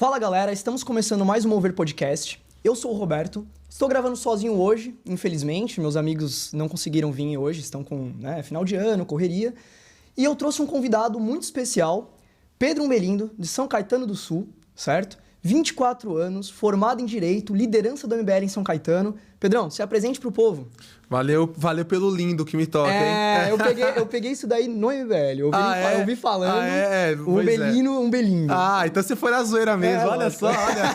Fala galera, estamos começando mais um Mover Podcast. Eu sou o Roberto, estou gravando sozinho hoje, infelizmente, meus amigos não conseguiram vir hoje, estão com final de ano, correria. E eu trouxe um convidado muito especial, Pedro Umbelindo, de São Caetano do Sul, certo? 24 anos, formado em Direito, liderança do MBL em São Caetano. Pedrão, se apresente pro povo. Valeu pelo lindo que me toca, hein? Eu peguei isso daí no MBL. Eu ouvi falando. Umbelindo. Então você foi na zoeira mesmo. Olha só, olha.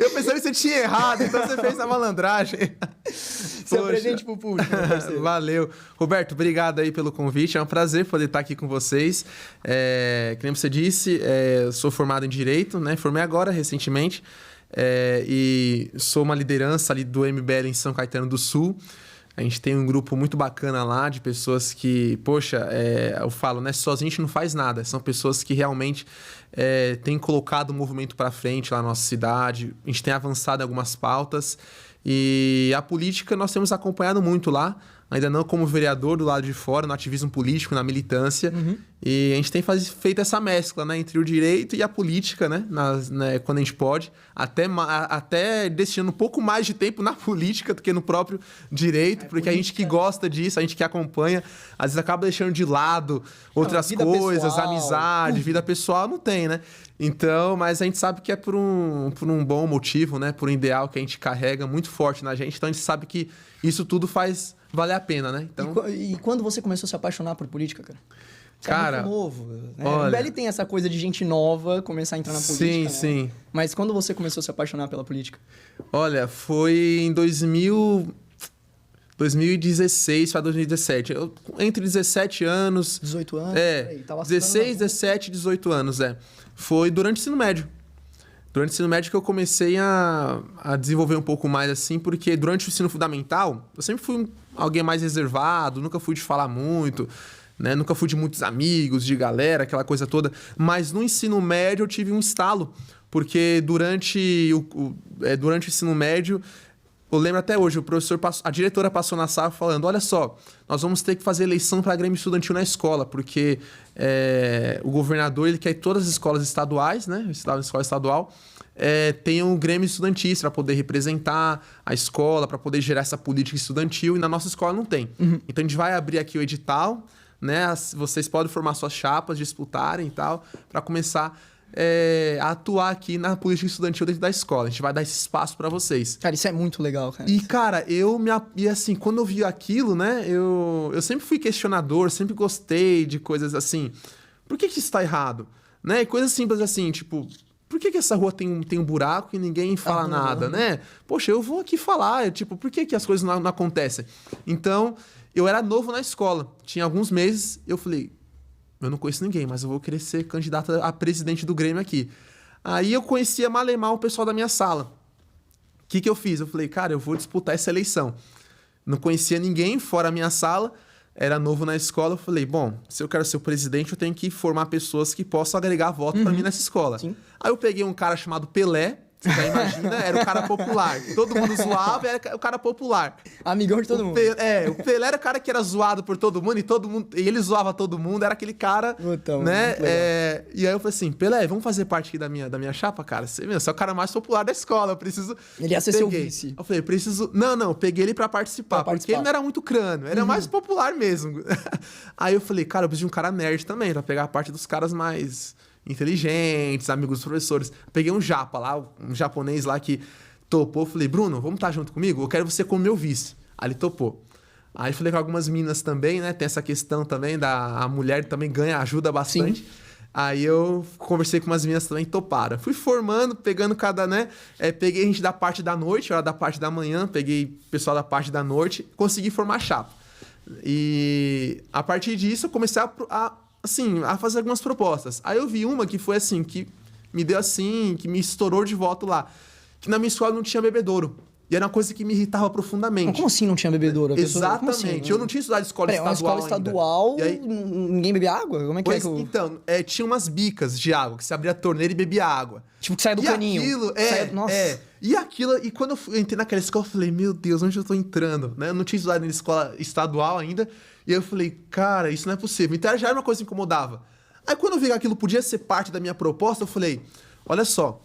Eu pensei que você tinha errado, então você fez a malandragem. Se apresente pro público, meu parceiro. Valeu. Roberto, obrigado aí pelo convite. É um prazer poder estar aqui com vocês. Que nem você disse, eu sou formado em Direito, né? Formei agora, recentemente. E sou uma liderança ali do MBL em São Caetano do Sul. A gente tem um grupo muito bacana lá de pessoas que, eu falo, né? Sozinho a gente não faz nada. São pessoas que realmente têm colocado o movimento para frente lá na nossa cidade. A gente tem avançado em algumas pautas. E a política nós temos acompanhado muito lá. Ainda não como vereador do lado de fora, no ativismo político, na militância. Uhum. E a gente tem feito essa mescla, né, entre o direito e a política, né, quando a gente pode. Até destinando um pouco mais de tempo na política do que no próprio direito. Porque a gente que gosta disso, a gente que acompanha, às vezes acaba deixando de lado outras coisas, pessoal, amizade, vida pessoal, não tem, né? Então, mas a gente sabe que é por um bom motivo, né? Por um ideal que a gente carrega muito forte na gente. Então a gente sabe que isso tudo faz valer a pena, né? Então... E quando você começou a se apaixonar por política, cara? Você cara, é muito novo, né? Olha... O MBL tem essa coisa de gente nova começar a entrar na política, sim, né? Sim. Mas quando você começou a se apaixonar pela política? Olha, foi em 2016 para 2017. Entre 17 anos... 18 anos? Tava 16, 17, 18 anos, Foi durante o ensino médio. Durante o ensino médio que eu comecei a desenvolver um pouco mais, assim, porque durante o ensino fundamental, eu sempre fui alguém mais reservado, nunca fui de falar muito, né? Nunca fui de muitos amigos, de galera, aquela coisa toda. Mas no ensino médio eu tive um estalo, porque durante o ensino médio, eu lembro até hoje, a diretora passou na sala falando, olha só, nós vamos ter que fazer eleição para Grêmio Estudantil na escola, porque o governador ele quer que todas as escolas estaduais, né, escola estadual, tenham um Grêmio Estudantil para poder representar a escola, para poder gerar essa política estudantil, e na nossa escola não tem. Uhum. Então a gente vai abrir aqui o edital, né, vocês podem formar suas chapas, disputarem e tal, para começar... a atuar aqui na política estudantil dentro da escola. A gente vai dar esse espaço pra vocês. Cara, isso é muito legal, cara. E, cara, e assim, quando eu vi aquilo, né, eu sempre fui questionador, sempre gostei de coisas assim. Por que isso tá errado? Né? E coisas simples assim, tipo, por que essa rua tem um buraco e ninguém fala nada, né? Poxa, eu vou aqui falar, por que as coisas não acontecem? Então, eu era novo na escola. Tinha alguns meses, eu falei... Eu não conheço ninguém, mas eu vou querer ser candidato a presidente do Grêmio aqui. Aí eu conhecia malemar o pessoal da minha sala. O que eu fiz? Eu falei, cara, eu vou disputar essa eleição. Não conhecia ninguém fora a minha sala, era novo na escola. Eu falei, bom, se eu quero ser o presidente, eu tenho que formar pessoas que possam agregar voto para mim nessa escola. Sim. Aí eu peguei um cara chamado Pelé, você já imagina, era o cara popular. Todo mundo zoava, era o cara popular. Amigão de todo mundo. O Pelé era o cara que era zoado por todo mundo e ele zoava todo mundo, era aquele cara, né? E aí eu falei assim, Pelé, vamos fazer parte aqui da minha chapa, cara? Você é o cara mais popular da escola, eu preciso... Ele ia ser seu vice. Eu falei, preciso... Não, eu peguei ele pra participar, porque ele não era muito crânio, era mais popular mesmo. Aí eu falei, cara, eu preciso de um cara nerd também, pra pegar a parte dos caras mais... inteligentes, amigos dos professores. Peguei um japa lá, um japonês lá que topou. Falei, Bruno, vamos estar junto comigo? Eu quero você como meu vice. Aí ele topou. Aí falei com algumas meninas também, né? Tem essa questão também a mulher também ajuda bastante. Sim. Aí eu conversei com umas meninas também, toparam. Fui formando, pegando cada, né? Peguei a gente da parte da noite, eu era da parte da manhã, peguei o pessoal da parte da noite, consegui formar a chapa. E a partir disso eu comecei a fazer algumas propostas. Aí eu vi uma que foi assim, que me deu assim, que me estourou de voto lá. Que na minha escola não tinha bebedouro. E era uma coisa que me irritava profundamente. Mas como assim não tinha bebedouro? Exatamente. Assim? Eu não tinha estudado escola estadual uma escola estadual, aí, ninguém bebia água? Como é que é? Então, tinha umas bicas de água, que você abria a torneira e bebia água. Tipo, que saia do caninho. E quando eu entrei naquela escola, eu falei, meu Deus, onde eu tô entrando? Né? Eu não tinha estudado em escola estadual ainda. E eu falei, cara, isso não é possível. Então já era uma coisa que incomodava. Aí quando eu vi que aquilo podia ser parte da minha proposta, eu falei, olha só,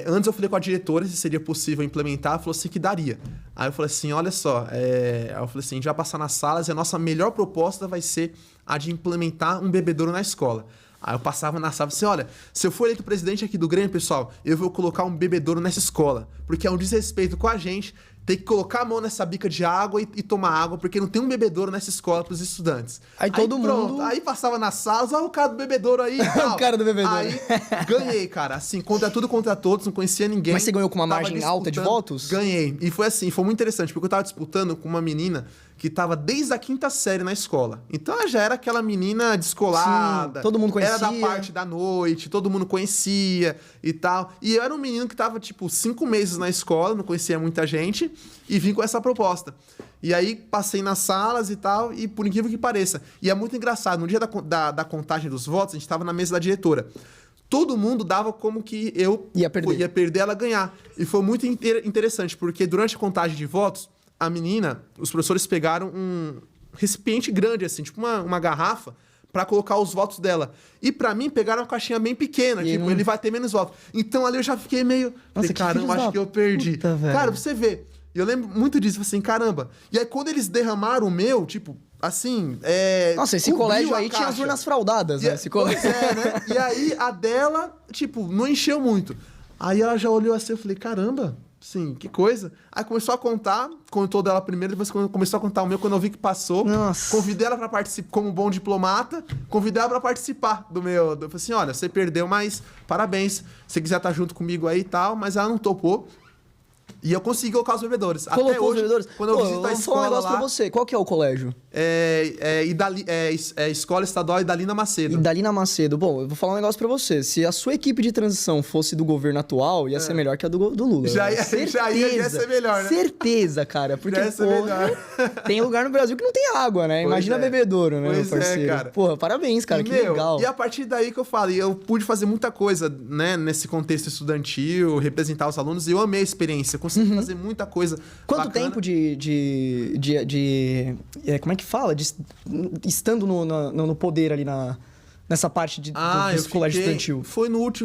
antes eu falei com a diretora se seria possível implementar, ela falou assim que daria. Aí eu falei assim, olha só, aí eu falei assim, a gente vai passar nas salas e a nossa melhor proposta vai ser a de implementar um bebedouro na escola. Aí eu passava na sala e assim, olha, se eu for eleito presidente aqui do Grêmio, pessoal, eu vou colocar um bebedouro nessa escola, porque é um desrespeito com a gente ter que colocar a mão nessa bica de água e tomar água, porque não tem um bebedouro nessa escola para os estudantes. Aí todo mundo... Aí passava nas salas, olha o cara do bebedouro aí e tal. O cara do bebedouro. Aí ganhei, cara, assim, contra tudo, contra todos, não conhecia ninguém. Mas você ganhou com uma margem alta de votos? Ganhei. E foi assim, foi muito interessante, porque eu tava disputando com uma menina que tava desde a 5ª série na escola. Então ela já era aquela menina descolada. Sim, todo mundo conhecia. Era da parte da noite, todo mundo conhecia e tal. E eu era um menino que tava, tipo, 5 meses na escola, não conhecia muita gente, e vim com essa proposta. E aí passei nas salas e tal, e por incrível que pareça. E é muito engraçado, no dia da contagem dos votos, a gente tava na mesa da diretora. Todo mundo dava como que eu ia perder, ela ganhar. E foi muito interessante, porque durante a contagem de votos, a menina, os professores pegaram um recipiente grande, assim, tipo uma garrafa, pra colocar os votos dela. E pra mim, pegaram uma caixinha bem pequena, e tipo, ele vai ter menos votos. Então ali eu já fiquei meio... Nossa, falei, caramba, acho que eu perdi. Puta, cara, pra você ver. Eu lembro muito disso, assim, caramba. E aí quando eles derramaram o meu, tipo, assim... Nossa, esse colégio aí tinha as urnas fraudadas, né? Esse colégio. Pois é, né? E aí a dela, tipo, não encheu muito. Aí ela já olhou assim, eu falei, caramba... Sim, que coisa. Aí começou a contar, contou dela primeiro, depois começou a contar o meu, quando eu vi que passou. Nossa. Convidei ela pra participar, como bom diplomata, convidei ela pra participar do meu... Eu falei assim, olha, você perdeu, mas parabéns. Se você quiser estar junto comigo aí e tal, mas ela não topou. E eu consegui colocar os bebedouros. Colocou até hoje, os bebedouros? quando eu visito a escola falar um negócio lá, pra você. Qual que é o colégio? Escola Estadual Idalina Macedo. Idalina Macedo. Bom, eu vou falar um negócio pra você. Se a sua equipe de transição fosse do governo atual, ia ser melhor que a do Lula. Já ia ser melhor, né? Certeza, cara. Porque, Já ia ser melhor. tem lugar no Brasil que não tem água, né? Pois Imagina bebedouro, né, pois meu parceiro? cara. Porra, parabéns, cara. Que legal. E a partir daí que eu falei, eu pude fazer muita coisa, né, nesse contexto estudantil, representar os alunos, e eu amei a experiência. Consegui fazer muita coisa. Quanto bacana. tempo como é que fala? Estando no poder ali nessa parte desse colégio estudantil.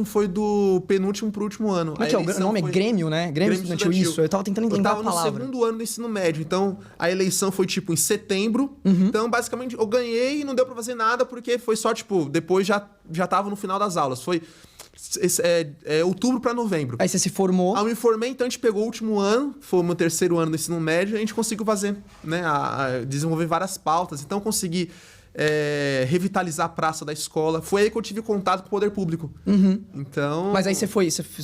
Foi do penúltimo pro último ano. Como é que é? O nome é Grêmio, né? Grêmio Estudantil, isso. Eu tava tentando entender a palavra. Eu tava no 2º ano do ensino médio, então a eleição foi, tipo, em setembro. Então, basicamente, eu ganhei e não deu pra fazer nada, porque foi só, tipo, depois já tava no final das aulas. Foi outubro pra novembro. Aí você se formou. Aí eu me formei, então a gente pegou o último ano, foi o meu 3º ano do ensino médio, e a gente conseguiu fazer, né, desenvolver várias pautas. Então, consegui revitalizar a praça da escola. Foi aí que eu tive contato com o poder público. Então... Mas aí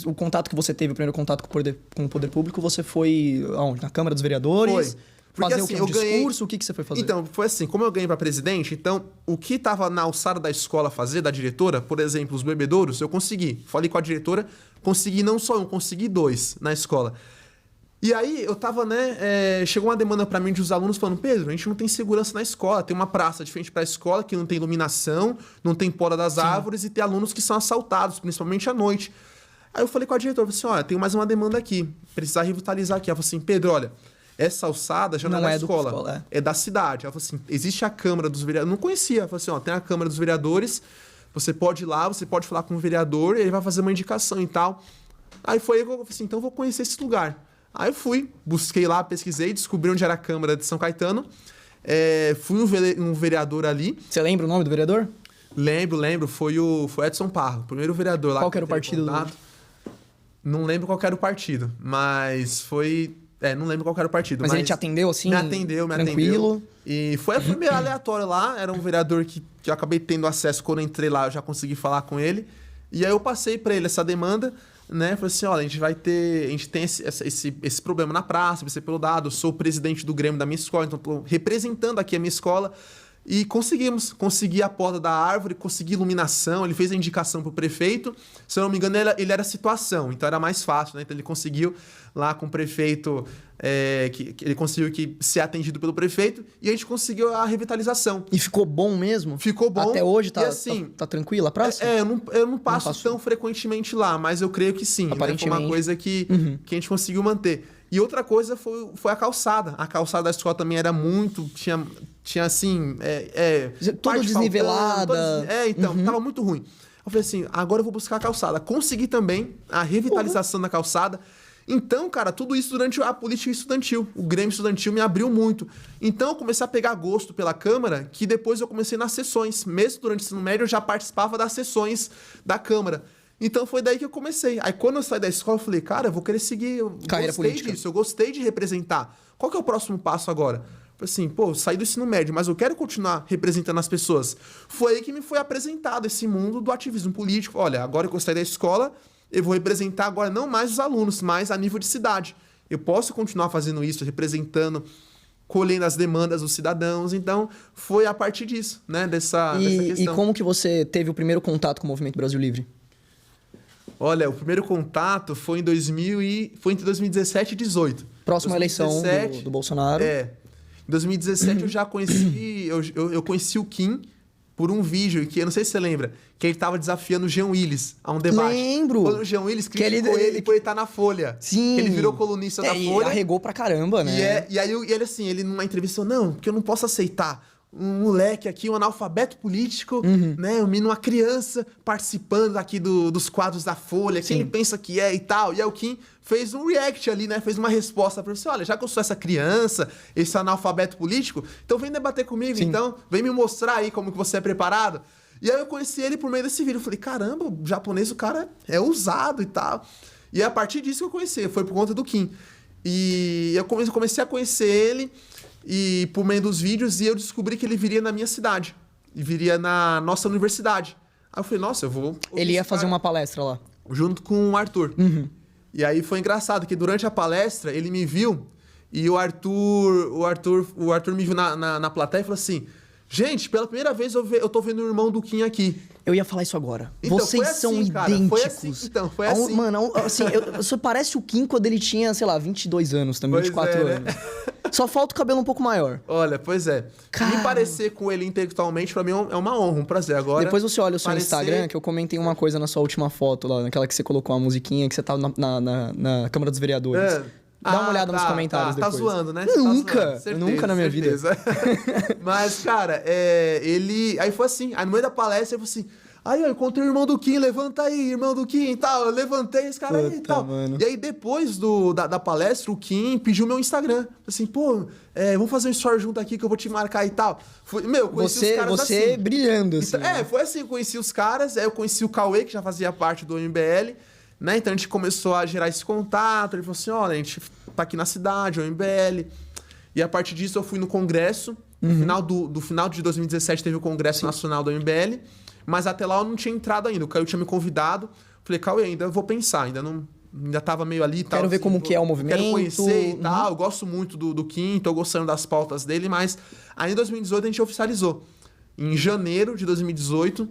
o contato que você teve, o primeiro contato com o poder público, você foi aonde? Na Câmara dos Vereadores? Foi. Porque, fazer assim, o quê? Discurso? O que você foi fazer? Então, foi assim, como eu ganhei para presidente, então, o que tava na alçada da escola fazer, da diretora, por exemplo, os bebedouros, eu consegui. Falei com a diretora, consegui não só um, consegui 2 na escola. E aí, eu tava, né, chegou uma demanda para mim de os alunos falando, Pedro, a gente não tem segurança na escola, tem uma praça de frente para a escola que não tem iluminação, não tem poda das árvores e tem alunos que são assaltados, principalmente à noite. Aí eu falei com a diretora, falei assim, olha, tem mais uma demanda aqui, precisar revitalizar aqui. Ela falou assim, Pedro, olha... Essa alçada já não é da escola, é da cidade. Ela falou assim, existe a Câmara dos Vereadores. Não conhecia. Ela falou assim, tem a Câmara dos Vereadores, você pode ir lá, você pode falar com o vereador, ele vai fazer uma indicação e tal. Aí foi aí que eu falei assim, então eu vou conhecer esse lugar. Aí eu fui, busquei lá, pesquisei, descobri onde era a Câmara de São Caetano. Fui um vereador ali. Você lembra o nome do vereador? Lembro. Foi Edson Parro, o primeiro vereador lá. Qual que era o partido do... Não lembro qual que era o partido, mas foi... não lembro qual era o partido. Mas ele te atendeu assim? Me atendeu. Tranquilo. E foi meio aleatório lá. Era um vereador que eu acabei tendo acesso quando eu entrei lá, eu já consegui falar com ele. E aí eu passei para ele essa demanda, né? Falei assim, olha, a gente tem esse problema na praça, vai ser pelo dado. Eu sou o presidente do Grêmio da minha escola, então estou representando aqui a minha escola. E consegui a poda da árvore, consegui iluminação, ele fez a indicação pro prefeito. Se eu não me engano, ele era situação, então era mais fácil, né? Então ele conseguiu lá com o prefeito, que ele conseguiu ser atendido pelo prefeito, e a gente conseguiu a revitalização. E ficou bom mesmo? Ficou bom. Até hoje tá, e assim, tá tranquila a praça? Eu não passo tão frequentemente lá, mas eu creio que sim. Aparentemente. Foi uma coisa que a gente conseguiu manter. E outra coisa foi a calçada. A calçada da escola também era Tinha assim. Tudo parte desnivelada. faltando, então, tava muito ruim. Eu falei assim, agora eu vou buscar a calçada. Consegui também a revitalização da calçada. Então, cara, tudo isso durante a política estudantil. O Grêmio Estudantil me abriu muito. Então, eu comecei a pegar gosto pela Câmara, que depois eu comecei nas sessões. Mesmo durante o ensino médio, eu já participava das sessões da Câmara. Então, foi daí que eu comecei. Aí, quando eu saí da escola, eu falei, cara, eu vou querer seguir. Eu Carreira gostei política. disso, eu gostei de representar. Qual que é o próximo passo agora? Falei assim, pô, eu saí do ensino médio, mas eu quero continuar representando as pessoas. Foi aí que me foi apresentado esse mundo do ativismo político. Olha, agora que eu saí da escola, eu vou representar agora não mais os alunos, mas a nível de cidade. Eu posso continuar fazendo isso, representando, colhendo as demandas dos cidadãos. Então, foi a partir disso, né? Dessa questão. E como que você teve o primeiro contato com o Movimento Brasil Livre? Olha, o primeiro contato foi entre 2017 e 2018. Próxima eleição do Bolsonaro. Em 2017 eu já conheci... Eu conheci o Kim por um vídeo que eu não sei se você lembra, que ele tava desafiando o Jean Willis a um debate. Lembro! Quando o Jean Willis criticou ele por ele estar na Folha. Sim! Que ele virou colunista da Ele Folha. arregou pra caramba, né? E aí ele assim, ele numa entrevista falou, não, porque eu não posso aceitar um moleque aqui, um analfabeto político, né? Uma criança participando aqui dos quadros da Folha, quem ele pensa que é e tal. E aí o Kim fez um react ali, né? Fez uma resposta pra você, olha, já que eu sou essa criança, esse analfabeto político, então vem debater comigo, então, vem me mostrar aí como que você é preparado. E aí eu conheci ele por meio desse vídeo, eu falei, caramba, o japonês, o cara é ousado e tal. E a partir disso que eu conheci, foi por conta do Kim. E eu comecei a conhecer ele, e por meio dos vídeos, e eu descobri que ele viria na minha cidade. E viria na nossa universidade. Aí eu falei, nossa, eu vou... Ele ia fazer uma palestra lá. Junto com o Arthur. E aí foi engraçado, que durante a palestra, ele me viu, e o Arthur me viu na plateia e falou assim, gente, pela primeira vez eu tô vendo o irmão do Kim aqui. Eu ia falar isso agora. Então, Vocês foi assim, são cara, idênticos. Foi assim. Mano, assim, você parece o Kim quando ele tinha, sei lá, 22 anos também, Pois 24 é, anos. né? Só falta o cabelo um pouco maior. Olha, pois é. Cara. Me parecer com ele intelectualmente, pra mim, é uma honra, um prazer. Agora, Depois você olha o seu parecer- Instagram, que eu comentei uma coisa na sua última foto lá, naquela que você colocou a musiquinha, que você tava na Câmara dos Vereadores. É. Dá uma olhada nos comentários Tá depois. zoando, né? Nunca, Certeza, nunca na minha vida. certeza. Mas, cara, ele... Aí foi assim, aí no meio da palestra, eu falei assim... Aí, eu encontrei o irmão do Kim, levanta aí, irmão do Kim e tal. Eu levantei esse cara aí e Puta, tal. mano. E aí, depois da palestra, o Kim pediu meu Instagram. Assim, pô, vamos fazer um story junto aqui que eu vou te marcar e tal. Conheci os caras Você assim. brilhando, assim. Então, foi assim, eu conheci os caras, aí eu conheci o Cauê, que já fazia parte do MBL, né? Então a gente começou a gerar esse contato, ele falou assim, olha, a gente tá aqui na cidade, o MBL. E a partir disso eu fui no congresso, no final de 2017 teve o congresso nacional do MBL, mas até lá eu não tinha entrado ainda, o Cauê tinha me convidado, falei, Cauê, ainda vou pensar, ainda tava meio ali e tal. Quero ver como que é o movimento. Quero conhecer e tal, eu gosto muito do Kim, tô gostando das pautas dele, mas aí em 2018 a gente oficializou. Em janeiro de 2018,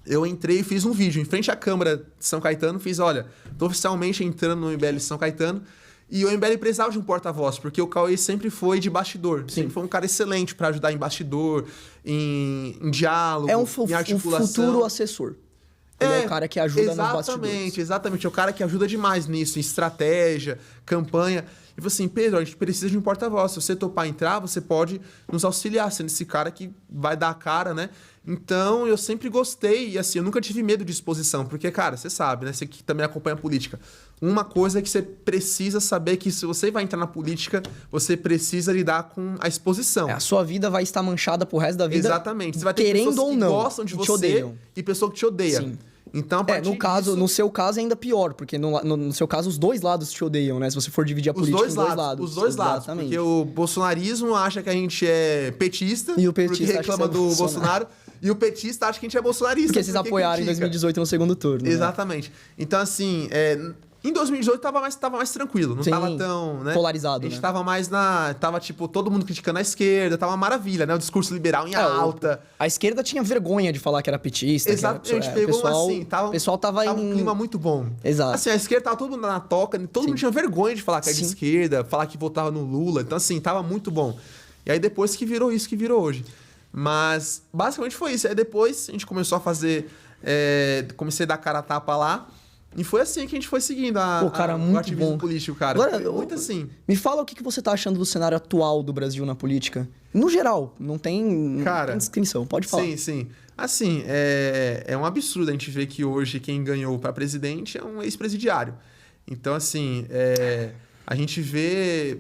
eu entrei e fiz um vídeo em frente à Câmara de São Caetano, olha, tô oficialmente entrando no MBL de São Caetano, e o MBL precisava de um porta-voz, porque o Cauê sempre foi de bastidor, sempre foi um cara excelente para ajudar em bastidor, em diálogo, em articulação. Um futuro assessor. Ele é o cara que ajuda nos bastidores. Exatamente, é o cara que ajuda demais nisso, em estratégia, campanha. E falei assim, Pedro, a gente precisa de um porta-voz. Se você topar entrar, você pode nos auxiliar, sendo esse cara que vai dar a cara, né? Então, eu sempre gostei e assim, eu nunca tive medo de exposição, porque, cara, você sabe, né? Você que também acompanha a política. Uma coisa é que você precisa saber que se você vai entrar na política, você precisa lidar com a exposição. A sua vida vai estar manchada pro resto da vida. Exatamente. Você vai ter querendo pessoas ou que não, gostam de te você odeiam. e pessoas que te odeiam. Sim. Então, a partir no seu caso é ainda pior, porque no seu caso os dois lados te odeiam, né? Se você for dividir a política em dois lados. Os dois lados. Exatamente. Porque o bolsonarismo acha que a gente é petista, E o petista porque acha que reclama você é do Bolsonaro. E o petista acha que a gente é bolsonarista. Porque vocês apoiaram em critica. 2018 no segundo turno. Exatamente. Então, assim, em 2018 tava mais tranquilo. Não Sim, tava tão, né? polarizado, A gente né? tava mais tava, tipo, todo mundo criticando a esquerda. Tava uma maravilha, né? O discurso liberal em alta. A esquerda tinha vergonha de falar que era petista. Exato, a gente pegou o pessoal tava um clima muito bom. Exato. Assim, a esquerda tava todo mundo na toca, todo mundo tinha vergonha de falar que era de esquerda, falar que votava no Lula. Então, assim, tava muito bom. E aí depois que virou isso que virou hoje. Mas, basicamente foi isso. Aí depois a gente começou a fazer... comecei a dar cara a tapa lá, E foi assim que a gente foi seguindo Pô, cara, o muito ativismo bom. político, cara. Agora, Foi muito assim. Me fala o que você tá achando do cenário atual do Brasil na política. No geral, não tem descrição, pode falar. Sim. Assim, é um absurdo a gente ver que hoje quem ganhou para presidente é um ex-presidiário. Então, assim, a gente vê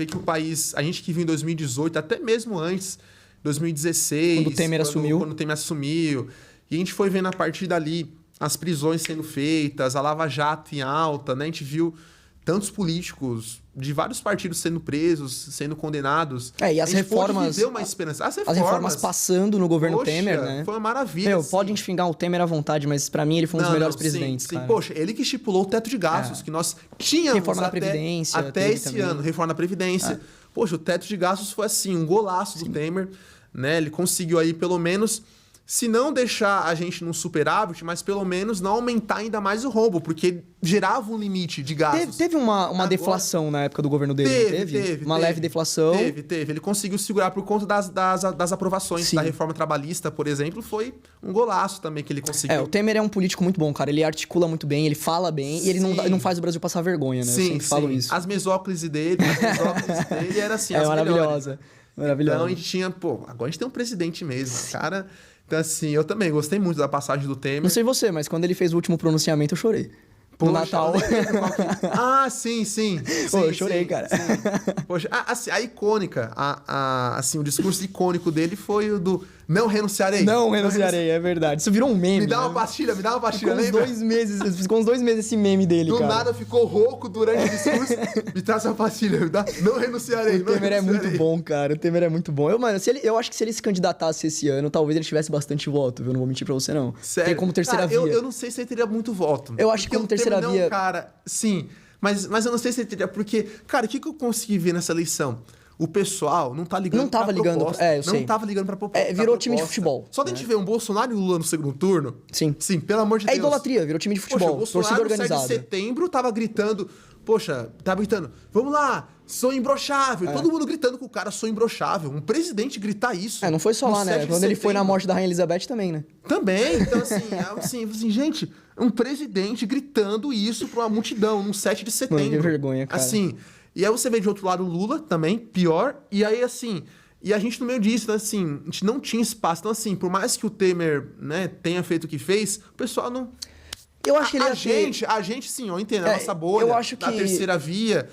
que o país... A gente que viu em 2018, até mesmo antes, 2016... Quando o Temer assumiu. Quando o Temer assumiu. E a gente foi vendo a partir dali as prisões sendo feitas, a Lava Jato em alta, né? A gente viu tantos políticos de vários partidos sendo presos, sendo condenados. E as reformas... Deu uma esperança. As reformas passando no governo Temer, né? Foi uma maravilha. Pode xingar o Temer à vontade, mas pra mim ele foi um dos melhores presidentes, cara. Poxa, ele que estipulou o teto de gastos, que nós tínhamos reforma da Previdência, até esse também. Ano. Reforma da Previdência. Poxa, o teto de gastos foi assim, um golaço do Temer, né? Ele conseguiu aí pelo menos... Se não deixar a gente num superávit, mas pelo menos não aumentar ainda mais o rombo, porque gerava um limite de gastos. Teve uma deflação na época do governo dele, teve? Uma leve deflação. Teve. Ele conseguiu segurar por conta das aprovações. Da reforma trabalhista, por exemplo, foi um golaço também que ele conseguiu. O Temer é um político muito bom, cara. Ele articula muito bem, ele fala bem e ele não faz o Brasil passar vergonha, né? Eu sempre falo isso. As mesóclises dele era assim, as maravilhosa. Maravilhosa. Então a gente tinha, agora a gente tem um presidente mesmo, cara... Então, assim, eu também gostei muito da passagem do Temer. Não sei você, mas quando ele fez o último pronunciamento, eu chorei. No Natal. Sim. Eu chorei, cara. Sim. Poxa, assim, a icônica, assim, o discurso icônico dele foi o do não renunciarei. Não renunciarei, é verdade. Isso virou um meme. Me dá uma pastilha, lembra? Ficou uns 2 meses esse meme dele, cara. Do nada ficou rouco durante o discurso. Me traz uma pastilha, não renunciarei. O Temer é muito bom, cara. O Temer é muito bom. Eu acho que se ele se candidatasse esse ano, talvez ele tivesse bastante voto, viu? Não vou mentir pra você, não. Sério? Porque como terceira via... Eu não sei se ele teria muito voto. Eu acho que como terceira via... Cara, sim. Mas eu não sei se ele teria... Porque, cara, o que eu consegui ver nessa eleição? O pessoal não tá ligando pra proposta. Eu sei. Não tava ligando pra proposta. Virou time de futebol. Só da gente ver um Bolsonaro e Lula no segundo turno... Sim, pelo amor de Deus. É idolatria, virou time de futebol. Poxa, o Bolsonaro, torcida organizada. No 7 de setembro, tava gritando... Vamos lá, sou imbrochável. Todo mundo gritando com o cara, sou imbrochável. Um presidente gritar isso... não foi só lá, né? Quando ele foi na morte da Rainha Elizabeth também, né? Também. Então, assim, gente, um presidente gritando isso pra uma multidão, num 7 de setembro. Mano, que vergonha, cara. Assim... E aí você vê de outro lado o Lula também, pior. E aí, assim... E a gente no meio disso, então, assim... A gente não tinha espaço. Então, assim, por mais que o Temer, né, tenha feito o que fez, o pessoal não... Eu acho que ele a gente, sim, eu entendo. A nossa bolha, eu acho da terceira via...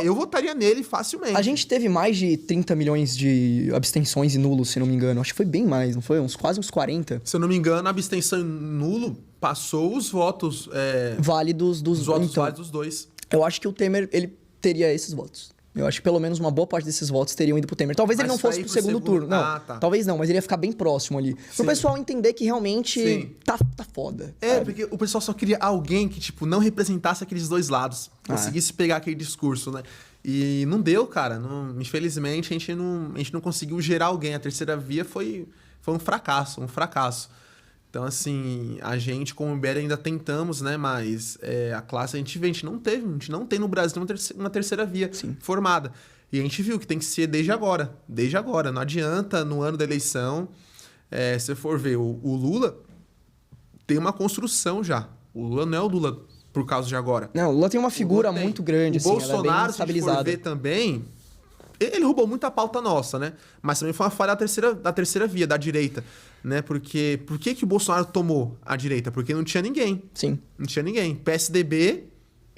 eu votaria nele facilmente. A gente teve mais de 30 milhões de abstenções e nulos, se não me engano. Acho que foi bem mais, não foi? Quase uns 40. Se eu não me engano, a abstenção e nulo passou os votos... válidos dos... Os votos válidos dos dois. Eu acho que o Temer, ele teria esses votos. Eu acho que pelo menos uma boa parte desses votos teriam ido pro Temer. Talvez ele não fosse pro segundo turno. Não, talvez não, mas ele ia ficar bem próximo ali. Pro pessoal entender que realmente tá foda. Sabe? Porque o pessoal só queria alguém que, tipo, não representasse aqueles dois lados. Conseguisse pegar aquele discurso, né? E não deu, cara. Infelizmente, a gente não conseguiu gerar alguém. A terceira via foi um fracasso. Então, assim, a gente, como IBER, ainda tentamos, né? Mas a classe a gente não tem no Brasil uma terceira via formada. E a gente viu que tem que ser desde agora. Não adianta, no ano da eleição, se você for ver, o Lula tem uma construção já. O Lula não é o Lula por causa de agora. Não, o Lula tem uma figura muito grande, assim, Bolsonaro, ela é bem estabilizada. Se for ver também... Ele roubou muita pauta nossa, né? Mas também foi uma falha da terceira via, da direita, né? Porque por que o Bolsonaro tomou a direita? Porque não tinha ninguém. Sim. Não tinha ninguém. PSDB...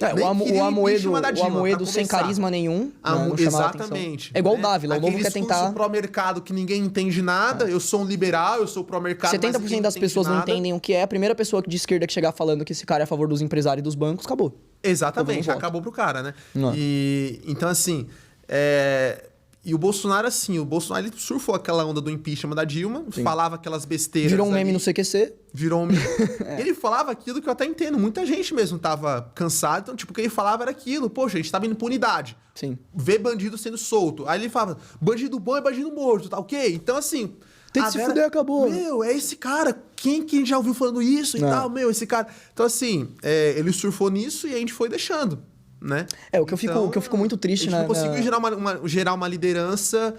o Amoedo sem carisma nenhum. Exatamente. É igual o Dávila, o novo quer tentar... Aquele pró-mercado que ninguém entende nada, eu sou um liberal, eu sou pró-mercado, 70% das pessoas não entendem o que é. A primeira pessoa de esquerda que chegar falando que esse cara é a favor dos empresários e dos bancos, acabou. Exatamente, acabou pro cara, né? Então, assim... E o Bolsonaro, assim, ele surfou aquela onda do impeachment da Dilma, falava aquelas besteiras. Virou um meme no CQC. Virou um meme. Ele falava aquilo que eu até entendo. Muita gente mesmo tava cansado. Então, tipo, o que ele falava era aquilo. Poxa, a gente tava em impunidade. Sim. Ver bandido sendo solto. Aí ele falava, bandido bom é bandido morto, tá ok? Então, assim... Tem que se fuder, acabou. É esse cara. Quem já ouviu falando isso e tal? Esse cara... Então, assim, ele surfou nisso e a gente foi deixando. Né? O que eu fico muito triste, a gente não conseguiu gerar uma liderança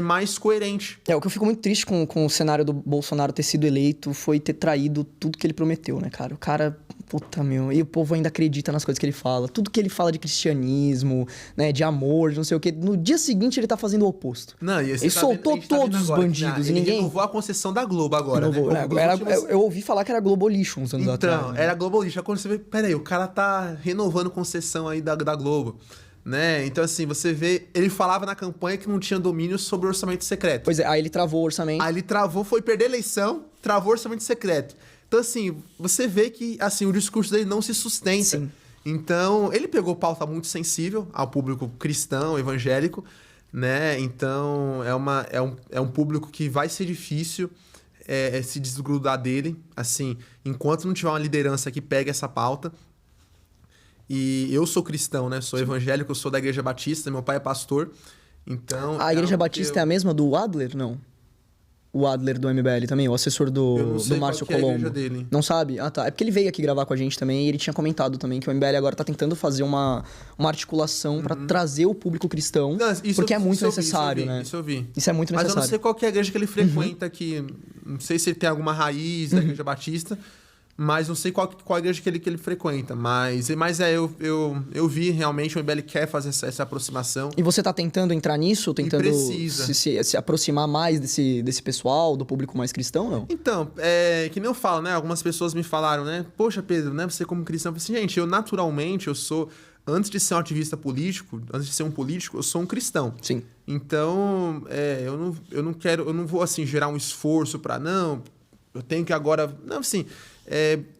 mais coerente. O que eu fico muito triste com o cenário do Bolsonaro ter sido eleito foi ter traído tudo que ele prometeu, né, cara? O cara Puta, meu, e o povo ainda acredita nas coisas que ele fala. Tudo que ele fala de cristianismo, né, de amor, de não sei o quê, no dia seguinte ele tá fazendo o oposto. Não, e Ele soltou todos os bandidos e ele ninguém... renovou a concessão da Globo agora, Renovou, né? eu ouvi falar que era Globo Lixo uns anos atrás. Então, Né? era Globo Lixo. Aí quando você vê, peraí, o cara tá renovando concessão aí da Globo, né? Então, assim, você vê... Ele falava na campanha que não tinha domínio sobre o orçamento secreto. Pois é, aí ele travou o orçamento. Aí ele travou, foi perder a eleição, travou o orçamento secreto. Então, assim, você vê que assim, o discurso dele não se sustenta. Sim. Então, ele pegou pauta muito sensível ao público cristão, evangélico, né? Então, é um público que vai ser difícil se desgrudar dele, assim, enquanto não tiver uma liderança que pegue essa pauta. E eu sou cristão, né? Sou evangélico, eu sou da Igreja Batista, meu pai é pastor. Então, A Igreja Batista é a mesma do Adler? Não. O Adler do MBL também, o assessor do Márcio Colombo. É a igreja dele. Não sabe? Ah, tá. É porque ele veio aqui gravar com a gente também e ele tinha comentado também que o MBL agora tá tentando fazer uma articulação pra trazer o público cristão, Não, porque é muito necessário, né? Isso eu vi. Isso é muito necessário. Mas eu não sei qual que é a igreja que ele frequenta aqui. Não sei se ele tem alguma raiz da Igreja Batista, mas não sei qual a igreja que ele frequenta. Mas eu vi realmente o MBL quer fazer essa aproximação. E você tá tentando entrar nisso? Tentando se aproximar mais desse pessoal, do público mais cristão, não? Então, que nem eu falo, né? Algumas pessoas me falaram, né? Poxa, Pedro, né? Você como cristão, eu falei assim, gente, eu naturalmente, eu sou... Antes de ser um ativista político, antes de ser um político, eu sou um cristão. Sim. Então, eu não vou, assim, gerar um esforço para não, eu tenho que agora... Não, assim,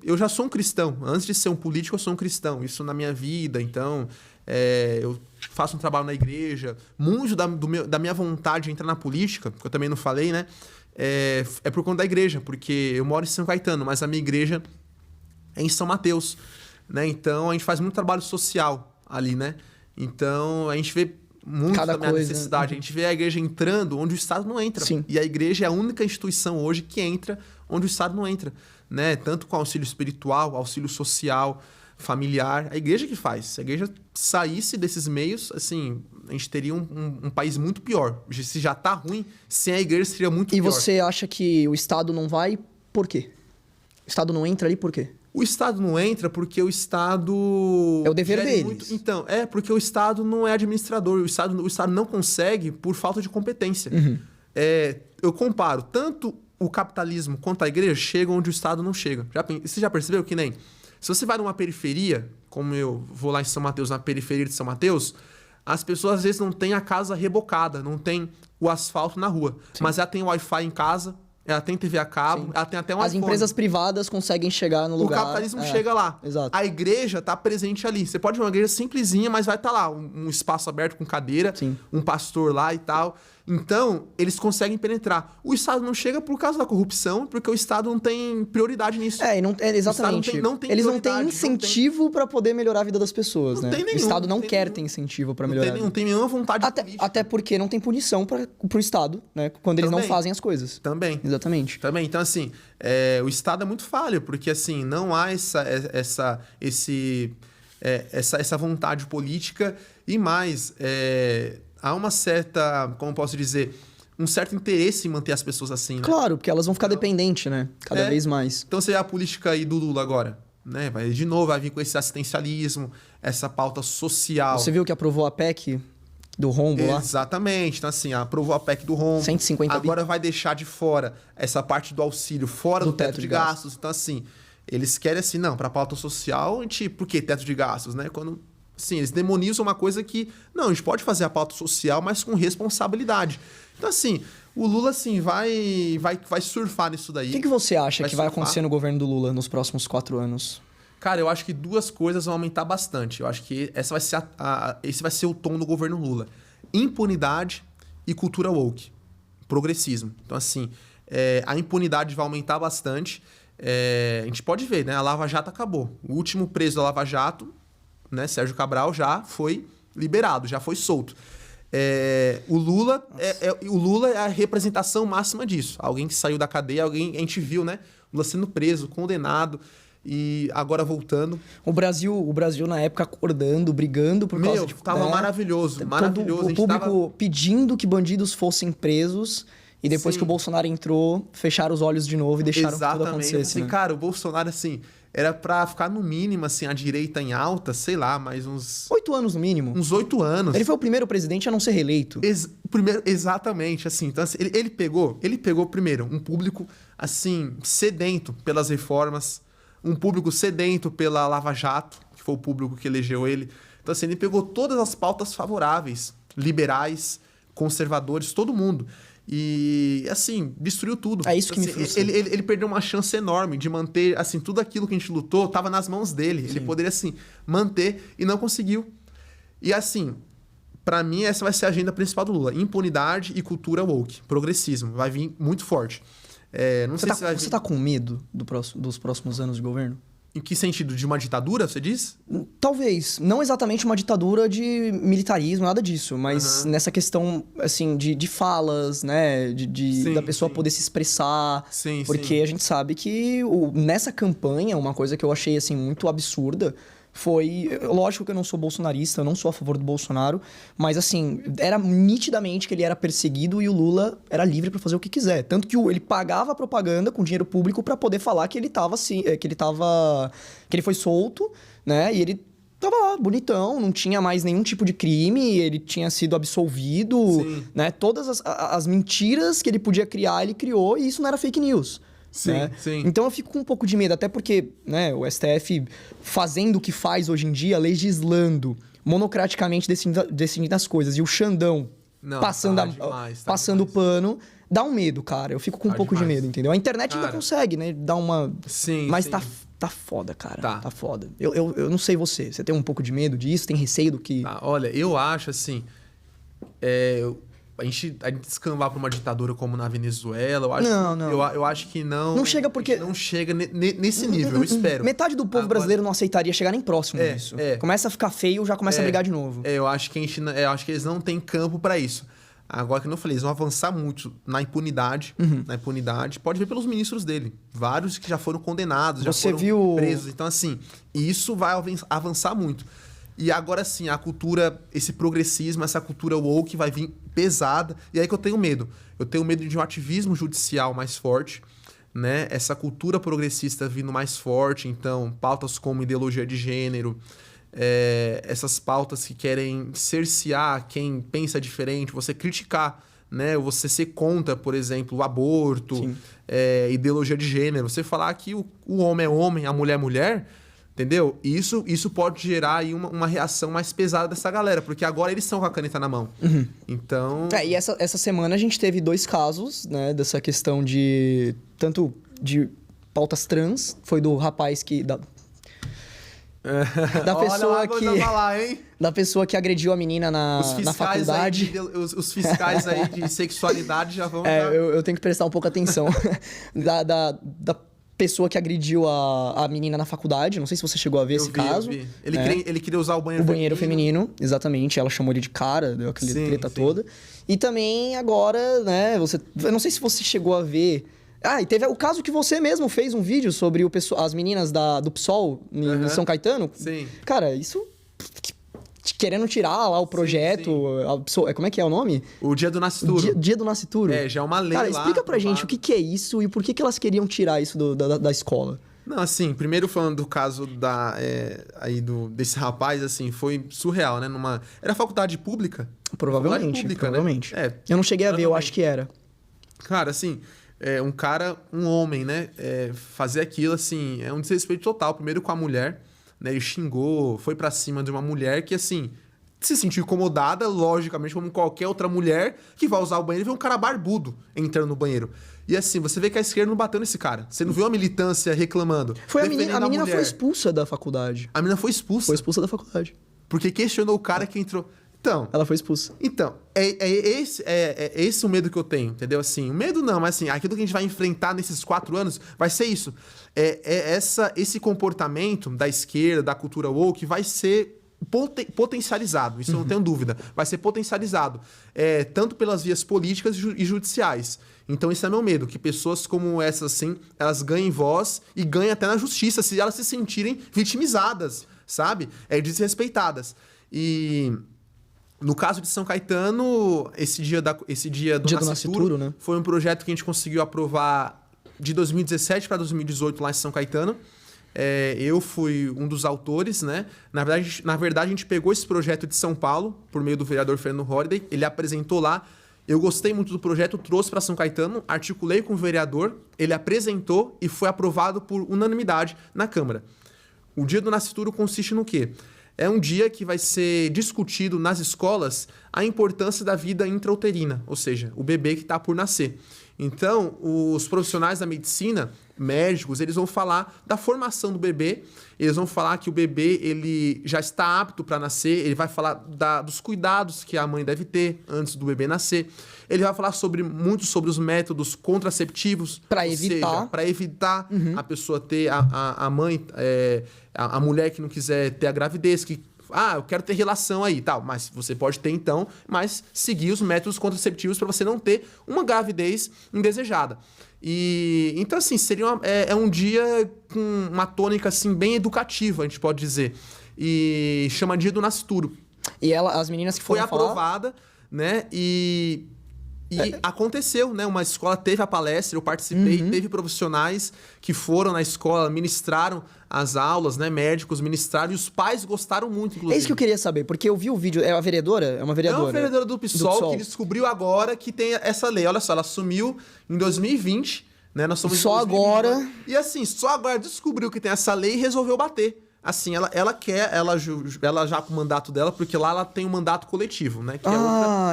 eu já sou um cristão. Antes de ser um político, eu sou um cristão. Isso na minha vida, então... eu faço um trabalho na igreja. Muito da minha vontade de entrar na política, que eu também não falei, né? É por conta da igreja, porque eu moro em São Caetano, mas a minha igreja é em São Mateus, né? Então, a gente faz muito trabalho social ali, né? Então, a gente vê muito da minha necessidade. A gente vê a igreja entrando onde o Estado não entra. Sim. E a igreja é a única instituição hoje que entra onde o Estado não entra, né? Tanto com auxílio espiritual, auxílio social, familiar. A igreja que faz. Se a igreja saísse desses meios, assim, a gente teria um país muito pior. Se já tá ruim, sem a igreja seria muito pior. E você acha que o Estado não vai por quê? O Estado não entra ali por quê? O Estado não entra porque o Estado... É o dever deles. Então, porque o Estado não é administrador. O Estado não consegue por falta de competência. Eu comparo tanto o capitalismo quanto a igreja chegam onde o Estado não chega. Você já percebeu que nem... Se você vai numa periferia, como eu vou lá em São Mateus, na periferia de São Mateus, as pessoas às vezes não têm a casa rebocada, não tem o asfalto na rua. Sim. Mas ela tem Wi-Fi em casa, ela tem TV a cabo, ela tem até um As iPhone. empresas privadas conseguem chegar no lugar. O capitalismo chega lá. Exato. A igreja está presente ali. Você pode ver uma igreja simplesinha, mas vai estar lá. Um espaço aberto com cadeira, Sim. um pastor lá e tal. Então, eles conseguem penetrar. O Estado não chega por causa da corrupção, porque o Estado não tem prioridade nisso. Exatamente. Eles não têm incentivo para poder melhorar a vida das pessoas, né? O Estado não quer ter incentivo para melhorar. Não tem nenhuma vontade até porque não tem punição pro Estado, né? Quando eles não fazem as coisas. Também. Exatamente. Também. Então, assim, o Estado é muito falho, porque, assim, não há essa vontade política e mais... há uma certa, como posso dizer, um certo interesse em manter as pessoas assim, né? Claro, porque elas vão ficar dependentes, né? Cada vez mais. Então você vê a política aí do Lula agora, né? Vai vir com esse assistencialismo, essa pauta social. Você viu que aprovou a PEC do rombo lá? Exatamente. Então assim, aprovou a PEC do rombo. 150 agora vai deixar de fora essa parte do auxílio, fora do teto de gastos. Então assim, eles querem assim, não, para a pauta social, por que teto de gastos, né? Quando... Sim, eles demonizam uma coisa que... Não, a gente pode fazer a pauta social, mas com responsabilidade. Então, assim, o Lula, assim, vai surfar nisso daí. O que você acha que vai acontecer no governo do Lula nos próximos 4 anos? Cara, eu acho que 2 coisas vão aumentar bastante. Eu acho que esse vai ser o tom do governo Lula. Impunidade e cultura woke. Progressismo. Então, assim, a impunidade vai aumentar bastante. A gente pode ver, né? A Lava Jato acabou. O último preso da Lava Jato... Né, Sérgio Cabral já foi liberado, já foi solto. O Lula é a representação máxima disso. Alguém que saiu da cadeia, a gente viu, né? Lula sendo preso, condenado e agora voltando. O Brasil na época acordando, brigando por causa de... Tava maravilhoso, maravilhoso. O público pedindo que bandidos fossem presos e depois que o Bolsonaro entrou, fecharam os olhos de novo e deixaram que tudo acontecesse. Assim, né? Cara, o Bolsonaro, assim... era pra ficar no mínimo, assim, a direita em alta, sei lá, mais 8 anos no mínimo. uns 8 anos. Ele foi o primeiro presidente a não ser reeleito. Primeiro, exatamente, assim. Então, assim, ele pegou primeiro um público, assim, sedento pelas reformas, um público sedento pela Lava Jato, que foi o público que elegeu ele. Então, assim, ele pegou todas as pautas favoráveis, liberais, conservadores, todo mundo. E, assim, destruiu tudo. É isso que assim, me frustra. Ele perdeu uma chance enorme de manter, assim, tudo aquilo que a gente lutou estava nas mãos dele. Sim. Ele poderia, assim, manter e não conseguiu. E, assim, pra mim, essa vai ser a agenda principal do Lula. Impunidade e cultura woke. Progressismo. Vai vir muito forte. Não sei se vai vir... Você tá com medo dos próximos anos de governo? Em que sentido? De uma ditadura, você diz? Talvez. Não exatamente uma ditadura de militarismo, nada disso. Mas nessa questão, assim, de falas, né? Sim, da pessoa sim. poder se expressar. Sim, porque sim. a gente sabe que nessa campanha, uma coisa que eu achei, assim, muito absurda foi... Lógico que eu não sou bolsonarista, eu não sou a favor do Bolsonaro. Mas, assim, era nitidamente que ele era perseguido e o Lula era livre pra fazer o que quiser. Tanto que ele pagava a propaganda com dinheiro público pra poder falar que ele tava, assim... Que ele foi solto, né? E ele tava lá, bonitão, não tinha mais nenhum tipo de crime, ele tinha sido absolvido, Sim. né? Todas as mentiras que ele podia criar, ele criou, e isso não era fake news. Sim, né? sim. Então eu fico com um pouco de medo, até porque, né, o STF fazendo o que faz hoje em dia, legislando monocraticamente, decidindo as coisas, e o Xandão Não, passando, tá demais, tá passando o demais. pano, dá um medo, cara. Eu fico com um Tá pouco de demais. medo, entendeu? A internet ainda Cara. consegue, né? Dar uma... Sim, Mas sim. tá foda, cara. Tá. Tá foda. Eu não sei você. Você tem um pouco de medo disso? Tem receio do que... Tá, olha, eu acho assim. A gente descambar pra uma ditadura como na Venezuela, eu acho, Não. Eu acho que não. Não chega porque- a gente não chega nesse nível, eu espero. Metade do povo Agora- brasileiro não aceitaria chegar nem próximo disso. Começa a ficar feio, já começa a brigar de novo. Eu acho que eu acho que eles não têm campo pra isso. Agora que eu não falei, eles vão avançar muito na impunidade. Na impunidade. Pode ver pelos ministros dele. Vários que já foram condenados, já Você foram viu- presos. Então, assim, isso vai avançar muito. E agora sim, a cultura, esse progressismo, essa cultura woke vai vir pesada. E aí que eu tenho medo. Eu tenho medo de um ativismo judicial mais forte, né? Essa cultura progressista vindo mais forte. Então, pautas como ideologia de gênero, essas pautas que querem cercear quem pensa diferente, você criticar, né? Você ser contra, por exemplo, o aborto, ideologia de gênero. Você falar que o homem é homem, a mulher é mulher... Entendeu? Isso pode gerar aí uma reação mais pesada dessa galera, porque agora eles estão com a caneta na mão. Então. E essa semana a gente teve 2 casos, né, dessa questão de... Tanto de pautas trans, foi do rapaz que... Da pessoa Olha, que... Olha falar, hein? Da pessoa que agrediu a menina na faculdade. Os fiscais aí de sexualidade já vão... Eu tenho que prestar um pouco atenção. da pessoa que agrediu a menina na faculdade. Não sei se você chegou a ver esse caso. Eu vi. Ele queria usar o banheiro O banheiro feminino, exatamente. Ela chamou ele de cara, deu aquela treta toda. E também agora, né, eu não sei se você chegou a ver... e teve o caso que você mesmo fez um vídeo sobre as meninas do PSOL em São Caetano. Sim. Cara, isso... Querendo tirar lá o projeto... como é que é o nome? O Dia do Nascituro. Dia do Nascituro. Já é uma lei Cara, lá. explica pra gente o que é isso e por que elas queriam tirar isso da escola. Não, assim, primeiro falando do caso desse rapaz, assim, foi surreal, né? Era faculdade pública? Provavelmente, Faculdade pública, provavelmente. Né? Eu não cheguei a ver, eu acho que era. Cara, assim, um homem, né? Fazer aquilo, assim, é um desrespeito total. Primeiro com a mulher, né? Ele xingou, foi pra cima de uma mulher que, assim, se sentiu incomodada, logicamente, como qualquer outra mulher que vai usar o banheiro e vê um cara barbudo entrando no banheiro. E assim, você vê que a esquerda não bateu nesse cara. Você não viu a militância reclamando. A menina foi expulsa da faculdade. A menina foi expulsa. Foi expulsa da faculdade. Porque questionou o cara que entrou. Então... Ela foi expulsa. Então, esse o medo que eu tenho, entendeu? Assim, o medo não, mas assim, aquilo que a gente vai enfrentar nesses 4 anos vai ser isso. Esse comportamento da esquerda, da cultura woke, vai ser potencializado, isso eu não tenho dúvida. Vai ser potencializado, tanto pelas vias políticas e judiciais. Então, esse é meu medo, que pessoas como essas, assim, elas ganhem voz e ganhem até na justiça, se elas se sentirem vitimizadas, sabe? Desrespeitadas. E... No caso de São Caetano, esse dia do Nascituro, né? Foi um projeto que a gente conseguiu aprovar de 2017 para 2018 lá em São Caetano. eu fui um dos autores, né? Na verdade, a gente pegou esse projeto de São Paulo, por meio do vereador Fernando Holliday, ele apresentou lá. Eu gostei muito do projeto, trouxe para São Caetano, articulei com o vereador, ele apresentou e foi aprovado por unanimidade na Câmara. O Dia do Nascituro consiste no quê? É um dia que vai ser discutido nas escolas a importância da vida intrauterina, ou seja, o bebê que está por nascer. Então, os profissionais da medicina, médicos, eles vão falar da formação do bebê, eles vão falar que o bebê ele já está apto para nascer, ele vai falar dos cuidados que a mãe deve ter antes do bebê nascer, ele vai falar muito sobre os métodos contraceptivos, para evitar a pessoa ter a mãe, a mulher que não quiser ter a gravidez, que eu quero ter relação aí, tal, mas você pode ter então, mas seguir os métodos contraceptivos para você não ter uma gravidez indesejada. E então assim, seria um dia com uma tônica assim bem educativa, a gente pode dizer. E chama Dia do Nascituro. E as meninas que foram foi aprovada, né? E aconteceu, né? Uma escola teve a palestra, eu participei, teve profissionais que foram na escola, ministraram as aulas, né? Médicos ministraram e os pais gostaram muito, inclusive. É isso que eu queria saber, porque eu vi o vídeo. É uma vereadora? É uma vereadora? É uma vereadora do PSOL que descobriu agora que tem essa lei. Olha só, ela assumiu em 2020, né? Nós somos só agora. E assim, só agora descobriu que tem essa lei e resolveu bater. Assim, ela já com o mandato dela, porque lá ela tem um mandato coletivo, né? Que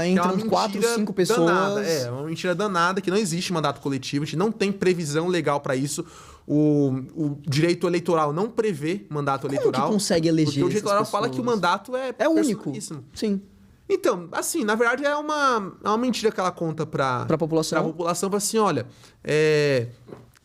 entram 4, 5 pessoas. Danada. É uma mentira danada, que não existe mandato coletivo, a gente não tem previsão legal para isso. O direito eleitoral não prevê mandato eleitoral. Como que consegue eleger? Porque o direito eleitoral fala que o mandato é único. Sim. Então, assim, na verdade é uma mentira que ela conta pra população. Pra população, fala assim, olha,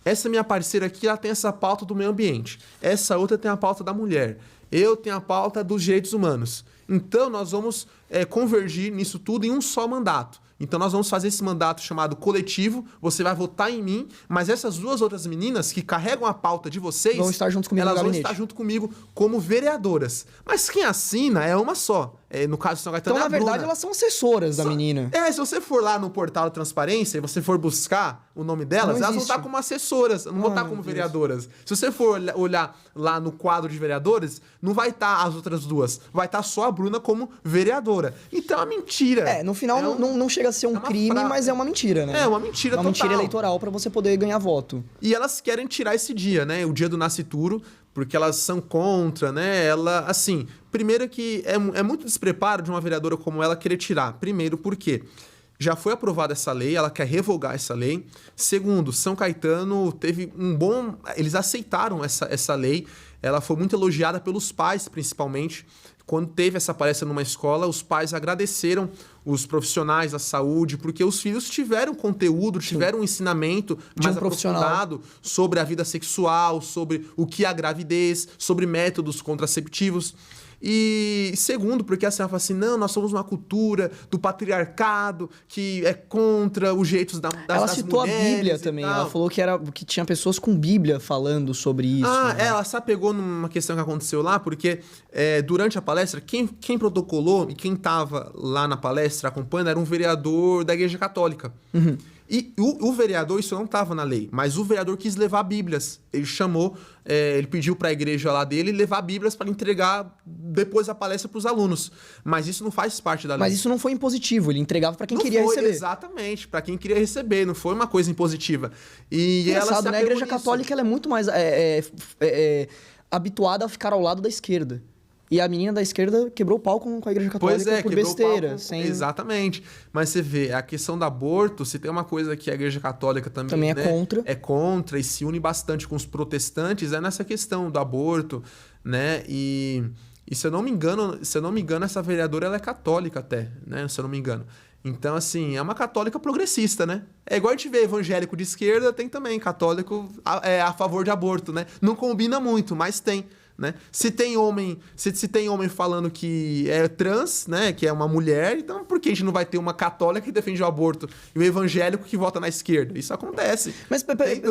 essa minha parceira aqui, ela tem essa pauta do meio ambiente. Essa outra tem a pauta da mulher. Eu tenho a pauta dos direitos humanos. Então, nós vamos convergir nisso tudo em um só mandato. Então, nós vamos fazer esse mandato chamado coletivo. Você vai votar em mim, mas essas duas outras meninas que carregam a pauta de vocês... vão estar junto comigo no gabinete. Elas vão estar junto comigo como vereadoras. Mas quem assina é uma só. No caso de São Caetano, então, na verdade, elas são assessoras da menina. Se você for lá no portal da transparência e você for buscar o nome delas, elas vão estar como assessoras, não vão estar como vereadoras. Se você for olhar lá no quadro de vereadores, não vai estar as outras duas. Vai estar só a Bruna como vereadora. Então é uma mentira. No final não chega a ser um crime, mas é uma mentira, né? É uma mentira total. Uma mentira eleitoral pra você poder ganhar voto. E elas querem tirar esse dia, né? O dia do nascituro, porque elas são contra, né? Ela, assim, primeiro que é muito despreparo de uma vereadora como ela querer tirar. Primeiro, porque já foi aprovada essa lei, ela quer revogar essa lei. Segundo, São Caetano teve eles aceitaram essa lei. Ela foi muito elogiada pelos pais, principalmente. Quando teve essa palestra numa escola, os pais agradeceram os profissionais da saúde, porque os filhos tiveram conteúdo, tiveram um ensinamento mais aprofundado sobre a vida sexual, sobre o que é a gravidez, sobre métodos contraceptivos. E segundo, porque assim, ela fala assim, não, nós somos uma cultura do patriarcado que é contra os jeitos das mulheres. Ela citou a Bíblia também, ela falou que tinha pessoas com Bíblia falando sobre isso. Né? Ela se apegou numa questão que aconteceu lá, porque durante a palestra, quem protocolou e quem estava lá na palestra acompanhando era um vereador da Igreja Católica. E o vereador, isso não estava na lei, mas o vereador quis levar Bíblias. Ele chamou, ele pediu para a igreja lá dele levar Bíblias para entregar depois da palestra para os alunos. Mas isso não faz parte da lei. Mas isso não foi impositivo, ele entregava para quem queria receber. Exatamente, para quem queria receber, não foi uma coisa impositiva. E engraçado, ela, né? A Igreja Católica ela é muito mais habituada a ficar ao lado da esquerda. E a menina da esquerda quebrou o pau com a Igreja Católica por besteira. Exatamente. Mas você vê, a questão do aborto, se tem uma coisa que a Igreja Católica também é contra. É contra e se une bastante com os protestantes, é nessa questão do aborto, né? E se eu não me engano, essa vereadora ela é católica até, né? Se eu não me engano. Então, assim, é uma católica progressista, né? É igual a gente vê evangélico de esquerda, tem também católico a favor de aborto, né? Não combina muito, mas tem. Né? Se tem homem falando que é trans, né, que é uma mulher, então por que a gente não vai ter uma católica que defende o aborto e um evangélico que vota na esquerda? Isso acontece. Mas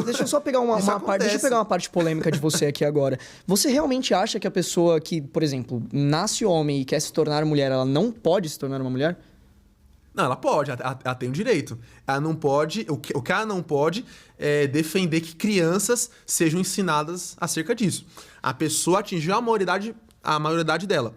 deixa eu só pegar uma parte, deixa eu pegar uma parte polêmica de você aqui agora. Você realmente acha que a pessoa que, por exemplo, nasce homem e quer se tornar mulher, ela não pode se tornar uma mulher? Não, ela pode, ela tem o direito. Ela não pode, o que ela não pode é defender que crianças sejam ensinadas acerca disso. A pessoa atingiu a maioridade dela.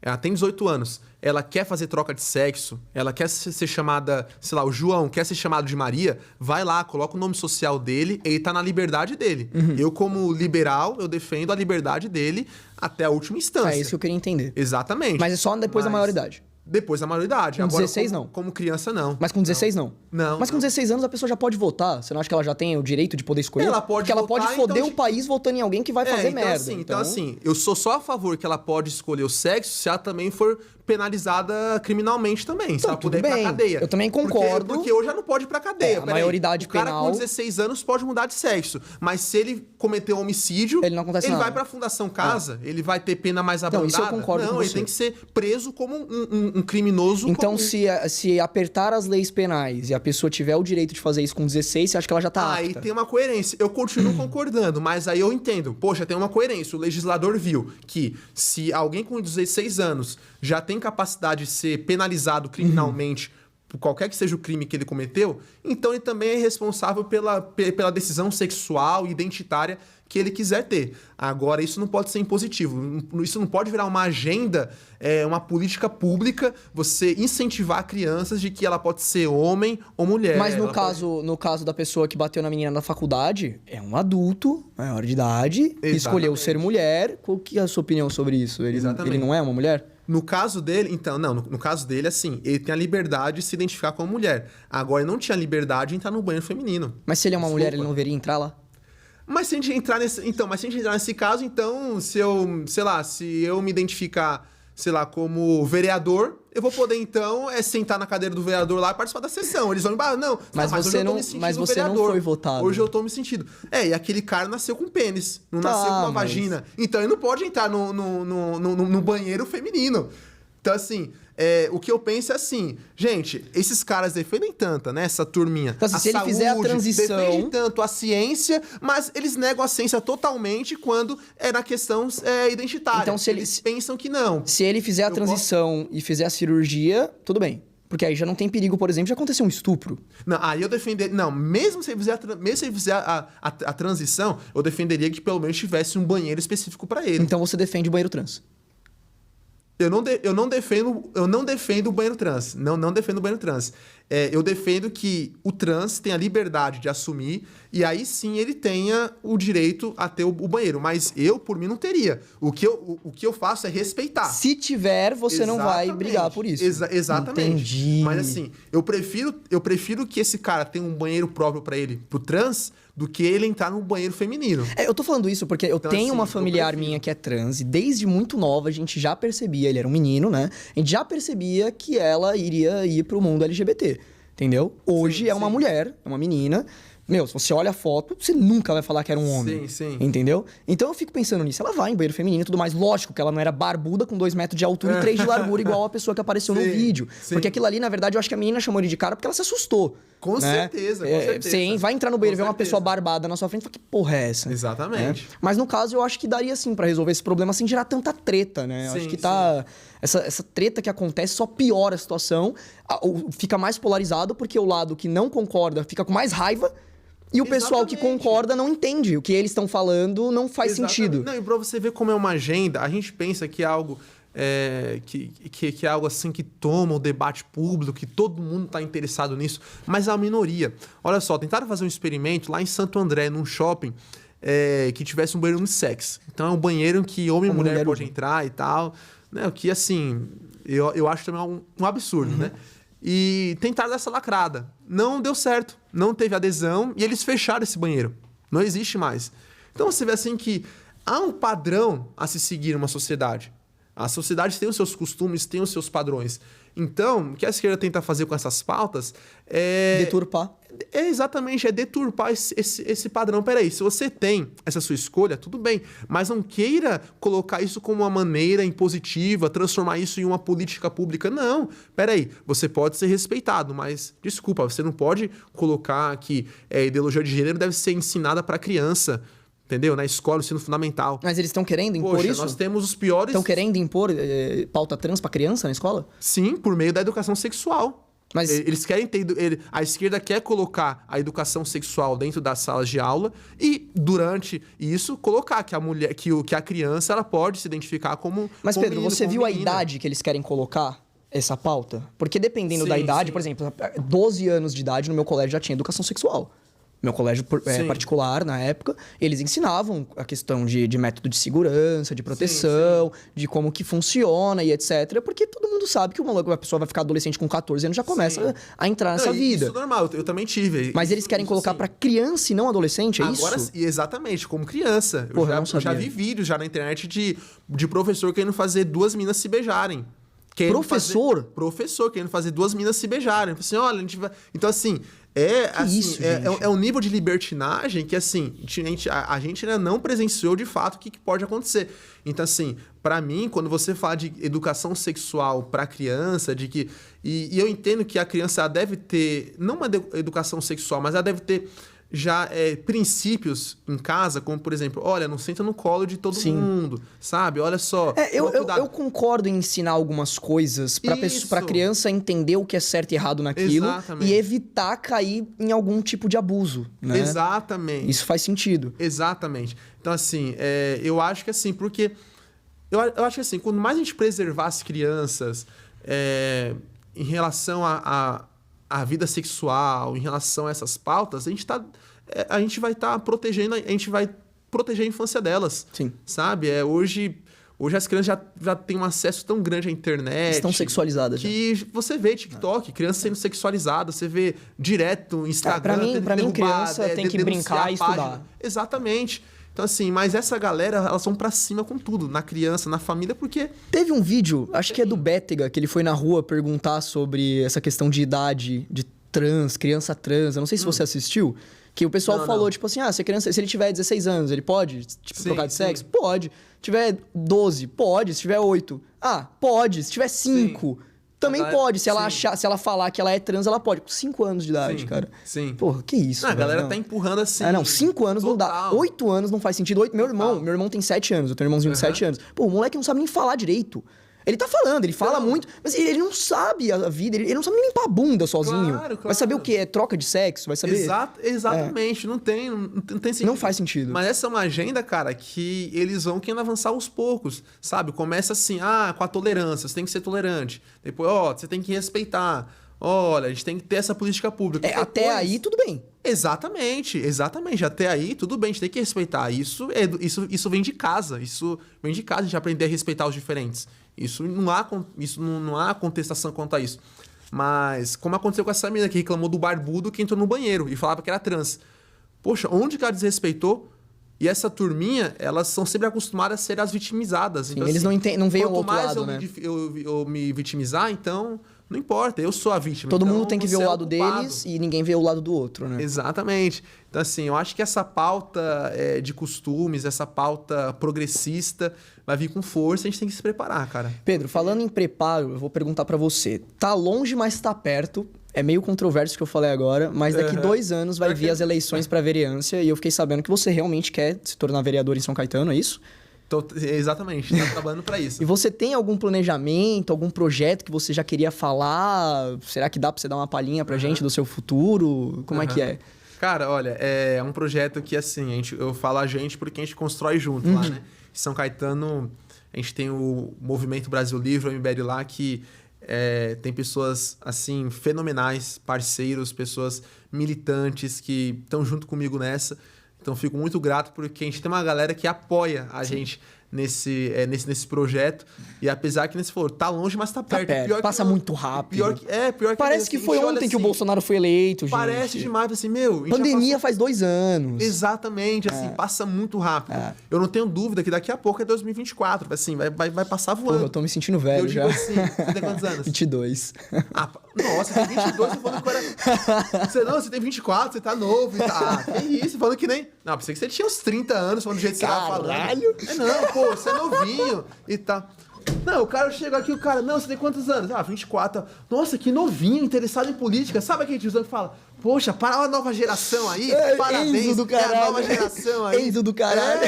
Ela tem 18 anos. Ela quer fazer troca de sexo, ela quer ser chamada, sei lá, o João quer ser chamado de Maria, vai lá, coloca o nome social dele, ele tá na liberdade dele. Eu, como liberal, eu defendo a liberdade dele até a última instância. É isso que eu queria entender. Exatamente. Mas é só depois da maioridade. Depois da maioridade. Com Agora, 16 não. Como criança, não. Mas com 16 não. Não. Mas com 16 anos a pessoa já pode votar? Você não acha que ela já tem o direito de poder escolher? Ela pode Porque ela votar, pode foder então, o país votando em alguém que vai fazer merda. Então, assim, eu sou só a favor que ela pode escolher o sexo se ela também for penalizada criminalmente também. Se ela puder ir pra cadeia. Eu também concordo. Porque hoje já não pode ir pra cadeia. A maioridade penal... O cara com 16 anos pode mudar de sexo. Mas se ele cometer um homicídio, ele vai pra Fundação Casa, ele vai ter pena mais abrandada. Então, isso eu concordo com você. Ele tem que ser preso como um criminoso Então, comum. se apertar as leis penais e a pessoa tiver o direito de fazer isso com 16, você acha que ela já tá apta? Aí tem uma coerência. Eu continuo concordando, mas aí eu entendo. Poxa, tem uma coerência. O legislador viu que se alguém com 16 anos já tem capacidade de ser penalizado criminalmente por qualquer que seja o crime que ele cometeu, então ele também é responsável pela decisão sexual e identitária que ele quiser ter. Agora, isso não pode ser impositivo. Isso não pode virar uma agenda, uma política pública, você incentivar crianças de que ela pode ser homem ou mulher. Mas no caso da pessoa que bateu na menina na faculdade, é um adulto, maior de idade, escolheu ser mulher. Qual que é a sua opinião sobre isso? Ele não é uma mulher? No caso dele, então, não, no caso dele, assim, ele tem a liberdade de se identificar como mulher. Agora, ele não tinha liberdade de entrar no banheiro feminino. Mas se ele é uma mulher, ele não deveria entrar lá? Mas se a gente entrar nesse caso, então, se eu me identificar, sei lá, como vereador, eu vou poder, então, sentar na cadeira do vereador lá e participar da sessão. Eles vão me não, mas hoje eu tô me sentindo vereador. Não foi votado. Hoje eu tô me sentindo. E aquele cara nasceu com pênis, não nasceu com uma vagina. Então ele não pode entrar no banheiro feminino. Então, assim, o que eu penso é assim, gente, esses caras defendem tanto, né? Essa turminha. Então, assim, se ele fizer a transição... defende tanto a ciência, mas eles negam a ciência totalmente quando é na questão identitária. Então, se eles pensam que não. Se ele fizer a transição e fizer a cirurgia, tudo bem. Porque aí já não tem perigo, por exemplo, de acontecer um estupro. Não, aí eu defenderia... Não, mesmo se ele fizer a transição, eu defenderia que pelo menos tivesse um banheiro específico para ele. Então você defende o banheiro trans? Eu não defendo o banheiro trans. Não defendo o banheiro trans. Eu defendo que o trans tenha a liberdade de assumir e aí sim ele tenha o direito a ter o banheiro. Mas eu, por mim, não teria. O que eu faço é respeitar. Se tiver, você não vai brigar por isso. Exatamente. Entendi. Mas assim, eu prefiro que esse cara tenha um banheiro próprio pra ele, pro trans, do que ele entrar num banheiro feminino. Eu tô falando isso porque eu tenho uma familiar minha que é trans e desde muito nova a gente já percebia, ele era um menino, né? A gente já percebia que ela iria ir pro mundo LGBT, entendeu? Hoje é uma mulher, é uma menina. Meu, se você olha a foto, você nunca vai falar que era um homem. Sim. Entendeu? Então eu fico pensando nisso. Ela vai em banheiro feminino e tudo mais. Lógico que ela não era barbuda com 2 metros de altura e 3 de largura, igual a pessoa que apareceu no vídeo. Sim. Porque aquilo ali, na verdade, eu acho que a menina chamou ele de cara porque ela se assustou. Com certeza. Você vai entrar no banheiro e ver uma pessoa barbada na sua frente e fala, que porra é essa? Exatamente. Mas no caso, eu acho que daria sim pra resolver esse problema sem gerar tanta treta, né? Eu acho que essa treta que acontece só piora a situação, fica mais polarizado porque o lado que não concorda fica com mais raiva. E o pessoal que concorda não entende. O que eles estão falando não faz sentido. Não, e pra você ver como é uma agenda, a gente pensa que é algo... que é algo assim que toma o debate público, que todo mundo está interessado nisso, mas é a minoria. Olha só, tentaram fazer um experimento lá em Santo André, num shopping, que tivesse um banheiro unissex. Então é um banheiro que homem e mulher pode entrar e tal, né? O que, assim, eu acho também um absurdo, né? E tentaram dar essa lacrada. Não deu certo, não teve adesão e eles fecharam esse banheiro. Não existe mais. Então você vê assim que há um padrão a se seguir numa sociedade. A sociedade tem os seus costumes, tem os seus padrões. Então, o que a esquerda tenta fazer com essas pautas é... deturpar. Exatamente, é deturpar esse padrão. Peraí, se você tem essa sua escolha, tudo bem. Mas não queira colocar isso como uma maneira impositiva, transformar isso em uma política pública. Não, peraí, você pode ser respeitado, mas, desculpa, você não pode colocar que a ideologia de gênero deve ser ensinada para criança. Entendeu? Na escola, no ensino fundamental. Mas eles estão querendo impor isso? Nós temos os piores... Estão querendo impor pauta trans pra criança na escola? Sim, por meio da educação sexual. Mas eles querem ter... A esquerda quer colocar a educação sexual dentro das salas de aula e, durante isso, colocar que a mulher, que a criança, ela pode se identificar como... Mas, como Pedro, menino, você como viu a menina. idade que eles querem colocar essa pauta? Porque dependendo Sim, da idade, sim. por exemplo, 12 anos de idade no meu colégio já tinha educação sexual. Meu colégio Sim. particular, na época, eles ensinavam a questão de método de segurança, de proteção, de como que funciona e etc. Porque todo mundo sabe que a pessoa vai ficar adolescente com 14 anos já começa a entrar nessa vida. Isso é normal, eu também tive. Mas eles querem colocar sim. pra criança e não adolescente, é Agora, isso? exatamente, como criança. Porra, eu não Eu já sabia. vi vídeos já na internet de professor querendo fazer 2 meninas se beijarem. Professor querendo fazer 2 meninas se beijarem. Assim, olha, a gente vai... Então, assim... isso, gente? É um nível de libertinagem que, assim, a gente ainda não presenciou de fato o que pode acontecer. Então, assim, pra mim, quando você fala de educação sexual pra criança, de que... E eu entendo que a criança ela deve ter, não uma educação sexual, mas ela deve ter já princípios em casa, como, por exemplo, olha, não senta no colo de todo Sim. mundo, sabe? Olha só. Eu concordo em ensinar algumas coisas pra Isso. criança entender o que é certo e errado naquilo Exatamente. e evitar cair em algum tipo de abuso, né? Exatamente. Isso faz sentido. Exatamente. Então, assim, eu acho que assim, porque... Eu acho que assim, quanto mais a gente preservar as crianças em relação à vida sexual, em relação a essas pautas, a gente vai estar protegendo, a gente vai proteger a infância delas. Sim. Sabe? Hoje as crianças já têm um acesso tão grande à internet. Estão sexualizadas já. Que você vê TikTok, criança sendo sexualizada, você vê direto no Instagram. Pra mim, criança tem que brincar e estudar. Exatamente. Então, assim, mas essa galera, elas vão pra cima com tudo. Na criança, na família, porque... Teve um vídeo, acho que é do Bétega, que ele foi na rua perguntar sobre essa questão de idade, de criança trans. Eu não sei se você assistiu. Que o pessoal falou, tipo assim, se ele tiver 16 anos, ele pode, tipo, trocar de sexo? Pode. Se tiver 12, pode. Se tiver 8, pode. Se tiver 5, também pode. Se ela falar que ela é trans, ela pode. Com 5 anos de idade, cara. Sim. Porra, que isso, a galera tá empurrando assim. 5 anos não dá. 8 anos não faz sentido. Meu irmão tem 7 anos. Eu tenho um irmãozinho de 7 anos. Pô, o moleque não sabe nem falar direito. Ele tá falando, ele fala muito, mas ele não sabe a vida, ele não sabe nem limpar a bunda sozinho. Claro. Vai saber o que é troca de sexo, vai saber... Exatamente, não tem sentido. Não faz sentido. Mas essa é uma agenda, cara, que eles vão querendo avançar aos poucos, sabe? Começa assim, com a tolerância, você tem que ser tolerante. Depois, você tem que respeitar. Olha, a gente tem que ter essa política pública. Até aí, tudo bem. Exatamente. Até aí, tudo bem, a gente tem que respeitar. Isso vem de casa, a gente aprender a respeitar os diferentes. Isso não há contestação quanto a isso. Mas, como aconteceu com essa menina que reclamou do barbudo que entrou no banheiro e falava que era trans. Poxa, onde que ela desrespeitou? E essa turminha, elas são sempre acostumadas a ser as vitimizadas. Sim, então, eles assim, não veem o quanto outro mais lado, né? eu me vitimizar, então não importa, eu sou a vítima. Todo então mundo tem que ver você o é lado culpado. deles e ninguém vê o lado do outro, né? Exatamente. Então, assim, eu acho que essa pauta de costumes, essa pauta progressista, vai vir com força, a gente tem que se preparar, cara. Pedro, falando em preparo, eu vou perguntar pra você. Tá longe, mas tá perto. É meio controverso o que eu falei agora, mas daqui 2 anos vai vir as eleições pra vereança e eu fiquei sabendo que você realmente quer se tornar vereador em São Caetano, é isso? Exatamente, tá trabalhando pra isso. E você tem algum planejamento, algum projeto que você já queria falar? Será que dá pra você dar uma palhinha pra gente do seu futuro? Como é que é? Cara, olha, é um projeto que, assim, eu falo a gente porque a gente constrói junto lá, né? Em São Caetano, a gente tem o Movimento Brasil Livre, o MBL lá, que tem pessoas, assim, fenomenais, parceiros, pessoas militantes que estão junto comigo nessa. Então, fico muito grato porque a gente tem uma galera que apoia a gente nesse projeto. E apesar que, nesse for, tá longe, mas tá perto. Pior passa muito rápido. Pior que parece que foi ontem que o Bolsonaro foi eleito, gente. Parece demais, assim, Pandemia faz 2 anos. Exatamente, assim, passa muito rápido. Eu não tenho dúvida que daqui a pouco é 2024. Assim, vai passar voando. Porra, eu tô me sentindo velho já. Eu digo assim, você tem quantos anos? 22. Nossa, você tem 22, você falando que era... Você tem 24, você tá novo e tá... que isso, falando que nem... Não, pensei que você tinha uns 30 anos, falando do jeito que você tava falando. Caralho! Não, pô, você é novinho e tá... Não, o cara chega aqui, não, você tem quantos anos? 24. Nossa, que novinho, interessado em política. Sabe aquele tiozão que fala, Poxa, para a nova geração aí, parabéns. Enzo do caralho. É a nova geração aí. Enzo do caralho.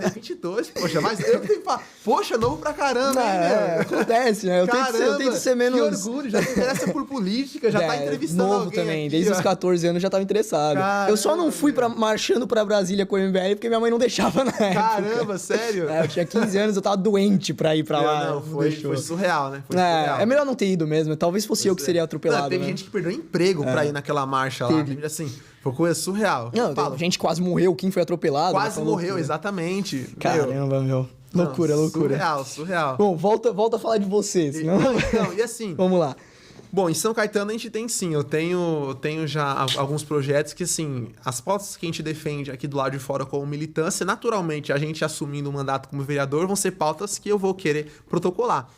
Tem 22, poxa, mas eu tenho que falar, poxa, novo pra caramba, hein, meu? Acontece, né? Eu tento ser menos... Que orgulho, já se interessa por política, já tá entrevistando novo alguém também, aqui, desde ó. os 14 anos já tava interessado. Caramba, eu só não fui marchando pra Brasília com o MBL porque minha mãe não deixava na época. Caramba, sério? Eu tinha 15 anos, eu tava doente pra ir pra lá. Não, foi surreal, né? Foi surreal. É melhor não ter ido mesmo, talvez fosse eu que seria atropelado. Não, teve gente que perdeu emprego pra ir naquela marcha lá, assim, foi coisa surreal. Não, gente quase morreu, quem foi atropelado. Quase morreu, exatamente. Caramba, meu. Loucura. Surreal. Bom, volta a falar de você, senão... Não, e assim... Vamos lá. Bom, em São Caetano a gente tem sim, eu tenho já alguns projetos que, assim, as pautas que a gente defende aqui do lado de fora como militância, naturalmente, a gente assumindo o mandato como vereador, vão ser pautas que eu vou querer protocolar.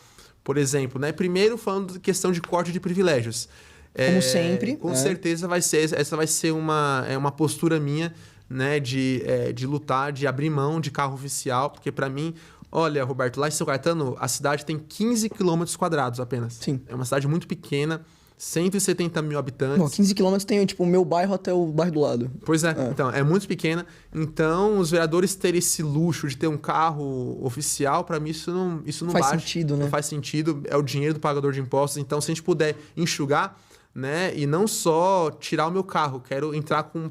Por exemplo, né? Primeiro, falando de questão de corte de privilégios. Como sempre. Com certeza essa vai ser uma postura minha, né? De lutar, de abrir mão de carro oficial, porque para mim, olha, Roberto, lá em São Caetano, a cidade tem 15 quilômetros quadrados apenas. Sim. É uma cidade muito pequena, 170 mil habitantes. Bom, 15 quilômetros tem, tipo, o meu bairro até o bairro do lado. Pois é, então, é muito pequena. Então, os vereadores terem esse luxo de ter um carro oficial, para mim, isso não faz bate. Sentido, né? Não faz sentido, é o dinheiro do pagador de impostos. Então, se a gente puder enxugar, né, e não só tirar o meu carro, quero entrar com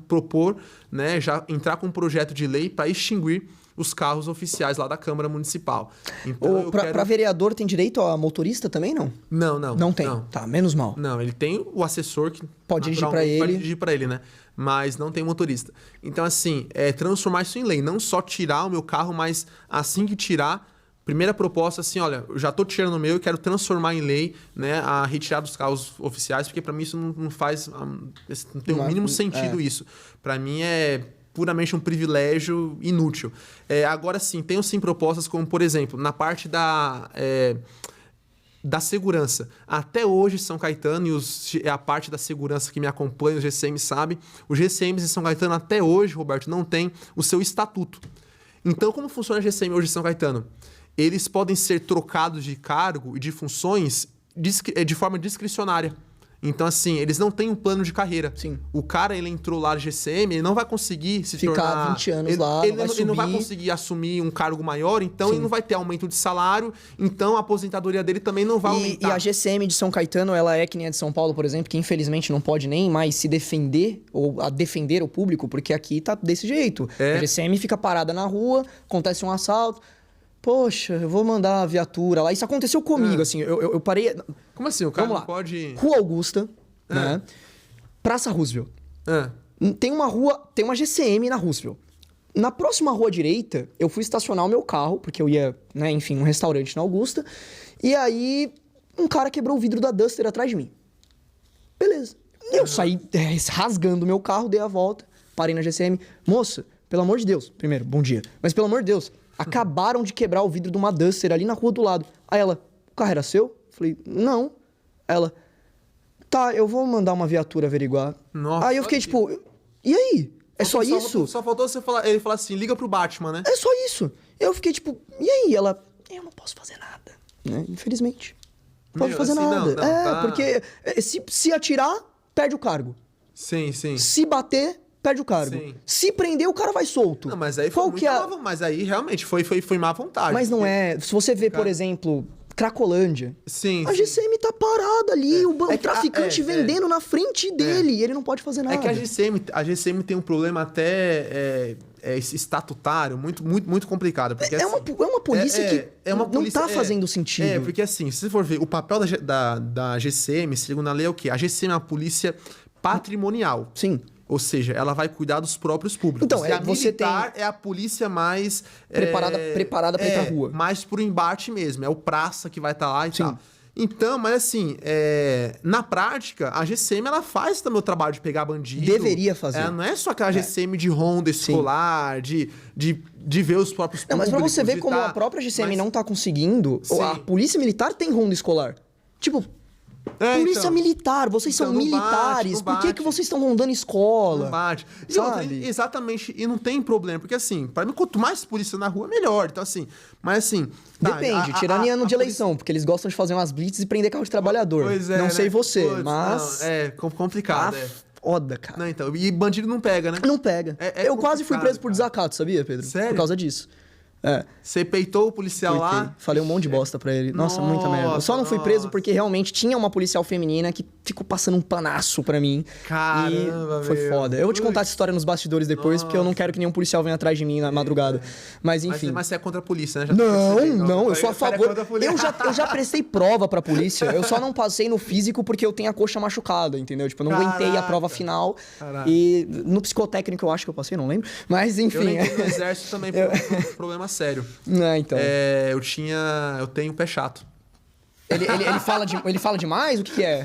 um projeto de lei para extinguir os carros oficiais lá da Câmara Municipal. Então, Pra vereador tem direito a motorista também, não? Não. Não tem? Não. Tá, menos mal. Não, ele tem o assessor que pode dirigir pra ele. Pode dirigir para ele, né? Mas não tem motorista. Então, assim, transformar isso em lei. Não só tirar o meu carro, mas assim que tirar, primeira proposta, assim, olha, eu já tô tirando o meu e quero transformar em lei, né, a retirada dos carros oficiais, porque para mim isso não faz... Não tem o mínimo sentido isso. Para mim é puramente um privilégio inútil. Agora sim, tenho sim propostas como, por exemplo, na parte da segurança. Até hoje, São Caetano, e a parte da segurança que me acompanha, os GCM sabe, os GCMs em São Caetano até hoje, Roberto, não tem o seu estatuto. Então, como funciona a GCM hoje em São Caetano? Eles podem ser trocados de cargo e de funções de forma discricionária. Então, assim, eles não têm um plano de carreira. Sim. O cara, ele entrou lá no GCM, ele não vai conseguir ficar tornar... 20 anos lá, ele não vai conseguir assumir um cargo maior, então ele não vai ter aumento de salário, então a aposentadoria dele também não vai aumentar. E a GCM de São Caetano, ela é que nem a de São Paulo, por exemplo, que infelizmente não pode nem mais se defender ou a defender o público, porque aqui tá desse jeito. A GCM fica parada na rua, acontece um assalto... Poxa, eu vou mandar a viatura lá. Isso aconteceu comigo, assim. Eu parei... Como assim? O cara não pode... Rua Augusta, né? Praça Roosevelt. Tem uma GCM na Roosevelt. Na próxima rua direita, eu fui estacionar o meu carro, porque eu ia, né, enfim, num restaurante na Augusta. E aí, um cara quebrou o vidro da Duster atrás de mim. Beleza. Eu saí rasgando o meu carro, dei a volta, parei na GCM. Moça, pelo amor de Deus, primeiro, bom dia. Mas pelo amor de Deus, acabaram de quebrar o vidro de uma Duster ali na rua do lado. Aí ela, o carro era seu? Falei, não. Ela, tá, eu vou mandar uma viatura averiguar. Nossa, aí eu fiquei tipo, e aí? É só isso? Só faltou ele falar assim, liga pro Batman, né? É só isso. Eu fiquei tipo, e aí? Ela, eu não posso fazer nada. Né? Infelizmente. Não pode fazer nada. Não, porque se atirar, perde o cargo. Sim. Se bater, perde o cargo. Sim. Se prender, o cara vai solto. Não, mas aí foi mas aí realmente foi má vontade. Mas não é... Se você vê, por exemplo, Cracolândia. Sim. A GCM tá parada ali, o traficante vendendo na frente dele. E ele não pode fazer nada. É que a GCM tem um problema até estatutário muito complicado. Porque, é uma polícia que não tá fazendo sentido. Porque assim, se você for ver, o papel da GCM, segundo a lei, é o quê? A GCM é uma polícia patrimonial. Sim. Ou seja, ela vai cuidar dos próprios públicos. Então, e a militar é a polícia mais... Preparada pra ir pra rua. Mais pro embate mesmo. É o praça que vai estar lá e tal. Então, mas assim, na prática, a GCM, ela faz também o trabalho de pegar bandido. Deveria fazer. Não é só aquela GCM de ronda escolar, de ver os próprios públicos. Não, mas pra você ver como a própria GCM não tá conseguindo, a polícia militar tem ronda escolar. Tipo... Polícia militar, vocês são militares. Por que vocês estão rondando escola? Não bate. Sabe? Exatamente, e não tem problema, porque assim, pra mim, quanto mais polícia na rua, melhor. Então, assim, mas assim. Depende, tirando em ano de eleição, porque eles gostam de fazer umas blitz e prender carro de trabalhor. Pois é. Não sei você, mas. Não, complicado. foda, cara. Não, então, e bandido não pega, né? Não pega. Eu quase fui preso por desacato, sabia, Pedro? Sério? Por causa disso. É. Você peitou o policial lá? Falei um monte de bosta pra ele. Nossa, muita merda. Eu só não fui preso porque realmente tinha uma policial feminina que ficou passando um panaço pra mim. Caramba, e foi foda. Eu vou te contar essa história nos bastidores depois, porque eu não quero que nenhum policial venha atrás de mim na madrugada. Mas enfim. Mas você é contra a polícia, né? Não, eu sou a favor. Eu já prestei prova pra polícia. Eu só não passei no físico porque eu tenho a coxa machucada, entendeu? Tipo, eu não aguentei a prova final. Caraca. E no psicotécnico eu acho que eu passei, não lembro. Mas enfim. Eu entrei no exército também por um problema sério. Então. Eu tenho pé chato. Ele fala demais? O que é?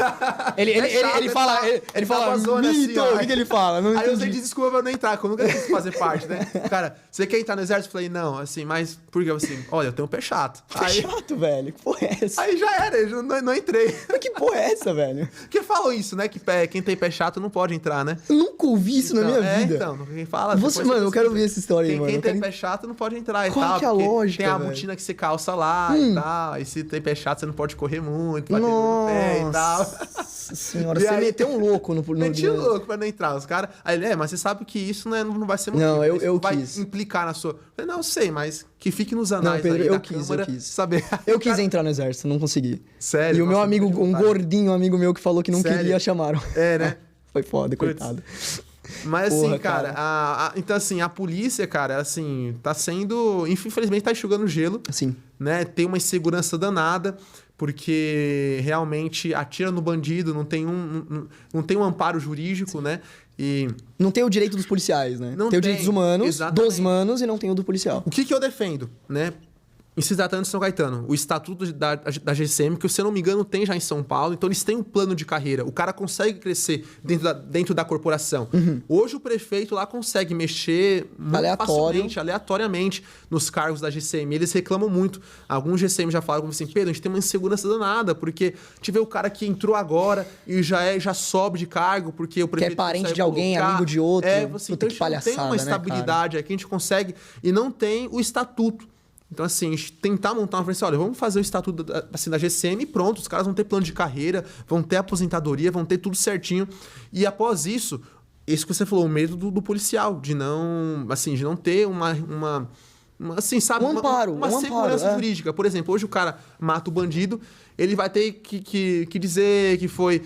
Ele fala zona mito, assim, o que ele fala? Não aí eu sei de desculpa pra não entrar, que eu nunca quis fazer parte, né? Cara, você quer entrar no exército? Eu falei, não, assim, mas por que assim? Olha, eu tenho pé chato. Pé chato, velho? Que porra é essa? Aí já era, eu não entrei. Mas que porra é essa, velho? Porque falam isso, né? Que quem tem pé chato não pode entrar, né? Eu nunca ouvi isso na minha vida. Então, quem fala... Mano, eu quero ouvir essa história aí, mano. Quem tem pé chato não pode entrar e tal. Qual que é a lógica, tem a botina que você calça lá e tal. E se tem pé chato, você não pode correr muito. No pé e tal. Nossa senhora, você meteu um louco no meti um louco pra não entrar. Os caras. Aí ele, mas você sabe que isso não vai ser motivo. Não, eu vai quis. Implicar na sua. Eu falei, não, eu sei, mas que fique nos anais. Não, Pedro, aí eu da quis. Saber. Eu quis entrar no exército, não consegui. Sério? E o meu amigo, um gordinho amigo meu que falou que não Sério? queria, chamaram. É, né? Foi foda, coitado. Mas assim, cara, então assim, a polícia, cara, assim, tá sendo... Infelizmente tá enxugando gelo. Sim. Né? Tem uma insegurança danada, porque realmente atira no bandido, não tem um amparo jurídico, né? E... Não tem o direito dos policiais, né? Não tem o direito dos humanos, exatamente. dos manos, e não tem o do policial. O que eu defendo, né? Em se tratando de São Caetano, o estatuto da GCM, que, se eu não me engano, tem já em São Paulo, então eles têm um plano de carreira. O cara consegue crescer dentro da corporação. Uhum. Hoje o prefeito lá consegue mexer muito facilmente, aleatoriamente, nos cargos da GCM. Eles reclamam muito. Alguns GCM já falaram assim, Pedro, a gente tem uma insegurança danada, porque tiver o cara que entrou agora e já sobe de cargo, porque o prefeito... Que é parente de alguém, amigo de outro. Assim, então a gente não tem uma estabilidade aqui, a gente consegue... E não tem o estatuto. Então, assim, a gente tentar montar uma frente, olha, vamos fazer o estatuto assim, da GCM e pronto, os caras vão ter plano de carreira, vão ter aposentadoria, vão ter tudo certinho. E após isso, que você falou, o medo do policial, de não ter assim, sabe, um amparo, uma segurança jurídica. Por exemplo, hoje o cara mata o bandido, ele vai ter que dizer que foi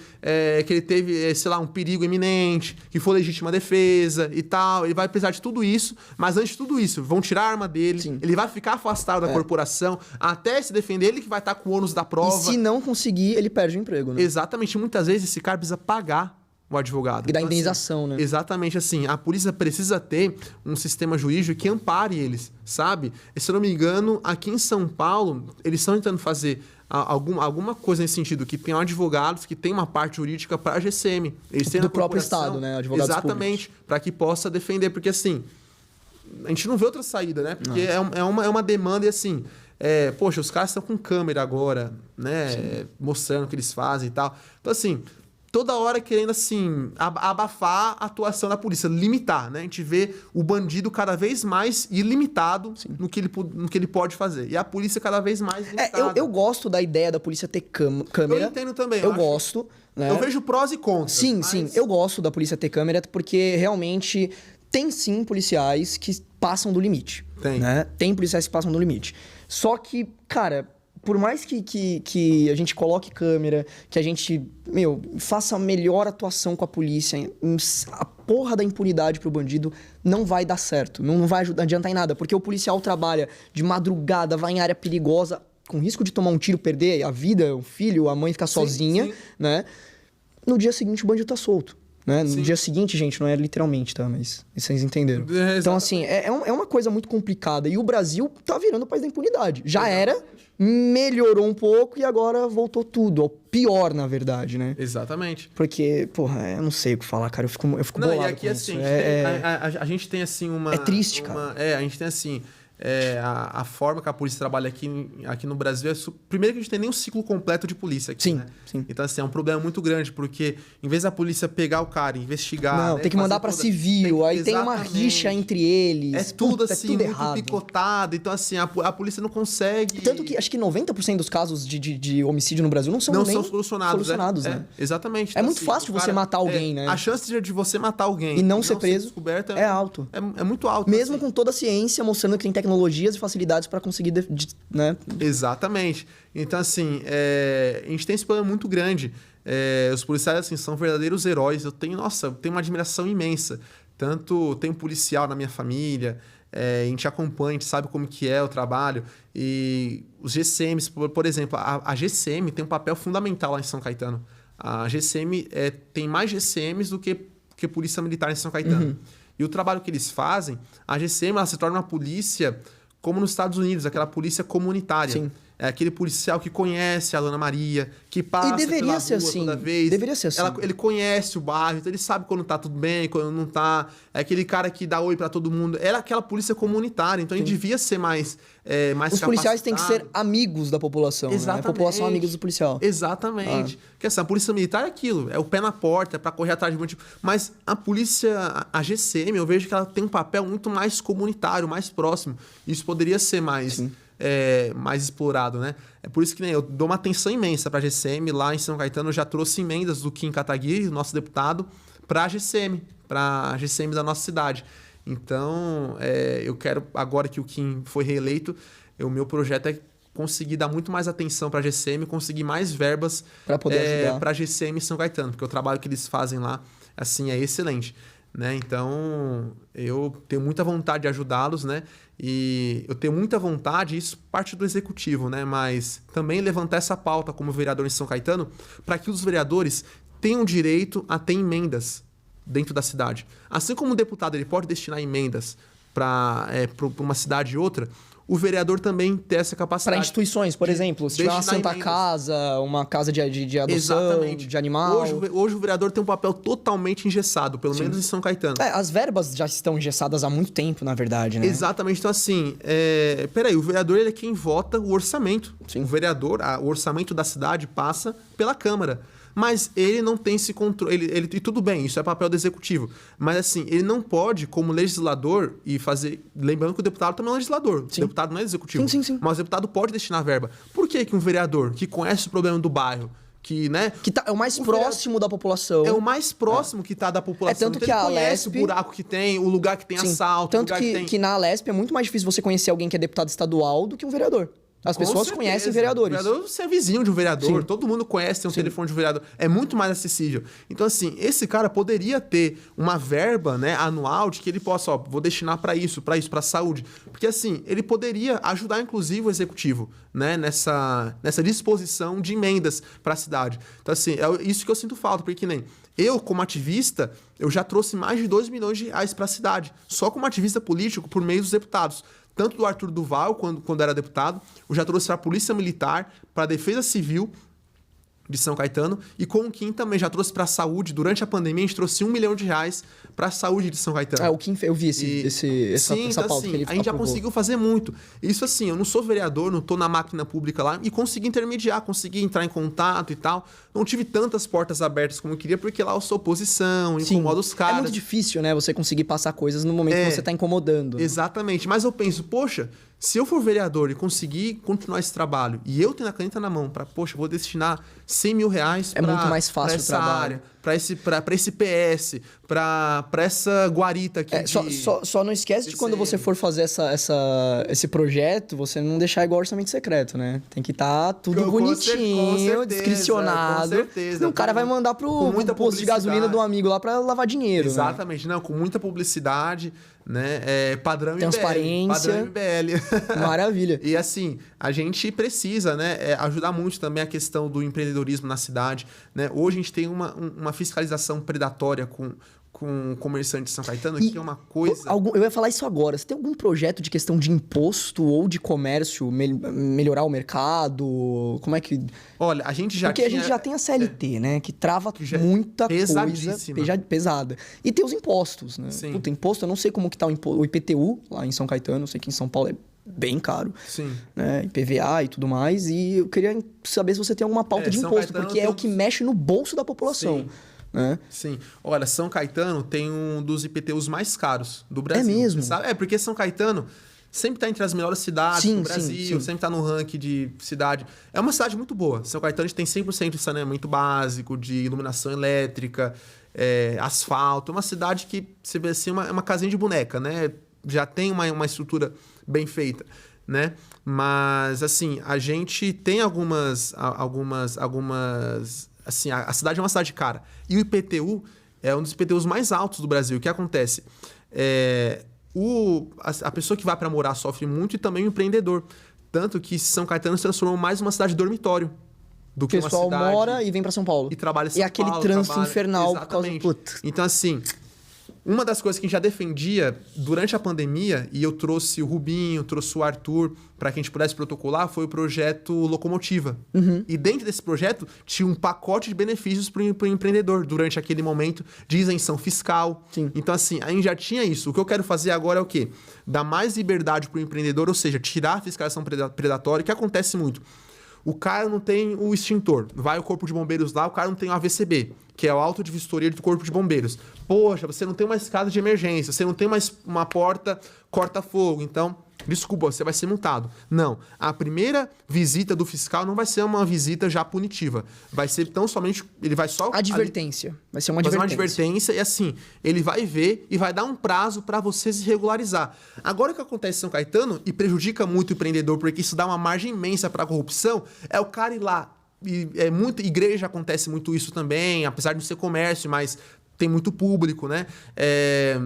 que ele teve, sei lá, um perigo iminente, que foi legítima defesa e tal. Ele vai precisar de tudo isso, mas antes de tudo isso, vão tirar a arma dele, Sim. Ele vai ficar afastado da corporação até se defender, ele que vai estar com o ônus da prova. E se não conseguir, ele perde o emprego, né? Exatamente. Muitas vezes esse cara precisa pagar o advogado. E da indenização, assim, né? Exatamente, assim, a polícia precisa ter um sistema jurídico que ampare eles, sabe? E, se eu não me engano, aqui em São Paulo, eles estão tentando fazer alguma coisa nesse sentido, que tenham advogados que tem uma parte jurídica para a GCM. Eles têm do próprio Estado, né? Advogados exatamente, para que possa defender, porque assim, a gente não vê outra saída, né? Porque é uma demanda e assim... poxa, os caras estão com câmera agora, né? Mostrando o que eles fazem e tal. Então, assim... Toda hora querendo, assim, abafar a atuação da polícia, limitar, né? A gente vê o bandido cada vez mais ilimitado no que ele pode fazer. E a polícia cada vez mais limitada. Eu gosto da ideia da polícia ter câmera. Eu entendo também. Eu gosto. Né? Eu vejo prós e contras. Sim. Eu gosto da polícia ter câmera porque realmente tem, sim, policiais que passam do limite. Tem. Né? Tem policiais que passam do limite. Só que, cara... Por mais que a gente coloque câmera, que a gente, faça a melhor atuação com a polícia, a porra da impunidade pro bandido não vai dar certo. Não vai adiantar em nada, porque o policial trabalha de madrugada, vai em área perigosa, com risco de tomar um tiro, perder a vida, o filho, a mãe ficar sozinha, né? No dia seguinte o bandido tá solto. Né? No dia seguinte, gente, não é literalmente, tá? Mas vocês entenderam. Então, assim, é uma coisa muito complicada. E o Brasil tá virando o país da impunidade. Já era, melhorou um pouco e agora voltou tudo. Ao pior, na verdade, né? Exatamente. Porque, porra, eu não sei o que falar, cara. Eu fico bolado e aqui, com assim, isso. a gente tem, assim, uma... É triste, cara. A gente tem, assim... a forma que a polícia trabalha aqui no Brasil primeiro que a gente tem nem um ciclo completo de polícia aqui, Sim, né? sim. Então, assim, é um problema muito grande, porque em vez da polícia pegar o cara, investigar... Não, né, tem que mandar pra civil, aí tem uma exatamente. rixa entre eles. É tudo Puta, assim, tudo muito errado. picotado. Então, assim, a polícia não consegue... Tanto que acho que 90% dos casos de homicídio no Brasil não são nem solucionados, né? Exatamente. É muito fácil de você matar alguém, né? A chance de você matar alguém E não ser preso descoberta é alto. É muito alto. Mesmo assim. com toda a ciência mostrando que tem tecnologias e facilidades para conseguir, né? Exatamente. Então, assim, a gente tem esse problema muito grande. Os policiais, assim, são verdadeiros heróis. Eu tenho uma admiração imensa. Tanto tem um policial na minha família, a gente acompanha, a gente sabe como que é o trabalho. E os GCMs, por exemplo, a GCM tem um papel fundamental lá em São Caetano. A GCM tem mais GCMs do que Polícia Militar em São Caetano. Uhum. E o trabalho que eles fazem, a GCM ela se torna uma polícia como nos Estados Unidos, aquela polícia comunitária. Sim. É aquele policial que conhece a Dona Maria, que passa pela rua toda vez. Deveria ser assim. Ele conhece o bairro, então ele sabe quando tá tudo bem, quando não tá. É aquele cara que dá oi pra todo mundo. Era aquela polícia comunitária, então ele devia ser mais Os policiais têm que ser amigos da população, exatamente. né? A população amiga do policial. Exatamente. Porque assim, a polícia militar é aquilo, é o pé na porta, é pra correr atrás de um tipo. Mas a polícia, a GCM, eu vejo que ela tem um papel muito mais comunitário, mais próximo. Isso poderia ser mais explorado, né? É por isso que eu dou uma atenção imensa para a GCM. Lá em São Caetano eu já trouxe emendas do Kim Kataguiri, nosso deputado, para a GCM da nossa cidade. Então, eu quero, agora que o Kim foi reeleito, o meu projeto é conseguir dar muito mais atenção para a GCM, conseguir mais verbas para poder ajudar para a GCM em São Caetano, porque o trabalho que eles fazem lá, assim, é excelente. Né? Então, eu tenho muita vontade de ajudá-los, né? E eu tenho muita vontade, isso parte do executivo, né? Mas também levantar essa pauta como vereador em São Caetano, para que os vereadores tenham direito a ter emendas dentro da cidade. Assim como o deputado ele pode destinar emendas para uma cidade e outra, o vereador também tem essa capacidade. Para instituições, por exemplo, se tiver uma Santa Casa, uma casa de adoção, exatamente. De animal... Hoje o vereador tem um papel totalmente engessado, pelo menos em São Caetano. As verbas já estão engessadas há muito tempo, na verdade, né? Exatamente. Então, assim, peraí, o vereador ele é quem vota o orçamento. Sim. O vereador, o orçamento da cidade passa pela Câmara. Mas ele não tem esse controle. E tudo bem, isso é papel do executivo. Mas assim, ele não pode, como legislador, e fazer. Lembrando que o deputado também é um legislador. Sim. O deputado não é executivo. Sim. Mas o deputado pode destinar verba. Por que um vereador que conhece o problema do bairro, que é o mais próximo da população. É o mais próximo que tá da população. Tanto que a conhece Alesp... o buraco que tem, o lugar que tem assalto. Tanto que na Alesp é muito mais difícil você conhecer alguém que é deputado estadual do que um vereador. As pessoas conhecem vereadores. O vereador, você é vizinho de um vereador, Sim. todo mundo conhece, tem um telefone de um vereador. É muito mais acessível. Então, assim, esse cara poderia ter uma verba, né, anual de que ele possa, vou destinar para isso, para saúde. Porque, assim, ele poderia ajudar, inclusive, o executivo, né, nessa disposição de emendas para a cidade. Então, assim, é isso que eu sinto falta, porque que nem eu, como ativista, eu já trouxe mais de 2 milhões de reais para a cidade, só como ativista político, por meio dos deputados. Tanto do Arthur Duval, quando era deputado, eu já trouxe para a Polícia Militar, para a Defesa Civil de São Caetano, e com o Kim também já trouxe para a saúde. Durante a pandemia, a gente trouxe R$1 milhão para a saúde de São Caetano. O Kim, eu vi essa pauta assim, que ele a gente já aprovou. conseguiu fazer muito. Isso assim, eu não sou vereador, não estou na máquina pública lá, e consegui intermediar, consegui entrar em contato e tal. Não tive tantas portas abertas como eu queria, porque lá eu sou oposição, incomodo os caras. É muito difícil, né, você conseguir passar coisas no momento que você está incomodando. Exatamente. Mas eu penso, poxa, se eu for vereador e conseguir continuar esse trabalho, e eu tenho a caneta na mão para, poxa, vou destinar R$100 mil é muito mais fácil essa área, para esse PS, para essa guarita aqui. Só não esquece de quando você for fazer esse projeto, você não deixar igual orçamento secreto, né? Tem que estar tudo bonitinho, discricionado. Com certeza. O cara vai mandar pro posto de gasolina do amigo lá para lavar dinheiro. Exatamente, né? Não, com muita publicidade, né? Padrão transparência. Padrão MBL. Maravilha. E assim, a gente precisa, né, ajudar muito também a questão do empreendedorismo na cidade, né? Hoje a gente tem uma fiscalização predatória com com comerciante de São Caetano, que é uma coisa... Eu ia falar isso agora. Você tem algum projeto de questão de imposto ou de comércio, melhorar o mercado? Como é que... Olha, a gente já Porque a gente já tem a CLT, né? Que trava muita coisa pesada. E tem os impostos, né? Sim. Puta, imposto, eu não sei como que tá o IPTU lá em São Caetano. Eu sei que em São Paulo é bem caro. Sim. Né? IPVA e tudo mais. E eu queria saber se você tem alguma pauta de imposto, porque é o que mexe no bolso da população. Sim. Né? Sim. Olha, São Caetano tem um dos IPTUs mais caros do Brasil. É mesmo? Sabe? Porque São Caetano sempre está entre as melhores cidades do Brasil, sempre está no ranking de cidade. É uma cidade muito boa. São Caetano a gente tem 100% de saneamento básico, de iluminação elétrica, asfalto. É uma cidade que, você vê assim, é uma casinha de boneca, né? Já tem uma estrutura bem feita, né? Mas, assim, a gente tem algumas assim, a cidade é uma cidade cara. E o IPTU é um dos IPTUs mais altos do Brasil. O que acontece? A pessoa que vai para morar sofre muito e também o empreendedor. Tanto que São Caetano se transformou mais uma cidade dormitório do que uma cidade... O pessoal mora e vem para São Paulo. E trabalha em São Paulo. E aquele trânsito infernal Exatamente. por causa do... Então, assim... Uma das coisas que a gente já defendia durante a pandemia, e eu trouxe o Rubinho, trouxe o Arthur, para que a gente pudesse protocolar, foi o projeto Locomotiva. Uhum. E dentro desse projeto tinha um pacote de benefícios para o empreendedor durante aquele momento de isenção fiscal. Sim. Então, assim, a gente já tinha isso. O que eu quero fazer agora é o quê? Dar mais liberdade para o empreendedor, ou seja, tirar a fiscalização predatória, que acontece muito. O cara não tem o extintor. Vai o Corpo de Bombeiros lá, o cara não tem o AVCB, que é o auto de vistoria do Corpo de Bombeiros. Poxa, você não tem uma escada de emergência, você não tem mais uma porta corta-fogo, então, desculpa, você vai ser multado. Não, a primeira visita do fiscal não vai ser uma visita já punitiva. Vai ser tão somente, ele vai só... Advertência. Vai ser uma fazer advertência. uma advertência e assim, ele vai ver e vai dar um prazo para você se regularizar. Agora o que acontece em São Caetano, e prejudica muito o empreendedor, porque isso dá uma margem imensa para a corrupção, é o cara ir lá. E igreja acontece muito isso também, apesar de não ser comércio, mas tem muito público, né?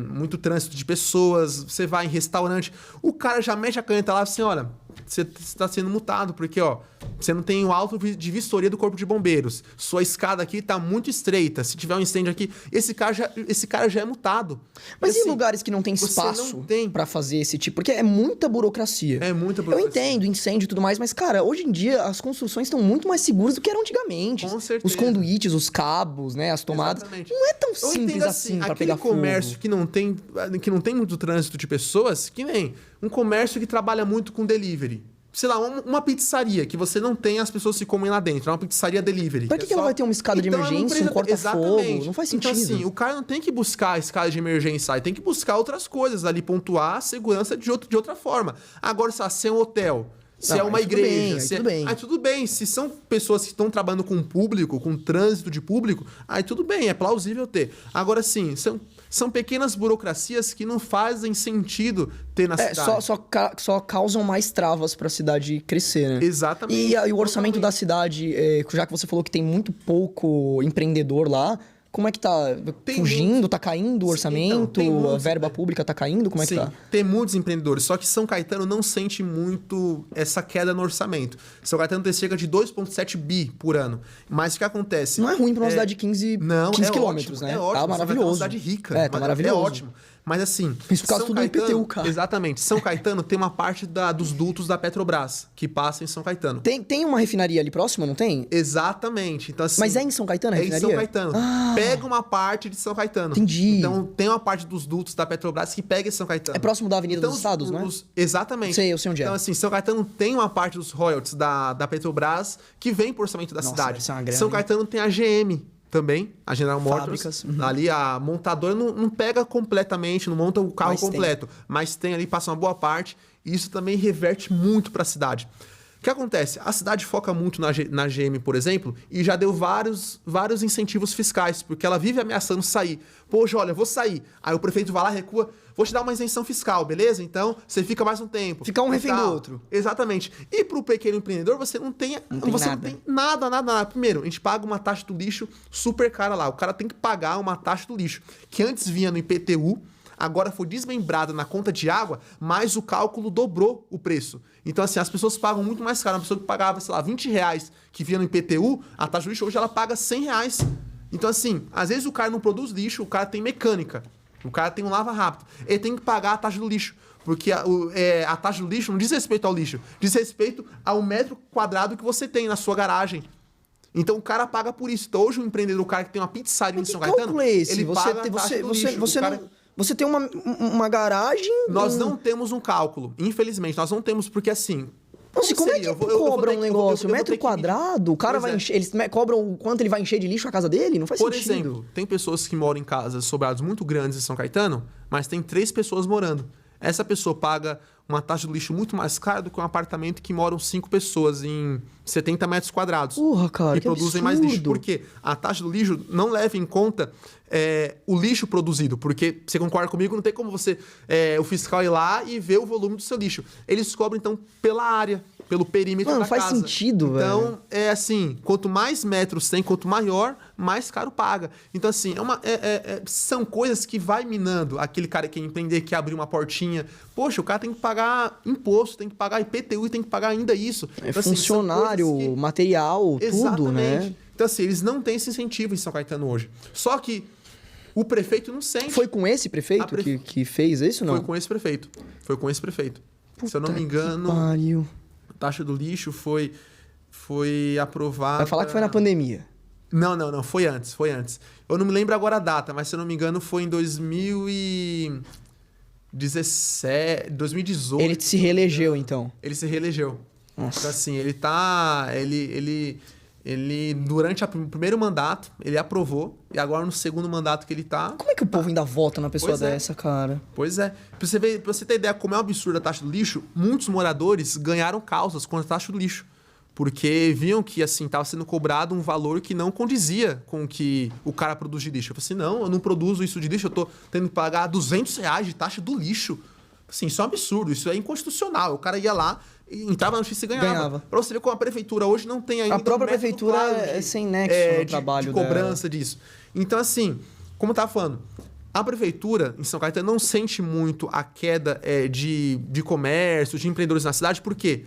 Muito trânsito de pessoas, você vai em restaurante, o cara já mexe a caneta lá assim, olha, você está sendo multado, porque ó, você não tem o auto de vistoria do Corpo de Bombeiros, sua escada aqui está muito estreita, se tiver um incêndio aqui, esse cara já é multado. Mas e lugares que não tem espaço para fazer esse tipo? Porque é muita burocracia. É muita burocracia. Eu entendo, incêndio e tudo mais, mas cara, hoje em dia as construções estão muito mais seguras do que eram antigamente. Com certeza. Os conduítes, os cabos, né, as tomadas. Exatamente. Não é tão simples assim para pegar fogo. Aquele comércio que não tem muito trânsito de pessoas, que nem um comércio que trabalha muito com delivery. Sei lá, uma pizzaria que você não tem as pessoas se comem lá dentro. É uma pizzaria delivery. Pra que ela vai ter uma escada de emergência, um corta-fogo? Não faz sentido. Então, assim, o cara não tem que buscar a escada de emergência, ele tem que buscar outras coisas ali, pontuar a segurança de outra forma. Agora, se é um hotel, se é uma igreja... Tudo bem. Aí tudo bem. Se são pessoas que estão trabalhando com público, com trânsito de público, aí tudo bem, é plausível ter. Agora, sim, são pequenas burocracias que não fazem sentido ter na cidade. Só causam mais travas para a cidade crescer, né? Exatamente. E o orçamento da cidade, já que você falou que tem muito pouco empreendedor lá, como é que tá? Fugindo? Tá caindo o orçamento? Então, a verba pública tá caindo? Como é que tá? Tem muitos empreendedores, só que São Caetano não sente muito essa queda no orçamento. São Caetano tem cerca de 2,7 bi por ano. Mas o que acontece? Não é ruim para uma cidade de 15 quilômetros, né? É ótimo. Tá maravilhoso. É uma cidade rica. Tá maravilhoso. É ótimo. Mas assim... Isso por causa tudo do IPTU, cara. Exatamente. São Caetano tem uma parte dos dutos da Petrobras, que passa em São Caetano. Tem uma refinaria ali próxima, não tem? Exatamente. Então, assim, mas é em São Caetano a refinaria? É em São Caetano. Pega uma parte de São Caetano. Entendi. Então, tem uma parte dos dutos da Petrobras que pega em São Caetano. É próximo da Avenida dos Estados, né? Exatamente. Eu sei onde é. Então, assim, São Caetano tem uma parte dos royalties da Petrobras que vem por orçamento da cidade. Essa é uma grande... São Caetano tem a GM também, a General Motors. Ali a montadora não pega completamente, não monta o carro completo, mas tem ali, passa uma boa parte, e isso também reverte muito para a cidade. O que acontece? A cidade foca muito na GM, por exemplo, e já deu vários incentivos fiscais, porque ela vive ameaçando sair. Poxa, olha, eu vou sair. Aí o prefeito vai lá, recua, vou te dar uma isenção fiscal, beleza? Então, você fica mais um tempo. Fica um refém do outro. Exatamente. E pro pequeno empreendedor, você não tem nada. Primeiro, a gente paga uma taxa do lixo super cara lá. O cara tem que pagar uma taxa do lixo, que antes vinha no IPTU, agora foi desmembrada na conta de água, mas o cálculo dobrou o preço. Então, assim, as pessoas pagam muito mais caro. Uma pessoa que pagava, sei lá, R$20, que vinha no IPTU, a taxa do lixo hoje ela paga R$100. Então, assim, às vezes o cara não produz lixo, o cara tem mecânica. O cara tem um lava rápido. Ele tem que pagar a taxa do lixo. Porque a taxa do lixo não diz respeito ao lixo. Diz respeito ao metro quadrado que você tem na sua garagem. Então o cara paga por isso. Então hoje o empreendedor, o cara que tem uma pizzaria em São Caetano, é esse? ele paga a taxa do lixo. Você tem uma garagem... Nós não temos um cálculo. Infelizmente, nós não temos, porque assim... Nossa, como é que cobra um negócio? Metro quadrado? O cara vai encher... Eles cobram o quanto ele vai encher de lixo a casa dele? Não faz sentido. Por exemplo, tem pessoas que moram em casas sobrados muito grandes em São Caetano, mas tem 3 pessoas morando. Essa pessoa paga uma taxa de lixo muito mais cara do que um apartamento que moram 5 pessoas em 70 metros quadrados. Porra, cara, que produzem absurdo. mais lixo. Por quê? A taxa do lixo não leva em conta o lixo produzido. Porque, você concorda comigo, não tem como você, o fiscal ir lá e ver o volume do seu lixo. Eles cobram, então, pela área, pelo perímetro da casa. Não faz sentido, velho. Então, é assim, quanto mais metros tem, quanto maior, mais caro paga. Então, assim, são coisas que vai minando aquele cara que quer empreender, que abrir uma portinha. Poxa, o cara tem que pagar imposto, tem que pagar IPTU e tem que pagar ainda isso. Então, funcionário, material, tudo, né? Então, assim, eles não têm esse incentivo em São Caetano hoje. Só que o prefeito não sente. Foi com esse prefeito que fez isso, não? Foi com esse prefeito. Se eu não me engano... Pariu. Taxa do lixo foi aprovada... Vai falar que foi na pandemia. Não. Foi antes. Eu não me lembro agora a data, mas se eu não me engano foi em 2018. Ele se reelegeu, então. Ele se reelegeu. Nossa. Então, assim, ele durante o primeiro mandato, ele aprovou. E agora no segundo mandato que ele tá... Como é que o povo ainda vota na pessoa dessa, cara? Pois é. Pra você ter ideia como é um absurdo a taxa do lixo, muitos moradores ganharam causas contra a taxa do lixo. Porque viam que, assim, estava sendo cobrado um valor que não condizia com o que o cara produz de lixo. Eu falei assim, não, eu não produzo isso de lixo, eu tô tendo que pagar R$200 de taxa do lixo. Assim, isso é um absurdo, isso é inconstitucional. O cara ia lá, entrava na justiça e ganhava. Pra você ver como a prefeitura hoje não tem ainda... A própria prefeitura é sem nexo no trabalho de cobrança disso. Então, assim, como eu tava falando, a prefeitura em São Caetano não sente muito a queda de comércio, de empreendedores na cidade, por quê?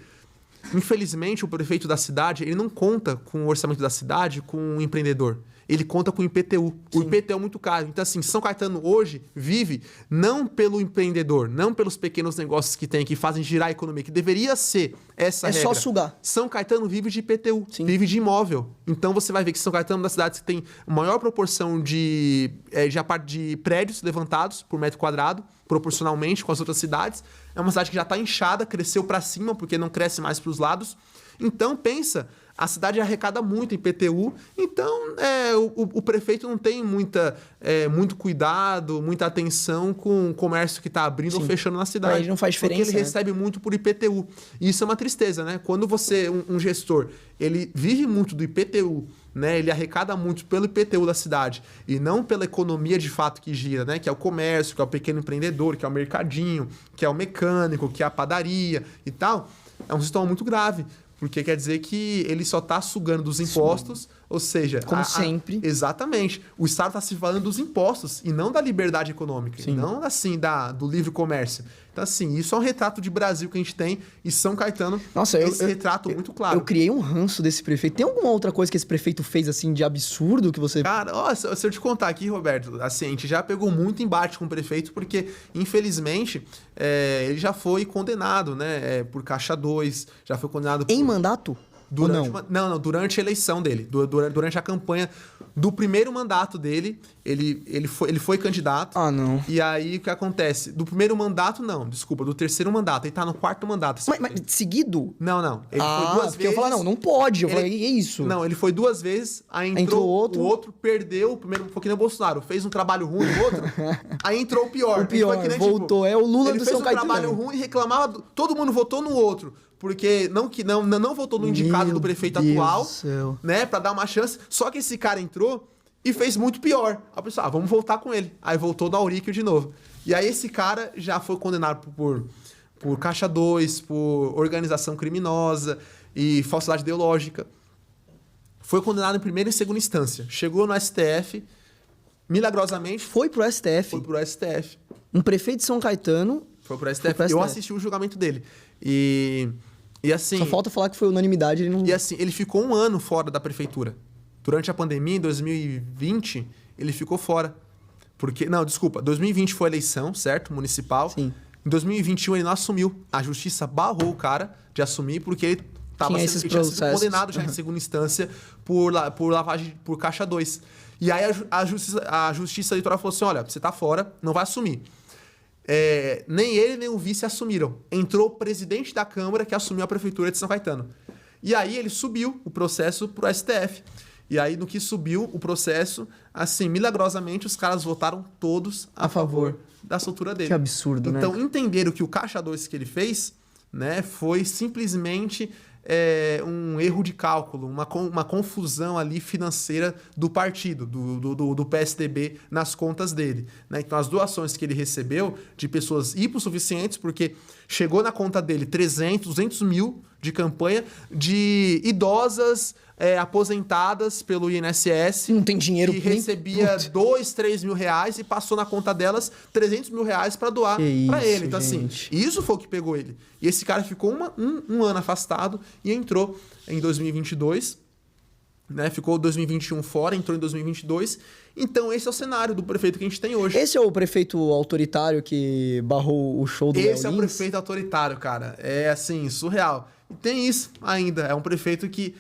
Infelizmente, o prefeito da cidade, ele não conta com o orçamento da cidade com o empreendedor. Ele conta com o IPTU. Sim. O IPTU é muito caro. Então, assim, São Caetano hoje vive não pelo empreendedor, não pelos pequenos negócios que tem, que fazem girar a economia, que deveria ser essa regra. É só sugar. São Caetano vive de IPTU, Sim. Vive de imóvel. Então, você vai ver que São Caetano é uma das cidades que tem maior proporção de prédios levantados por metro quadrado, proporcionalmente com as outras cidades. É uma cidade que já está inchada, cresceu para cima, porque não cresce mais para os lados. Então, pensa... A cidade arrecada muito em IPTU, então o prefeito não tem muito cuidado, muita atenção com o comércio que está abrindo ou fechando na cidade. Aí não faz diferença. Porque ele recebe muito por IPTU. E isso é uma tristeza, né? Quando você, um gestor, ele vive muito do IPTU, né? Ele arrecada muito pelo IPTU da cidade e não pela economia de fato que gira, né? Que é o comércio, que é o pequeno empreendedor, que é o mercadinho, que é o mecânico, que é a padaria e tal. É um sintoma muito grave. Porque quer dizer que ele só está sugando dos impostos, sim. Ou seja... Como sempre. Exatamente. O Estado está se falando dos impostos e não da liberdade econômica. Sim. E não, assim, do livre comércio. Então, assim, isso é um retrato de Brasil que a gente tem e São Caetano, esse retrato muito claro. Eu criei um ranço desse prefeito. Tem alguma outra coisa que esse prefeito fez, assim, de absurdo que você... Cara, se eu te contar aqui, Roberto, assim, a gente já pegou muito embate com o prefeito porque, infelizmente, ele já foi condenado, né, por Caixa 2, já foi condenado... Em mandato? Durante a eleição dele, durante a campanha do primeiro mandato dele, ele foi candidato. Ah, não. E aí, o que acontece? Do primeiro mandato, não, desculpa, do terceiro mandato. Ele tá no quarto mandato. Mas seguido? Não. Ele foi 2 vezes. Eu falei, não pode. Eu falei, que é isso? Não, ele foi 2 vezes, aí entrou o outro, perdeu, o primeiro foi que nem o Bolsonaro, fez um trabalho ruim, o outro, aí entrou o pior. O pior, foi que nem, voltou, é o Lula do São Caetano. Ele fez um trabalho ruim e reclamava, todo mundo votou no outro. Porque não votou no indicado do prefeito atual, né? Pra dar uma chance. Só que esse cara entrou e fez muito pior. A pessoa, vamos voltar com ele. Aí voltou do Auríquio de novo. E aí esse cara já foi condenado por Caixa 2, por organização criminosa e falsidade ideológica. Foi condenado em primeira e segunda instância. Chegou no STF, milagrosamente... Foi pro STF. Um prefeito de São Caetano... Foi pro STF. Eu assisti o julgamento dele. E assim... Só falta falar que foi unanimidade. Ele não... E assim, ele ficou 1 ano fora da prefeitura. Durante a pandemia, em 2020, ele ficou fora. Porque, não, desculpa, 2020 foi a eleição, certo? Municipal. Sim. Em 2021 ele não assumiu. A justiça barrou o cara de assumir porque ele tinha sido condenado já em segunda instância por lavagem, por caixa 2. E aí a justiça eleitoral falou assim, olha, você tá fora, não vai assumir. Nem ele nem o vice assumiram. Entrou o presidente da Câmara que assumiu a prefeitura de São Caetano. E aí ele subiu o processo pro STF. E aí, no que subiu o processo, assim, milagrosamente, os caras votaram todos a favor da soltura dele. Que absurdo, né? Então, entenderam que o caixa 2 que ele fez, né, foi simplesmente um erro de cálculo, uma confusão ali financeira do partido, do PSDB, nas contas dele. Né? Então, as doações que ele recebeu de pessoas hipossuficientes, porque chegou na conta dele 200 mil de campanha de idosas aposentadas pelo INSS. Não tem dinheiro. Que recebia 2, 3 mil reais e passou na conta delas 300 mil reais para doar para ele. Então, gente, assim, isso foi o que pegou ele. E esse cara ficou um ano afastado e entrou em 2022, né? Ficou 2021 fora, entrou em 2022. Então, esse é o cenário do prefeito que a gente tem hoje. Esse é o prefeito autoritário que barrou o show do Léo Lins? Esse é o prefeito autoritário, cara. É, assim, surreal. E tem isso ainda. É um prefeito que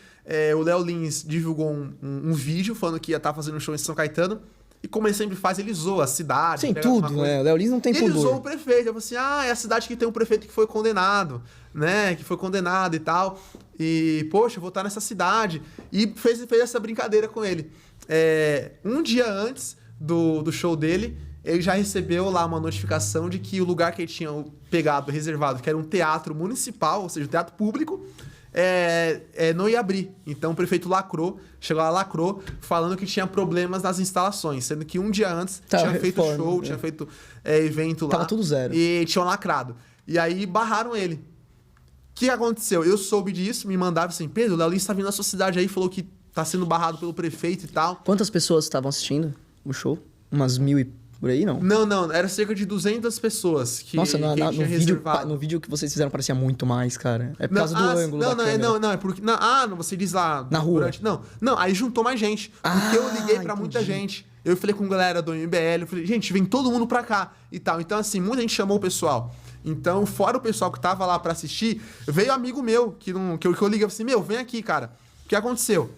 o Léo Lins divulgou um vídeo falando que ia estar fazendo um show em São Caetano. E como ele sempre faz, ele zoa a cidade. Sim, tudo, né? O Léo Lins não tem pudor. Ele zoou o prefeito. Ele falou assim, é a cidade que tem um prefeito que foi condenado, né? Que foi condenado e tal. E, poxa, eu vou estar nessa cidade. E fez essa brincadeira com ele. Um dia antes do show dele, ele já recebeu lá uma notificação de que o lugar que ele tinha pegado, reservado, que era um teatro municipal, ou seja, um teatro público, não ia abrir. Então o prefeito chegou lá, lacrou, falando que tinha problemas nas instalações, sendo que um dia antes tinha feito show, tinha feito evento lá. Tava tudo zero. E tinham lacrado. E aí barraram ele. O que aconteceu? Eu soube disso, me mandaram assim, Pedro, o Léo Lins tá vindo na sua cidade aí, falou que tá sendo barrado pelo prefeito e tal. Quantas pessoas estavam assistindo o show? Umas 1.000 e por aí, não? Não. Era cerca de 200 pessoas que Nossa, no vídeo que vocês fizeram parecia muito mais, cara. É por causa do ângulo da câmera. Não, é porque... você diz lá... Na rua. Não, aí juntou mais gente. Porque eu liguei pra muita gente. Eu falei com a galera do MBL, eu falei, gente, vem todo mundo pra cá e tal. Então, assim, muita gente chamou o pessoal. Então, fora o pessoal que tava lá pra assistir, veio amigo meu, que eu liguei assim, vem aqui, cara. O que aconteceu?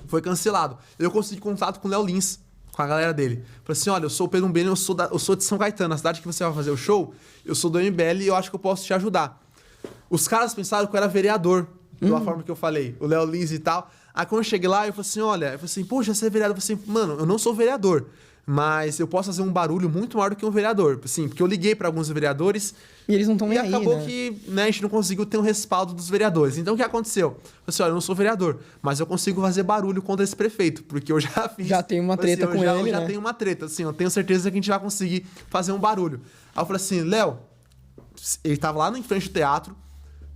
Foi cancelado. Eu consegui contato com o Léo Lins, com a galera dele. Falei assim, olha, eu sou o Pedro Umbeno, eu sou de São Caetano, a cidade que você vai fazer o show, eu sou do MBL e eu acho que eu posso te ajudar. Os caras pensaram que eu era vereador, pela forma que eu falei, o Léo Lins e tal. Aí quando eu cheguei lá, eu falei assim, olha, poxa, você é vereador? Eu falei assim, mano, eu não sou vereador, mas eu posso fazer um barulho muito maior do que um vereador. Assim, porque eu liguei para alguns vereadores e eles não estão nem aí, acabou que a gente não conseguiu ter um respaldo dos vereadores. Então o que aconteceu? Eu falei assim, olha, eu não sou vereador, mas eu consigo fazer barulho contra esse prefeito, porque eu já fiz... Já tem uma treta com ele, né? Já tenho uma treta, assim, eu tenho certeza que a gente vai conseguir fazer um barulho. Aí eu falei assim, Léo, ele tava lá em frente do teatro,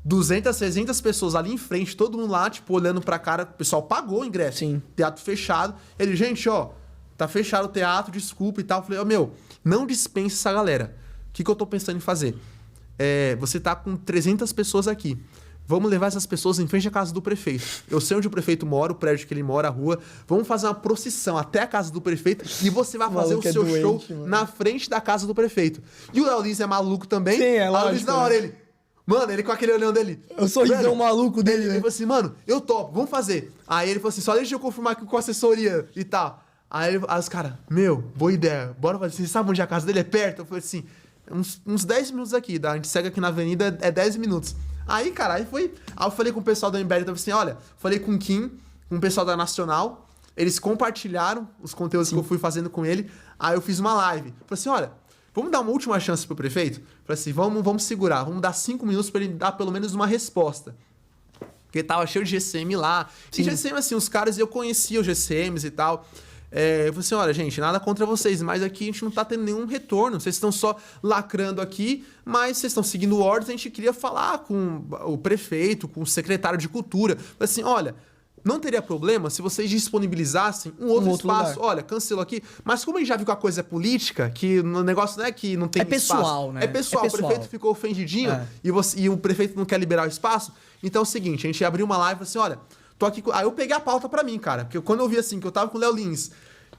200, 300 pessoas ali em frente, todo mundo lá, tipo, olhando pra cara, o pessoal pagou o ingresso. Sim. Teatro fechado. Ele, gente, ó, tá fechado o teatro, desculpa e tal. Eu falei, não dispense essa galera. O que eu tô pensando em fazer? Você tá com 300 pessoas aqui. Vamos levar essas pessoas em frente à casa do prefeito. Eu sei onde o prefeito mora, o prédio que ele mora, a rua. Vamos fazer uma procissão até a casa do prefeito e você vai fazer o seu show na frente da casa do prefeito. E o Léo Lins é maluco também. Sim, é lógico. Léo Lins, na hora, ele com aquele olhão dele. Eu sou o maluco dele, né? Ele falou assim, mano, eu topo, vamos fazer. Aí ele falou assim, só deixa eu confirmar aqui com a assessoria e tal. Aí os caras, boa ideia, bora fazer. Você sabe onde a casa dele é perto? Eu falei assim, uns 10 minutos aqui, a gente segue aqui na avenida, 10 minutos. Aí, cara, aí eu falei com o pessoal do MBL, então assim, olha, falei com o Kim, com o pessoal da Nacional, eles compartilharam os conteúdos que eu fui fazendo com ele, aí eu fiz uma live. Falei assim, olha, vamos dar uma última chance pro prefeito? Falei assim, vamos segurar, vamos dar 5 minutos pra ele dar pelo menos uma resposta. Porque tava cheio de GCM lá. Sim. E GCM, assim, os caras, eu conhecia os GCMs e tal. Eu falei assim, olha, gente, nada contra vocês, mas aqui a gente não tá tendo nenhum retorno. Vocês estão só lacrando aqui, mas vocês estão seguindo ordens. A gente queria falar com o prefeito, com o secretário de cultura. Falei assim, olha, não teria problema se vocês disponibilizassem um outro espaço. Lugar. Olha, cancelou aqui. Mas como a gente já viu que a coisa é política, que o negócio não é que não tem pessoal, espaço. Né? É pessoal. O prefeito ficou ofendidinho e o prefeito não quer liberar o espaço. Então é o seguinte, a gente abriu uma live e falou assim, olha, tô aqui com... Aí eu peguei a pauta pra mim, cara. Porque quando eu vi assim, que eu tava com o Léo Lins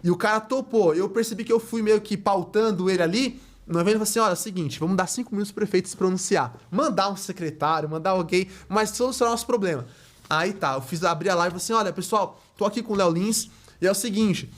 e o cara topou, eu percebi que eu fui meio que pautando ele ali. No evento, eu falei assim, olha, é o seguinte, vamos dar 5 minutos pro prefeito se pronunciar. Mandar um secretário, mandar alguém, mas solucionar o nosso problema. Aí tá, abri a live e falei assim, olha, pessoal, tô aqui com o Léo Lins e é o seguinte...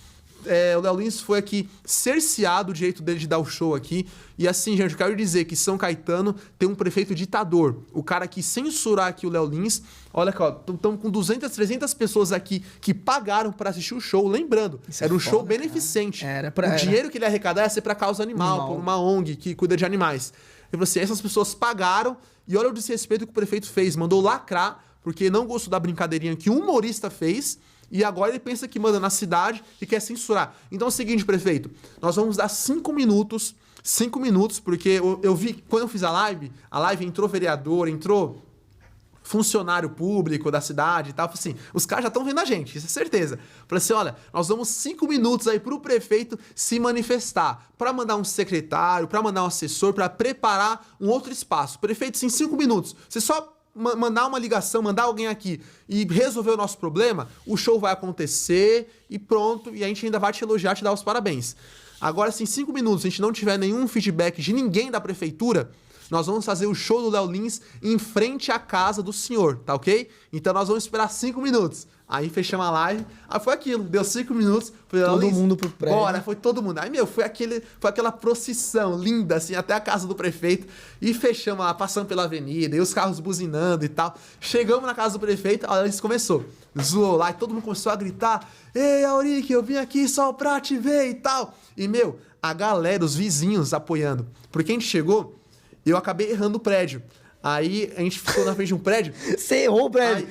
o Léo Lins foi aqui cerceado o direito dele de dar o show aqui. E assim, gente, eu quero dizer que São Caetano tem um prefeito ditador. O cara que censurar aqui o Léo Lins. Olha aqui, ó, estamos com 200, 300 pessoas aqui que pagaram para assistir o show. Lembrando, era um show beneficente. O dinheiro que ele arrecadar ia ser para causa animal, por uma ONG que cuida de animais. Eu falei assim, essas pessoas pagaram e olha o desrespeito que o prefeito fez. Mandou lacrar, porque não gostou da brincadeirinha que um humorista fez. E agora ele pensa que manda na cidade e quer censurar. Então é o seguinte, prefeito, nós vamos dar 5 minutos, porque eu vi, quando eu fiz a live entrou vereador, entrou funcionário público da cidade e tal. Assim, os caras já estão vendo a gente, isso é certeza. Falei assim, olha, nós damos 5 minutos aí pro prefeito se manifestar, para mandar um secretário, para mandar um assessor, para preparar um outro espaço. Prefeito, sim, 5 minutos. Você só... mandar uma ligação, mandar alguém aqui e resolver o nosso problema, o show vai acontecer e pronto, e a gente ainda vai te elogiar, te dar os parabéns. Agora, se em 5 minutos a gente não tiver nenhum feedback de ninguém da prefeitura, nós vamos fazer o show do Léo Lins em frente à casa do senhor, tá ok? Então nós vamos esperar 5 minutos. Aí fechamos a live, aí foi aquilo, deu 5 minutos. Foi todo mundo pro prédio. Bora, foi todo mundo. Aí, foi aquela procissão linda, assim, até a casa do prefeito. E fechamos lá, passando pela avenida, e os carros buzinando e tal. Chegamos na casa do prefeito, a Alice começou. Zoou lá, e todo mundo começou a gritar: Ei, Auric, eu vim aqui só pra te ver e tal. E, a galera, os vizinhos apoiando. Porque a gente chegou, eu acabei errando o prédio. Aí a gente ficou na frente de um prédio. Você errou o prédio.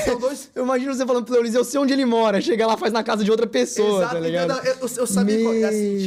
São dois... Eu imagino você falando pro Léo Lins, eu sei onde ele mora. Chega lá, faz na casa de outra pessoa, tá ligado? Não, eu sabia, assim,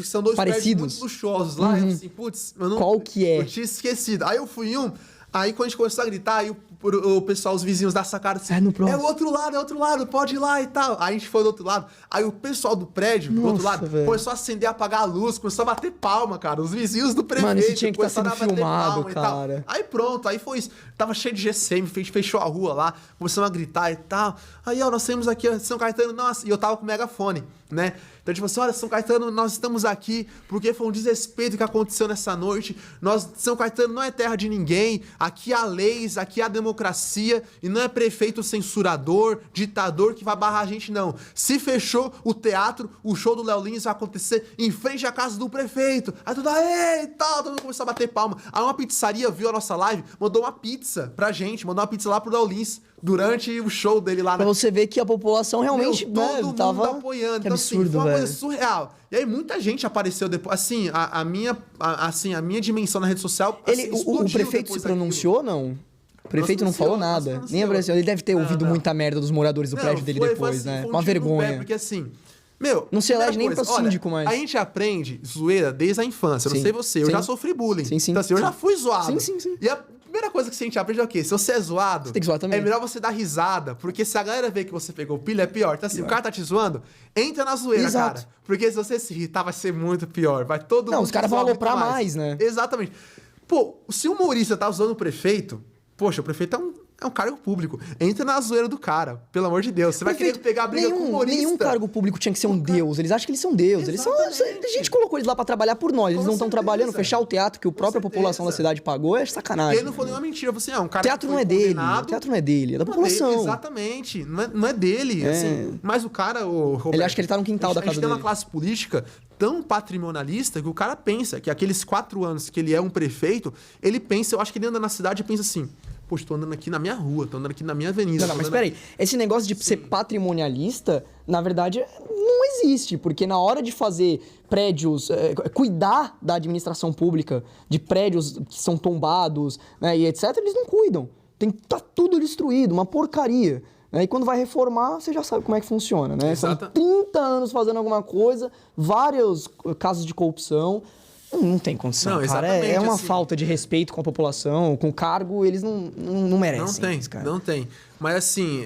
são dois parecidos, prédios muito luxuosos lá. Eu assim, putz, qual que é? Eu tinha esquecido. Aí eu fui em um, aí quando a gente começou a gritar, aí o pessoal, os vizinhos da sacada assim, é o outro lado, pode ir lá e tal. Aí a gente foi do outro lado, aí o pessoal do prédio, do outro lado, começou a acender, apagar a luz, começou a bater palma, cara. Os vizinhos do prefeito. Mano, isso tinha que estar sendo filmado, cara. Aí pronto, aí foi isso. Tava cheio de GCM, fechou a rua lá, começamos a gritar e tal. Aí, ó, nós temos aqui, ó, São Caetano, nossa, e eu tava com o megafone, né? Então, tipo assim, olha, São Caetano, nós estamos aqui porque foi um desrespeito que aconteceu nessa noite. São Caetano não é terra de ninguém. Aqui há leis, aqui há democracia. E não é prefeito censurador, ditador que vai barrar a gente, não. Se fechou o teatro, o show do Léo Lins vai acontecer em frente à casa do prefeito. Aí tudo aí e tal, todo mundo começou a bater palma. Aí uma pizzaria viu a nossa live, mandou uma pizza pra gente, mandou uma pizza lá pro Léo Lins durante o show dele lá. Pra você ver que a população realmente todo mundo tava apoiando. Que então, absurdo, assim, foi uma velho. coisa surreal. E aí muita gente apareceu depois. Assim, a minha dimensão na rede social. Assim, o prefeito se pronunciou ou não? O prefeito não falou nada. Nem apareceu. Ele deve ter ouvido muita merda dos moradores do prédio dele depois, assim, né? Foi uma vergonha. Porque assim. Não se elege nem pra síndico mais. A gente aprende zoeira desde a infância. Eu não sei você, eu já sofri bullying. Sim. Então, assim, eu já fui zoado. Sim. E a primeira coisa que a gente aprende é o quê? Se você é zoado, você tem que zoar também. É melhor você dar risada. Porque se a galera vê que você pegou pilha, é pior. Então, assim, o cara tá te zoando, entra na zoeira, cara. Porque se você se irritar, vai ser muito pior. Vai todo mundo. Não, os caras vão aloprar mais, né? Exatamente. Pô, se o humorista tá usando o prefeito, poxa, o prefeito é um cargo público. Entra na zoeira do cara, pelo amor de Deus. Você vai querer pegar a briga com o humorista. Nenhum cargo público tinha que ser um deus. Eles acham que eles são deuses. Eles são, a gente colocou eles lá pra trabalhar por nós. Eles não estão trabalhando. Fechar o teatro que a própria população da cidade pagou é sacanagem. E ele não falou nenhuma mentira. Você é um cara teatro não é dele. Teatro não é dele. É da população. Exatamente. Não é dele. Assim, mas o cara, Roberto, ele acha que ele tá no quintal da casa dele. A gente tem uma classe política tão patrimonialista que o cara pensa que aqueles 4 anos que ele é um prefeito, ele pensa, eu acho que ele anda na cidade e pensa assim: poxa, tô andando aqui na minha rua, tô andando aqui na minha avenida. Não, mas peraí. Esse negócio de ser patrimonialista, na verdade, não existe. Porque na hora de fazer prédios, cuidar da administração pública, de prédios que são tombados, né, e etc., eles não cuidam. Tá tudo destruído, uma porcaria. E quando vai reformar, você já sabe como é que funciona, né? São 30 anos fazendo alguma coisa, vários casos de corrupção. Não tem condição, cara. É uma falta de respeito com a população, com o cargo, eles não merecem. Não tem, cara. Não tem. Mas assim,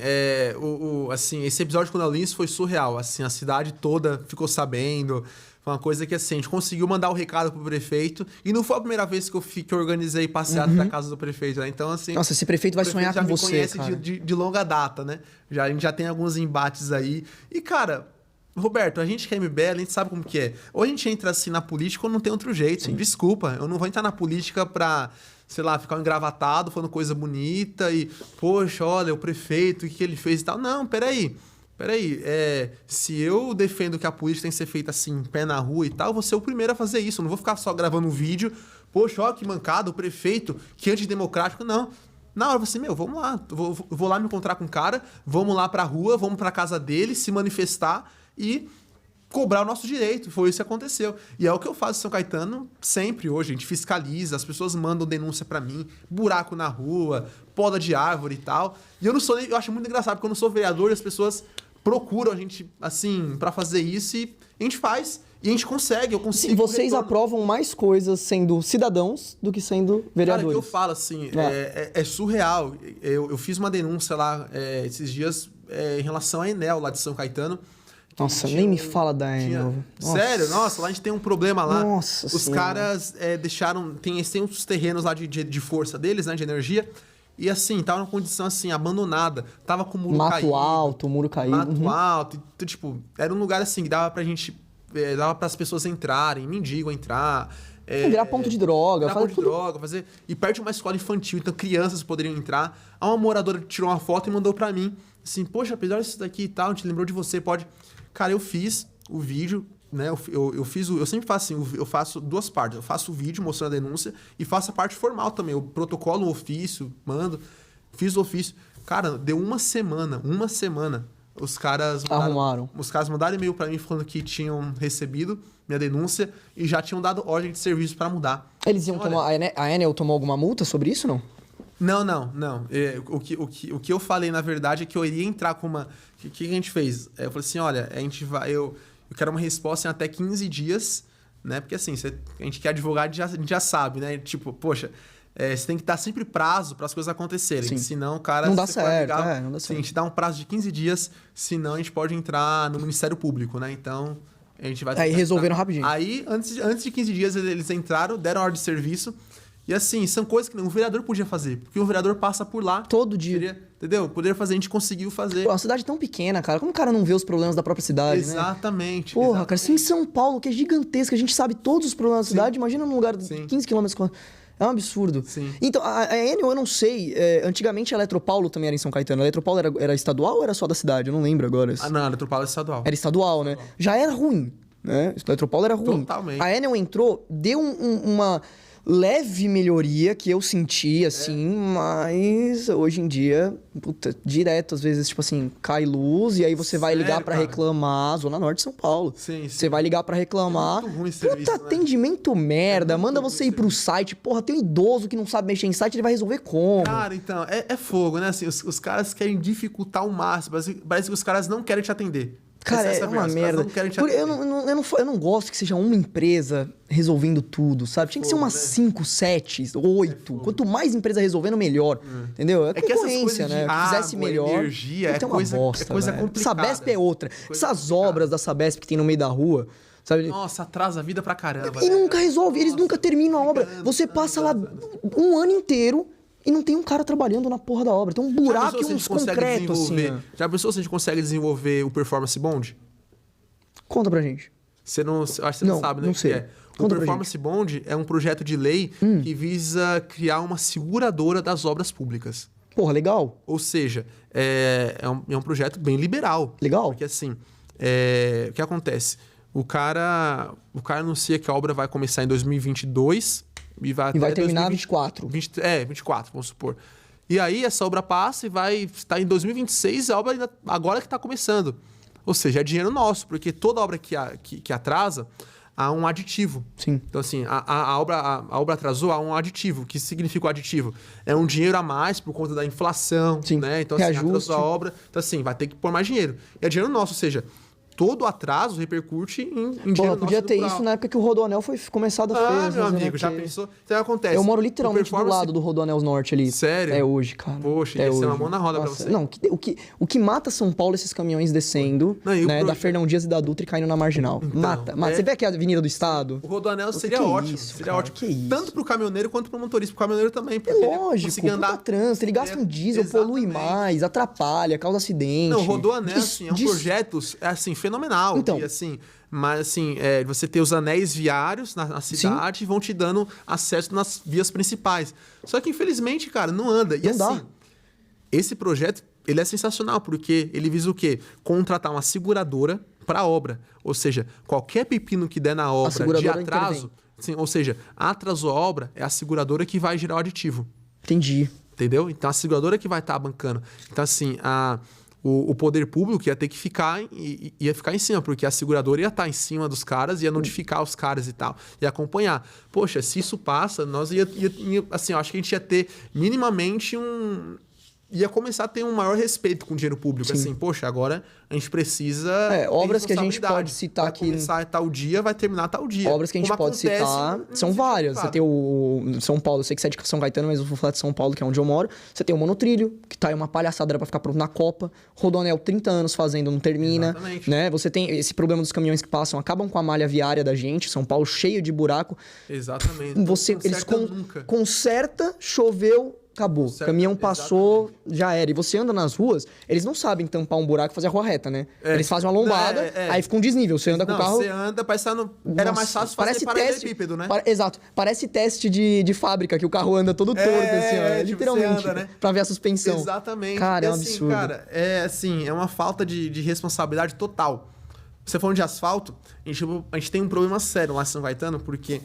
assim, esse episódio com o Léo Lins foi surreal. Assim, a cidade toda ficou sabendo. Foi uma coisa que, assim, a gente conseguiu mandar o recado pro prefeito e não foi a primeira vez que eu organizei passeata da casa do prefeito, né? Então, assim... Nossa, esse prefeito vai sonhar com você, já me cara. conhece de longa data, né? A gente já tem alguns embates aí. E, cara, Roberto, a gente que é MBL, a gente sabe como que é. Ou a gente entra assim na política ou não tem outro jeito. Sim. Desculpa, eu não vou entrar na política pra, sei lá, ficar engravatado, falando coisa bonita e, poxa, olha, o prefeito, o que ele fez e tal. Não, peraí, se eu defendo que a política tem que ser feita assim, pé na rua e tal, eu vou ser o primeiro a fazer isso. Eu não vou ficar só gravando um vídeo, poxa, ó, que mancada, o prefeito, que antidemocrático, não. Na hora você, vamos lá, vou lá me encontrar com o cara, vamos lá pra rua, vamos pra casa dele, se manifestar e cobrar o nosso direito. Foi isso que aconteceu. E é o que eu faço em São Caetano sempre hoje. A gente fiscaliza, as pessoas mandam denúncia pra mim, buraco na rua, poda de árvore e tal. E eu acho muito engraçado, porque eu não sou vereador e as pessoas procuram a gente, assim, pra fazer isso e a gente faz. E a gente consegue, eu consigo. E vocês aprovam mais coisas sendo cidadãos do que sendo vereadores. Cara, o que eu falo, assim, é surreal. Eu fiz uma denúncia lá esses dias em relação à Enel, lá de São Caetano. Nossa, nem me fala da Enel. Sério? Nossa, lá a gente tem um problema lá. Nossa Os caras deixaram... Tem uns terrenos lá de força deles, né, de energia. E assim, tava numa condição assim, abandonada. Tava com o muro caído. Mato alto, muro caído. Mato alto. Então, tipo, era um lugar assim que dava pra gente... dava pras pessoas entrarem, mendigo entrar. Virar ponto de droga. Virar ponto de droga, fazer... E perto de uma escola infantil, então crianças poderiam entrar. Aí uma moradora tirou uma foto e mandou pra mim. Assim, poxa, apesar disso daqui e tal, a gente lembrou de você, pode... Cara, eu fiz o vídeo, né? Eu sempre faço assim, eu faço duas partes. Eu faço o vídeo mostrando a denúncia e faço a parte formal também. Eu protocolo o ofício, mando, fiz o ofício. Cara, deu uma semana. Os caras arrumaram. Os caras mandaram e-mail pra mim falando que tinham recebido minha denúncia e já tinham dado ordem de serviço pra mudar. Eles iam tomar... A Enel tomou alguma multa sobre isso, não? Não. O que eu falei, na verdade, é que eu iria entrar com uma... O que a gente fez? Eu falei assim, olha, a gente vai... Eu quero uma resposta em até 15 dias, né? Porque assim, a gente que é advogado a gente já sabe, né? Tipo, poxa, você tem que dar sempre prazo para as coisas acontecerem. Sim. Senão, o cara... Não dá certo, não dá certo. Sim, a gente dá um prazo de 15 dias, senão a gente pode entrar no Ministério Público, né? Então, a gente vai... Aí resolveram rapidinho. Aí, antes de 15 dias, eles entraram, deram ordem de serviço. E assim, são coisas que um vereador podia fazer. Porque o vereador passa por lá. Todo dia. Entendeu? Poderia fazer, a gente conseguiu fazer. Pô, uma cidade tão pequena, cara. Como o cara não vê os problemas da própria cidade, Exatamente. né? Porra, cara, se em São Paulo, que é gigantesca, a gente sabe todos os problemas da cidade, imagina num lugar de 15 km. É um absurdo. Sim. Então, a Enel, eu não sei. Antigamente a Eletropaulo também era em São Caetano. A Eletropaulo era estadual ou era só da cidade? Eu não lembro agora. Não, a Eletropaulo é estadual. Era estadual, né? Já era ruim, né? A Eletropaulo era ruim. Totalmente. A Enel entrou, deu uma leve melhoria que eu senti, assim, mas hoje em dia, puta, direto, às vezes, tipo assim, cai luz e aí você vai ligar pra reclamar, Zona Norte de São Paulo. Sim. Você vai ligar pra reclamar. É muito ruim esse serviço, puta, atendimento merda, manda você ir pro site. Porra, tem um idoso que não sabe mexer em site, ele vai resolver como? Cara, então, é fogo, né? Assim, os caras querem dificultar ao máximo. Parece que os caras não querem te atender. Cara, é uma merda. Eu não gosto que seja uma empresa resolvendo tudo, sabe? Tinha que ser umas 5, 7, 8. Quanto mais empresa resolvendo, melhor. Entendeu? É concorrência, né? Que fizesse melhor. Energia, é coisa complicada. Sabesp é outra. Essas obras da Sabesp que tem no meio da rua, sabe? Nossa, atrasa a vida pra caramba. E nunca resolve, eles nunca terminam a obra. Você passa lá um ano inteiro e não tem um cara trabalhando na porra da obra. Tem um buraco e uns concretos, assim. Já pensou se a gente consegue desenvolver o Performance Bond? Conta pra gente. Acho que você não sabe, né? Não sei. O Performance Bond é um projeto de lei que visa criar uma seguradora das obras públicas. Porra, legal. Ou seja, é um projeto bem liberal. Legal. Porque assim, o que acontece? O cara anuncia que a obra vai começar em 2022... E vai terminar em 24. 24, vamos supor. E aí essa obra passa e vai estar em 2026, a obra ainda, agora que está começando. Ou seja, é dinheiro nosso, porque toda obra que atrasa, há um aditivo. Sim. Então, assim, a obra atrasou, há um aditivo. O que significa o aditivo? É um dinheiro a mais por conta da inflação, sim, né? Então, assim, atrasou a obra. Então, assim, vai ter que pôr mais dinheiro. E é dinheiro nosso, ou seja, todo atraso repercute em Pô, dinheiro podia nosso ter do isso na época que o Rodoanel foi começado a fazer. meu amigo, já pensou? Então acontece. Eu moro literalmente do performance- lado do Rodoanel Norte ali. Sério? É hoje, cara. Poxa, é ia ser hoje. uma mão na roda pra Nossa, você. Não, o que mata São Paulo é esses caminhões descendo, Não, e o né, pro- da Fernão Dias e da Dutra e caindo na Marginal. Então, mata. é- Você vê aqui a Avenida do Estado? O Rodoanel seria que ótimo. isso, seria cara, ótimo. que isso? Tanto pro caminhoneiro quanto pro motorista. Pro caminhoneiro também. É porque ele lógico, conseguir puta trânsito, ele gasta um diesel, polui Exatamente. mais, atrapalha, causa acidente. Não, o Rodoanel, Dis- assim, é um dis- projeto, assim, fenomenal. Então. E, assim, mas, assim, você ter os anéis viários na cidade vão te dando acesso nas vias principais. Só que, infelizmente, cara, não anda. E, Não dá. assim, esse projeto, ele é sensacional, porque ele visa o quê? Contratar uma seguradora para a obra. Ou seja, qualquer pepino que der na obra de seguradora atraso, sim, ou seja, atrasou a obra, é a seguradora que vai gerar o aditivo. Entendi. Entendeu? Então, a seguradora que vai estar bancando. Então, assim, o poder público ia ter que ia ficar em cima, porque a seguradora ia estar em cima dos caras, ia notificar os caras e tal, ia acompanhar. Poxa, se isso passa, nós assim, eu acho que a gente ia ter minimamente ia começar a ter um maior respeito com o dinheiro público. Sim. Assim, poxa, agora a gente precisa... obras que a gente responsabilidade. pode citar vai aqui... começar tal dia, vai terminar tal dia. Obras que a gente Como pode acontece citar no são município várias. Você privado. tem o São Paulo, eu sei que você é de São Caetano, mas eu vou falar de São Paulo, que é onde eu moro. Você tem o monotrilho, que tá aí uma palhaçada, era pra ficar pronto na Copa. Rodoanel, 30 anos fazendo, não termina. Exatamente. Né? Você tem esse problema dos caminhões que passam, acabam com a malha viária da gente. São Paulo cheio de buraco. Exatamente. Não Eles conserta nunca. conserta, choveu, acabou. Conserta, Caminhão passou, já era. E você anda nas ruas, eles não sabem tampar um buraco e fazer a rua reta, né? Eles fazem uma lombada, aí fica um desnível. Você anda com o carro... Você anda, parece que era mais fácil fazer paralelepípedo, né? Exato. Parece teste de fábrica, que o carro anda todo torto, assim, ó. tipo, Literalmente. você anda, né? Pra ver a suspensão. Exatamente. Cara, E é um assim, absurdo. Cara, é uma falta de responsabilidade total. Você falando de asfalto, a gente tem um problema sério lá em São Caetano, porque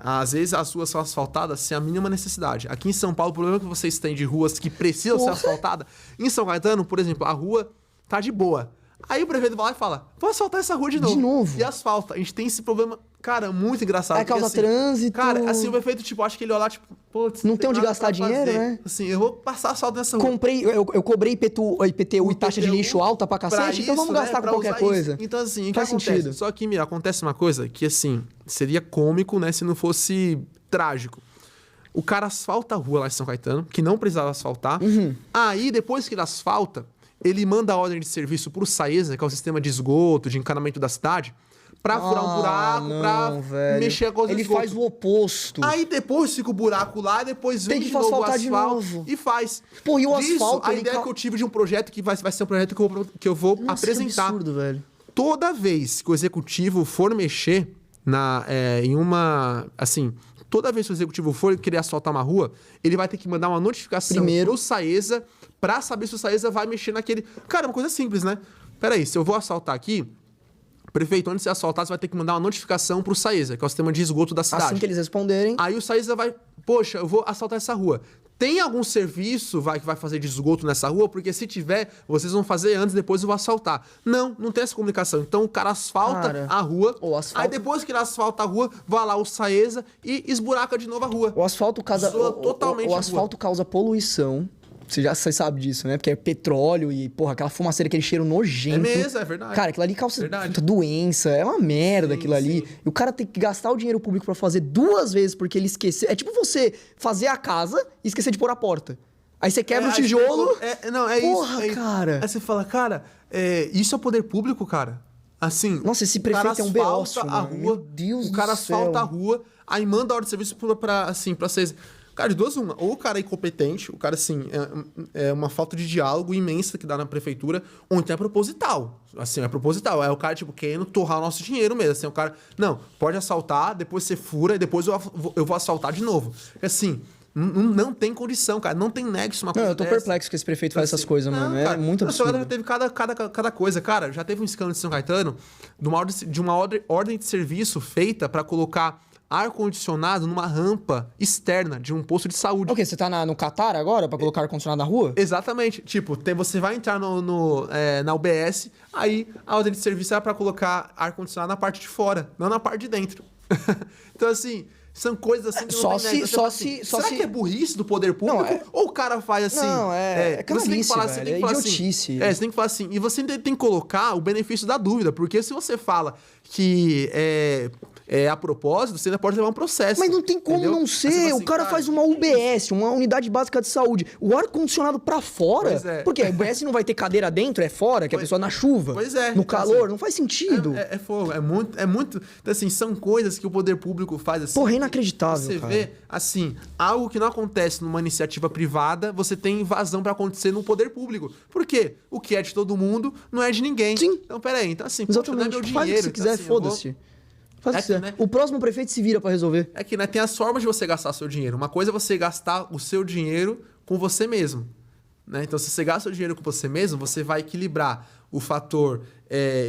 às vezes as ruas são asfaltadas sem a mínima necessidade. Aqui em São Paulo, o problema que vocês têm de ruas que precisam ser asfaltadas, em São Caetano, por exemplo, a rua tá de boa. Aí o prefeito vai lá e fala, vou asfaltar essa rua de novo. De novo. E asfalta. A gente tem esse problema, cara, muito engraçado. Aí causa porque, assim, trânsito. Cara, assim, o prefeito, tipo, acho que ele olha lá, tipo, putz, Não tem onde nada gastar pra dinheiro, fazer. né? Assim, eu vou passar asfalto nessa rua. Eu cobrei IPTU e taxa de IPTU lixo alta pra cacete, então vamos isso, gastar né, com pra qualquer usar coisa. isso. Então, assim, o que Faz acontece? sentido. Só que, meu, acontece uma coisa que, assim, seria cômico, né, se não fosse trágico. O cara asfalta a rua lá em São Caetano, que não precisava asfaltar. Uhum. Aí, depois que ele asfalta, ele manda a ordem de serviço pro SAESA, que é o sistema de esgoto, de encanamento da cidade, pra furar um buraco, velho. mexer a coisa Ele do esgoto. faz o oposto. Aí depois fica o buraco lá, depois Tem vem que de novo o asfaltar de asfalto novo. e faz. Pô, e o Disso, asfalto, a ele ideia que eu tive de um projeto que vai ser um projeto que eu vou Nossa, apresentar. Que absurdo, velho. Toda vez que o executivo for mexer em uma... Assim, toda vez que o executivo for querer asfaltar uma rua, ele vai ter que mandar uma notificação Primeiro. pro SAESA pra saber se o SAESA vai mexer naquele... Cara, uma coisa simples, né? Peraí, se eu vou asfaltar aqui, prefeito, antes de você asfaltar, você vai ter que mandar uma notificação pro SAESA, que é o sistema de esgoto da cidade. Assim que eles responderem... Aí o SAESA vai... Poxa, eu vou asfaltar essa rua. Tem algum serviço que vai fazer de esgoto nessa rua? Porque se tiver, vocês vão fazer antes, depois eu vou asfaltar. Não tem essa comunicação. Então o cara asfalta Cara, a rua, o asfalto- aí depois que ele asfalta a rua, vai lá o SAESA e esburaca de novo a rua. O asfalto causa... Zoa totalmente o a asfalto causa poluição. Você sabe disso, né? Porque é petróleo e, porra, aquela fumaceira, aquele cheiro nojento. É mesmo, é verdade. Cara, aquilo ali causa Verdade. puta doença. É uma merda aquilo ali. sim. E o cara tem que gastar o dinheiro público pra fazer 2 vezes porque ele esqueceu. É tipo você fazer a casa e esquecer de pôr a porta. Aí você quebra o aí tijolo. isso. Porra, cara. Aí você fala, cara, isso é poder público, cara. Assim, Nossa, esse o cara prefeito é um asfalta beócio, a mano. rua, Meu Deus o cara do céu. asfalta a rua, aí manda a ordem de serviço pra vocês. Cara, de duas uma. Ou o cara é incompetente, o cara, assim, é uma falta de diálogo imensa que dá na prefeitura, ou então é proposital. Assim, é proposital. É o cara, tipo, querendo torrar o nosso dinheiro mesmo. Assim, o cara, não, pode assaltar, depois você fura, e depois eu vou assaltar de novo. Assim, não tem condição, cara. Não tem nexo uma Não, coisa eu tô dessa. perplexo que esse prefeito faz essas coisas, mano. Cara, É muito São Caetano absurdo. já teve cada coisa. Cara, já teve um escândalo de São Caetano de uma ordem de serviço feita pra colocar ar-condicionado numa rampa externa de um posto de saúde. O quê? Você tá no Catar agora pra colocar ar-condicionado na rua? Exatamente. Tipo, você vai entrar na UBS, aí a ordem de serviço é pra colocar ar-condicionado na parte de fora, não na parte de dentro. Então, assim, São coisas assim que Só não tem, né? Então, só será se... que é burrice do poder público? Não, é... Ou o cara faz assim... Não, é você tem que falar, velho, você tem que falar idiotice. assim... você tem que falar assim... E você tem que colocar o benefício da dúvida. Porque se você fala que a propósito, você ainda pode levar um processo. Mas não tem como não ser. Assim, o cara faz uma UBS, uma unidade básica de saúde. O ar-condicionado pra fora. Pois é. Porque a UBS não vai ter cadeira dentro, é fora, que a pessoa na chuva. Pois é. No Então, calor, assim, não faz sentido. É fogo. É muito... Então, assim, são coisas que o poder público faz assim. Porra, é inacreditável, Você cara. vê, assim, algo que não acontece numa iniciativa privada, você tem invasão pra acontecer no poder público. Por quê? O que é de todo mundo não é de ninguém. Sim. Então, peraí. Então, assim, Exatamente. poxa, não é meu Faz o que dinheiro. você quiser, então, assim, foda-se. Faz o que que, quiser. né? O próximo prefeito se vira pra resolver. É que, né, tem as formas de você gastar seu dinheiro. Uma coisa é você gastar o seu dinheiro com você mesmo. Né? Então, se você gasta o dinheiro com você mesmo, você vai equilibrar o fator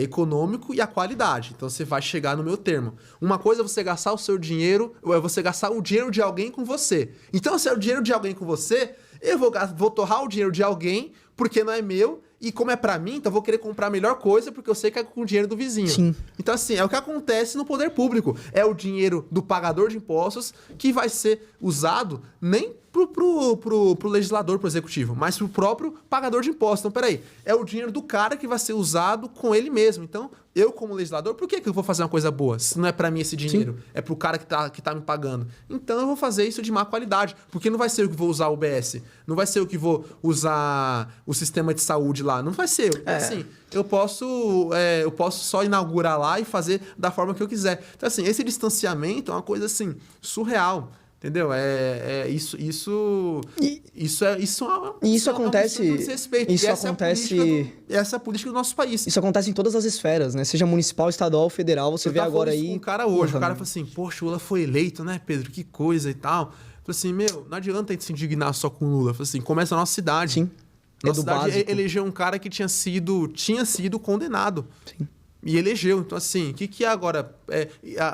econômico e a qualidade. Então, você vai chegar no meu termo. Uma coisa é você gastar o seu dinheiro, ou é você gastar o dinheiro de alguém com você. Então, se é o dinheiro de alguém com você, eu vou torrar o dinheiro de alguém porque não é meu. E como é pra mim, então eu vou querer comprar a melhor coisa porque eu sei que é com o dinheiro do vizinho. Sim. Então, assim, é o que acontece no poder público. É o dinheiro do pagador de impostos que vai ser usado nem pro legislador, pro executivo, mas pro próprio pagador de impostos. Então, peraí, é o dinheiro do cara que vai ser usado com ele mesmo. Então, eu como legislador, por que eu vou fazer uma coisa boa? Se não é pra mim esse dinheiro, é pro cara que tá me pagando. Então, eu vou fazer isso de má qualidade, porque não vai ser eu que vou usar o UBS, não vai ser eu que vou usar o sistema de saúde lá, não vai ser. Então, assim, eu posso só inaugurar lá e fazer da forma que eu quiser. Então, assim, esse distanciamento é uma coisa, assim, surreal. Entendeu? Isso acontece. É um desrespeito. Isso e essa acontece. Essa é a política do nosso país. Isso acontece em todas as esferas, né? Seja municipal, estadual, federal, você vê agora aí. Com um cara hoje, Porra, o cara fala assim: poxa, o Lula foi eleito, né, Pedro? Que coisa e tal. Falei assim: meu, não adianta a gente se indignar só com o Lula. Falei assim: começa a nossa cidade. Sim. Nossa cidade básico. elegeu um cara que tinha sido condenado. Sim. E elegeu. Então, assim, o que é agora?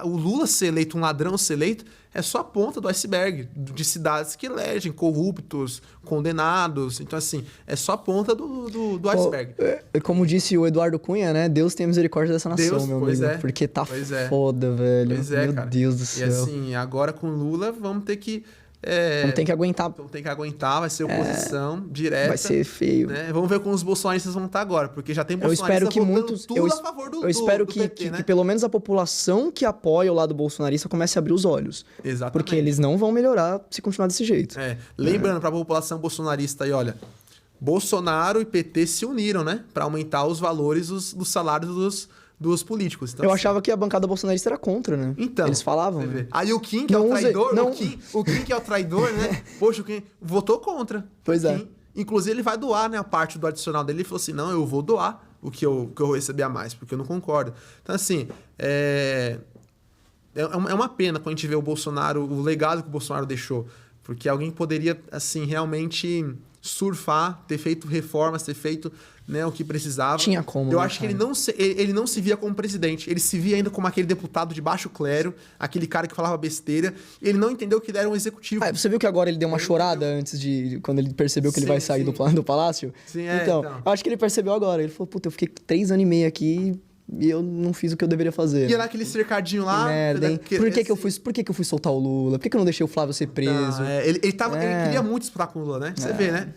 O Lula ser eleito, um ladrão ser eleito, é só a ponta do iceberg de cidades que elegem corruptos, condenados. Então, assim, é só a ponta do iceberg. Como disse o Eduardo Cunha, né? Deus tem misericórdia dessa nação, meu amigo. Porque tá foda, velho. Pois é, meu cara. Deus do céu. E assim, agora com o Lula, vamos ter que... Vamos ter que aguentar. Vamos ter que aguentar, vai ser oposição direta. Vai ser feio. Né? Vamos ver como os bolsonaristas vão estar agora, porque já tem Eu bolsonaristas espero que muitos. tudo a favor do Eu espero do que, PT, né? que pelo menos a população que apoia o lado bolsonarista comece a abrir os olhos. Exatamente. Porque eles não vão melhorar se continuar desse jeito. Lembrando para a população bolsonarista aí, olha, Bolsonaro e PT se uniram, né? Para aumentar os valores dos salários dos políticos. Então, eu achava que a bancada bolsonarista era contra, né? Então, eles falavam. Né? Aí o Kim, que é o traidor, o Kim que é o traidor, né? Poxa, o Kim votou contra. Pois é. Kim, inclusive, ele vai doar, né? A parte do adicional dele. Ele falou assim, não, eu vou doar o que eu receber a mais, porque eu não concordo. Então, assim, é uma pena quando a gente vê o Bolsonaro, o legado que o Bolsonaro deixou. Porque alguém poderia, assim, realmente surfar, ter feito reformas, ter feito, né, o que precisava. Tinha como. Eu acho que ele não se via como presidente. Ele se via ainda como aquele deputado de baixo clero, aquele cara que falava besteira. Ele não entendeu que ele era um executivo. Você viu que agora ele deu uma chorada antes de... Quando ele percebeu que ele vai sair do palácio? Sim, então, eu acho que ele percebeu agora. Ele falou, puta, eu fiquei 3 anos e meio aqui... E eu não fiz o que eu deveria fazer. E naquele cercadinho lá... Que merda, hein? Por que eu fui soltar o Lula? Por que eu não deixei o Flávio ser preso? Ele queria muito disputar com o Lula, né? Você vê, né?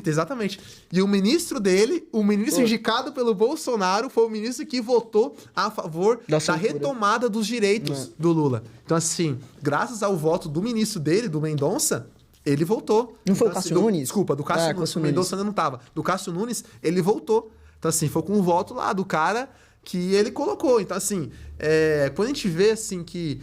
Exatamente. E o ministro dele, o ministro indicado pelo Bolsonaro, foi o ministro que votou a favor da retomada dos direitos do Lula. Então, assim, graças ao voto do ministro dele, do Mendonça, ele voltou. Não foi o Cássio Nunes? Desculpa, do Cássio Nunes. O Mendonça ainda não estava. Do Cássio Nunes, ele voltou. Então, assim, foi com o voto lá do cara que ele colocou. Então, assim, quando a gente vê, assim, que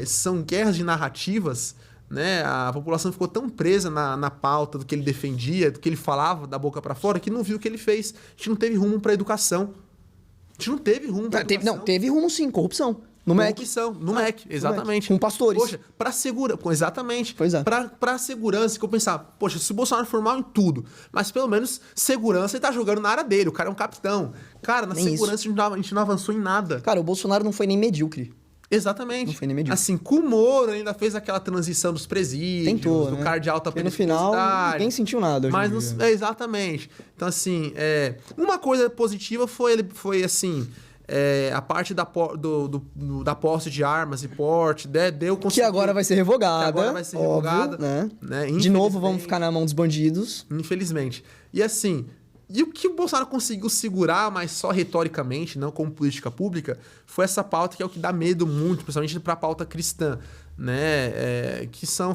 são guerras de narrativas, né? A população ficou tão presa na pauta do que ele defendia, do que ele falava da boca pra fora, que não viu o que ele fez. A gente não teve rumo pra educação. A gente não teve rumo pra educação. Teve rumo sim, corrupção. No MEC. No MEC, exatamente. Com pastores. Poxa, pra segurança. Exatamente. Pois é. Pra segurança, que eu pensava, poxa, se o Bolsonaro for mal em tudo, mas pelo menos segurança ele tá jogando na área dele, o cara é um capitão. Cara, na segurança a gente não avançou em nada. Cara, o Bolsonaro não foi nem medíocre. Exatamente. Não foi nem medíocre. Assim, com o Moro ainda fez aquela transição dos presídios, tentou, do né? cara de alta periculosidade. No final, ninguém sentiu nada. Mas exatamente. Então, assim, uma coisa positiva foi assim... a parte da posse de armas e porte, deu que agora vai ser revogada. Que agora vai ser revogada. Óbvio, né? De novo, vamos ficar na mão dos bandidos. Infelizmente. E assim, e o que o Bolsonaro conseguiu segurar, mas só retoricamente, não como política pública, foi essa pauta que é o que dá medo muito, principalmente para a pauta cristã, né?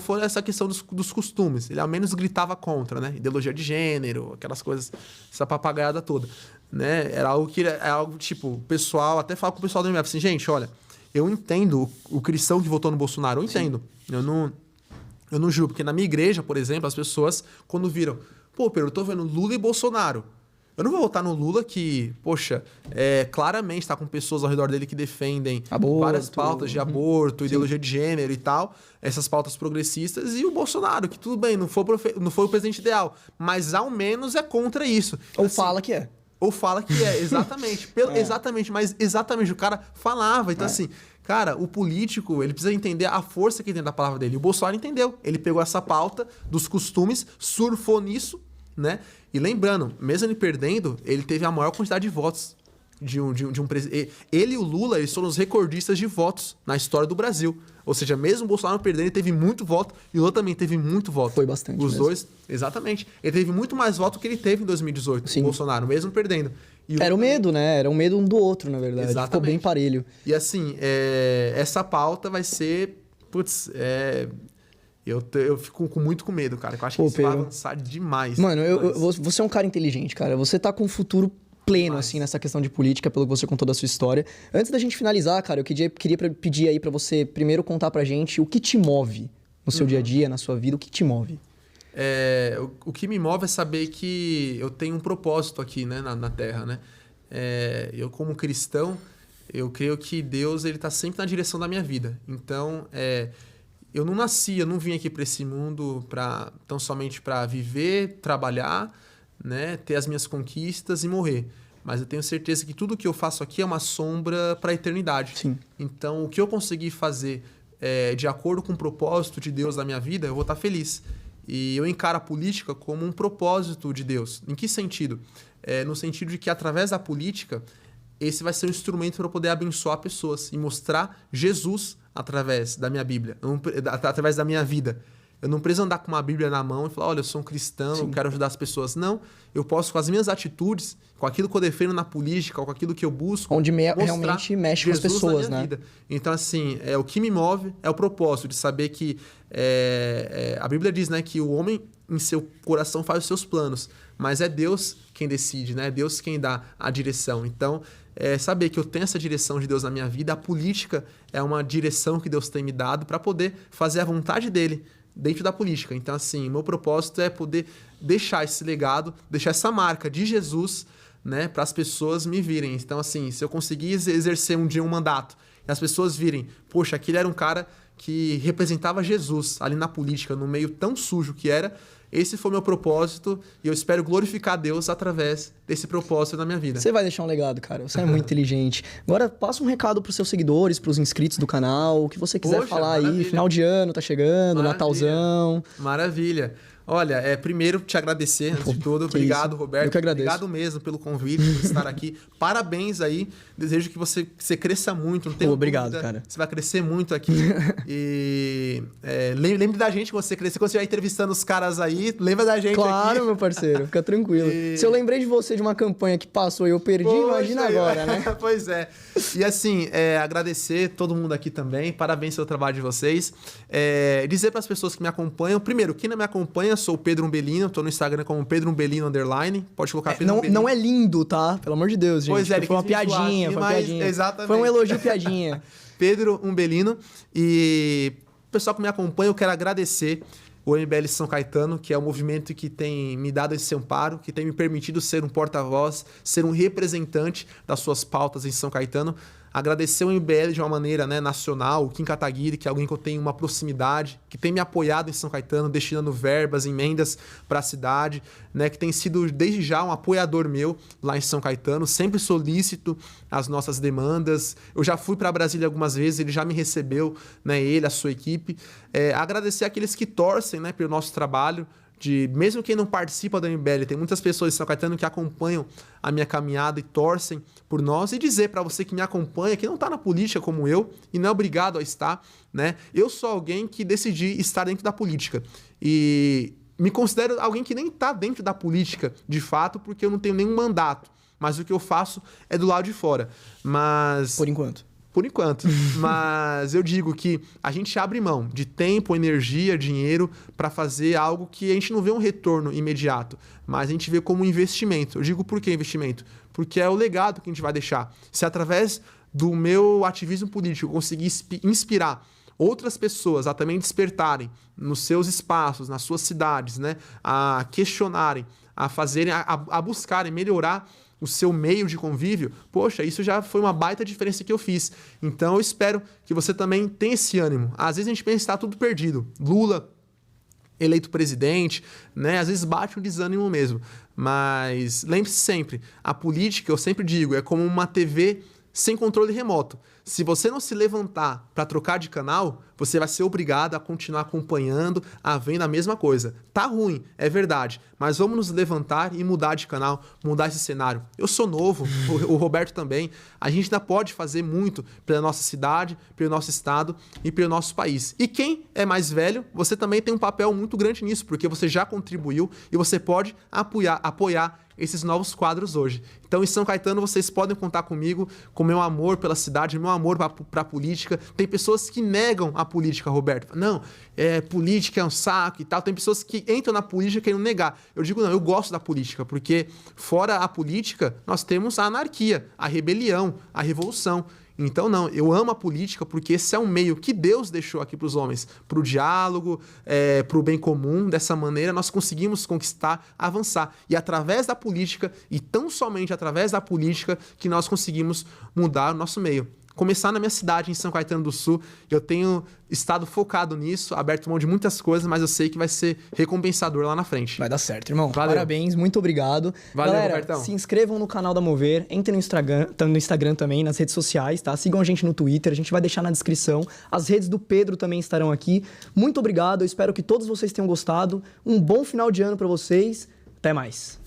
Foi essa questão dos costumes. Ele ao menos gritava contra, né? Ideologia de gênero, aquelas coisas, essa papagaiada toda, né? Era algo tipo, o pessoal, até fala com o pessoal do MF assim, gente, olha, eu entendo o cristão que votou no Bolsonaro, eu entendo. Eu não julgo, porque na minha igreja, por exemplo, as pessoas, quando viram, pô, Pedro, eu tô vendo Lula e Bolsonaro. Eu não vou votar no Lula que, poxa, claramente está com pessoas ao redor dele que defendem várias pautas de aborto, ideologia de gênero e tal, essas pautas progressistas, e o Bolsonaro, que tudo bem, não foi o presidente ideal, mas ao menos é contra isso. Ou assim, fala que é. Ou fala que é, exatamente. Exatamente, mas exatamente, o cara falava. Então, assim, cara, o político, ele precisa entender a força que tem da palavra dele. E o Bolsonaro entendeu. Ele pegou essa pauta dos costumes, surfou nisso, né? E lembrando, mesmo ele perdendo, ele teve a maior quantidade de votos de um presidente. Ele e o Lula, eles foram os recordistas de votos na história do Brasil. Ou seja, mesmo o Bolsonaro perdendo, ele teve muito voto e o Lula também teve muito voto. Foi bastante. Os dois, exatamente. Ele teve muito mais voto que ele teve em 2018, Sim. o Bolsonaro, mesmo perdendo. Era o medo, né? Era um medo um do outro, na verdade. Exatamente. Ficou bem parelho. E assim, essa pauta vai ser... Putz, eu fico muito com medo, cara. Eu acho que isso vai avançar demais. Mano, você é um cara inteligente, cara. Você tá com um futuro pleno, assim, nessa questão de política, pelo que você contou da sua história. Antes da gente finalizar, cara, eu queria pedir aí pra você primeiro contar pra gente o que te move no seu dia a dia, na sua vida, o que te move? O que me move é saber que eu tenho um propósito aqui, né, na Terra, né? Eu, como cristão, eu creio que Deus, ele tá sempre na direção da minha vida. Então, eu não vim aqui para esse mundo tão somente para viver, trabalhar, né, ter as minhas conquistas e morrer. Mas eu tenho certeza que tudo que eu faço aqui é uma sombra para a eternidade. Sim. Então, o que eu conseguir fazer de acordo com o propósito de Deus na minha vida, eu vou estar feliz. E eu encaro a política como um propósito de Deus. Em que sentido? No sentido de que, através da política, esse vai ser um instrumento para eu poder abençoar pessoas e mostrar Jesus através da minha Bíblia, através da minha vida. Eu não preciso andar com uma Bíblia na mão e falar, olha, eu sou um cristão, Sim. eu quero ajudar as pessoas. Não, eu posso, com as minhas atitudes, com aquilo que eu defendo na política, ou com aquilo que eu busco... Onde realmente mexe Jesus com as pessoas, né? Vida. Então, assim, o que me move é o propósito de saber que... a Bíblia diz, né, que o homem, em seu coração, faz os seus planos, mas é Deus quem decide, né? É Deus quem dá a direção. Então, saber que eu tenho essa direção de Deus na minha vida, a política é uma direção que Deus tem me dado para poder fazer a vontade dele dentro da política. Então, assim, meu propósito é poder deixar esse legado, deixar essa marca de Jesus, né, para as pessoas me virem. Então, assim, se eu conseguir exercer um dia um mandato e as pessoas virem, poxa, aquele era um cara que representava Jesus ali na política, no meio tão sujo que era, esse foi o meu propósito e eu espero glorificar Deus através desse propósito na minha vida. Você vai deixar um legado, cara. Você é muito inteligente. Agora, passa um recado pros seus seguidores, pros inscritos do canal, o que você quiser falar maravilha. Aí. Final de ano tá chegando, maravilha. Natalzão. Maravilha. Olha, primeiro te agradecer, antes de tudo. Obrigado, isso. Roberto. Eu que agradeço. Obrigado mesmo pelo convite, por estar aqui. Parabéns aí. Desejo que você cresça muito. Não tenho obrigado, dúvida. cara. Você vai crescer muito aqui. E lembre da gente quando você crescer. Quando você estiver entrevistando os caras aí, lembra da gente aqui. Claro, meu parceiro. Fica tranquilo. Se eu lembrei de você de uma campanha que passou e eu perdi, imagina agora, né? Pois é. E assim, agradecer todo mundo aqui também. Parabéns pelo trabalho de vocês. Dizer para as pessoas que me acompanham. Primeiro, quem não me acompanha, sou o Pedro Umbelino, tô no Instagram como Pedro Umbelino _. Pode colocar Pedro Umbelino. Não é lindo, tá? Pelo amor de Deus, gente. Pois foi uma piadinha, Exatamente. Foi um elogio piadinha. Pedro Umbelino. E o pessoal que me acompanha, eu quero agradecer o MBL São Caetano, que é o movimento que tem me dado esse amparo, que tem me permitido ser um porta-voz, ser um representante das suas pautas em São Caetano. Agradecer o MBL de uma maneira, né, nacional, o Kim Kataguiri, que é alguém que eu tenho uma proximidade, que tem me apoiado em São Caetano, destinando verbas, emendas para a cidade, né, que tem sido desde já um apoiador meu lá em São Caetano, sempre solícito às nossas demandas. Eu já fui para Brasília algumas vezes, ele já me recebeu, né, ele, a sua equipe. Agradecer aqueles que torcem, né, pelo nosso trabalho, mesmo quem não participa da MBL, tem muitas pessoas de São Caetano que acompanham a minha caminhada e torcem por nós, e dizer para você que me acompanha, que não está na política como eu, e não é obrigado a estar, né? Eu sou alguém que decidi estar dentro da política, e me considero alguém que nem está dentro da política, de fato, porque eu não tenho nenhum mandato, mas o que eu faço é do lado de fora. Mas... Por enquanto. Por enquanto. Mas eu digo que a gente abre mão de tempo, energia, dinheiro para fazer algo que a gente não vê um retorno imediato, mas a gente vê como investimento. Eu digo por que investimento? Porque é o legado que a gente vai deixar. Se através do meu ativismo político eu conseguir inspirar outras pessoas a também despertarem nos seus espaços, nas suas cidades, né, a questionarem, a fazerem, a buscarem melhorar o seu meio de convívio, poxa, isso já foi uma baita diferença que eu fiz. Então eu espero que você também tenha esse ânimo. Às vezes a gente pensa que está tudo perdido. Lula eleito presidente, né? Às vezes bate um desânimo mesmo. Mas lembre-se sempre, a política, eu sempre digo, é como uma TV sem controle remoto. Se você não se levantar para trocar de canal, você vai ser obrigado a continuar acompanhando, a vendo a mesma coisa. Tá ruim, é verdade, mas vamos nos levantar e mudar de canal, mudar esse cenário. Eu sou novo, o Roberto também, a gente ainda pode fazer muito pela nossa cidade, pelo nosso estado e pelo nosso país. E quem é mais velho, você também tem um papel muito grande nisso, porque você já contribuiu e você pode apoiar esses novos quadros hoje. Então, em São Caetano, vocês podem contar comigo, com meu amor pela cidade, meu amor para a política. Tem pessoas que negam a política, Roberto. Não, política é um saco e tal. Tem pessoas que entram na política querendo negar. Eu digo, não, eu gosto da política, porque fora a política, nós temos a anarquia, a rebelião, a revolução. Então, não, eu amo a política porque esse é um meio que Deus deixou aqui para os homens, para o diálogo, para o bem comum. Dessa maneira, nós conseguimos conquistar, avançar. E através da política, e tão somente através da política, que nós conseguimos mudar o nosso meio. Começar na minha cidade, em São Caetano do Sul, eu tenho estado focado nisso, aberto mão de muitas coisas, mas eu sei que vai ser recompensador lá na frente. Vai dar certo, irmão. Valeu. Parabéns, muito obrigado. Valeu, Galera, Robertão. se inscrevam no canal da Mover, entrem no Instagram também, nas redes sociais, tá? Sigam a gente no Twitter, a gente vai deixar na descrição. As redes do Pedro também estarão aqui. Muito obrigado, eu espero que todos vocês tenham gostado. Um bom final de ano pra vocês. Até mais.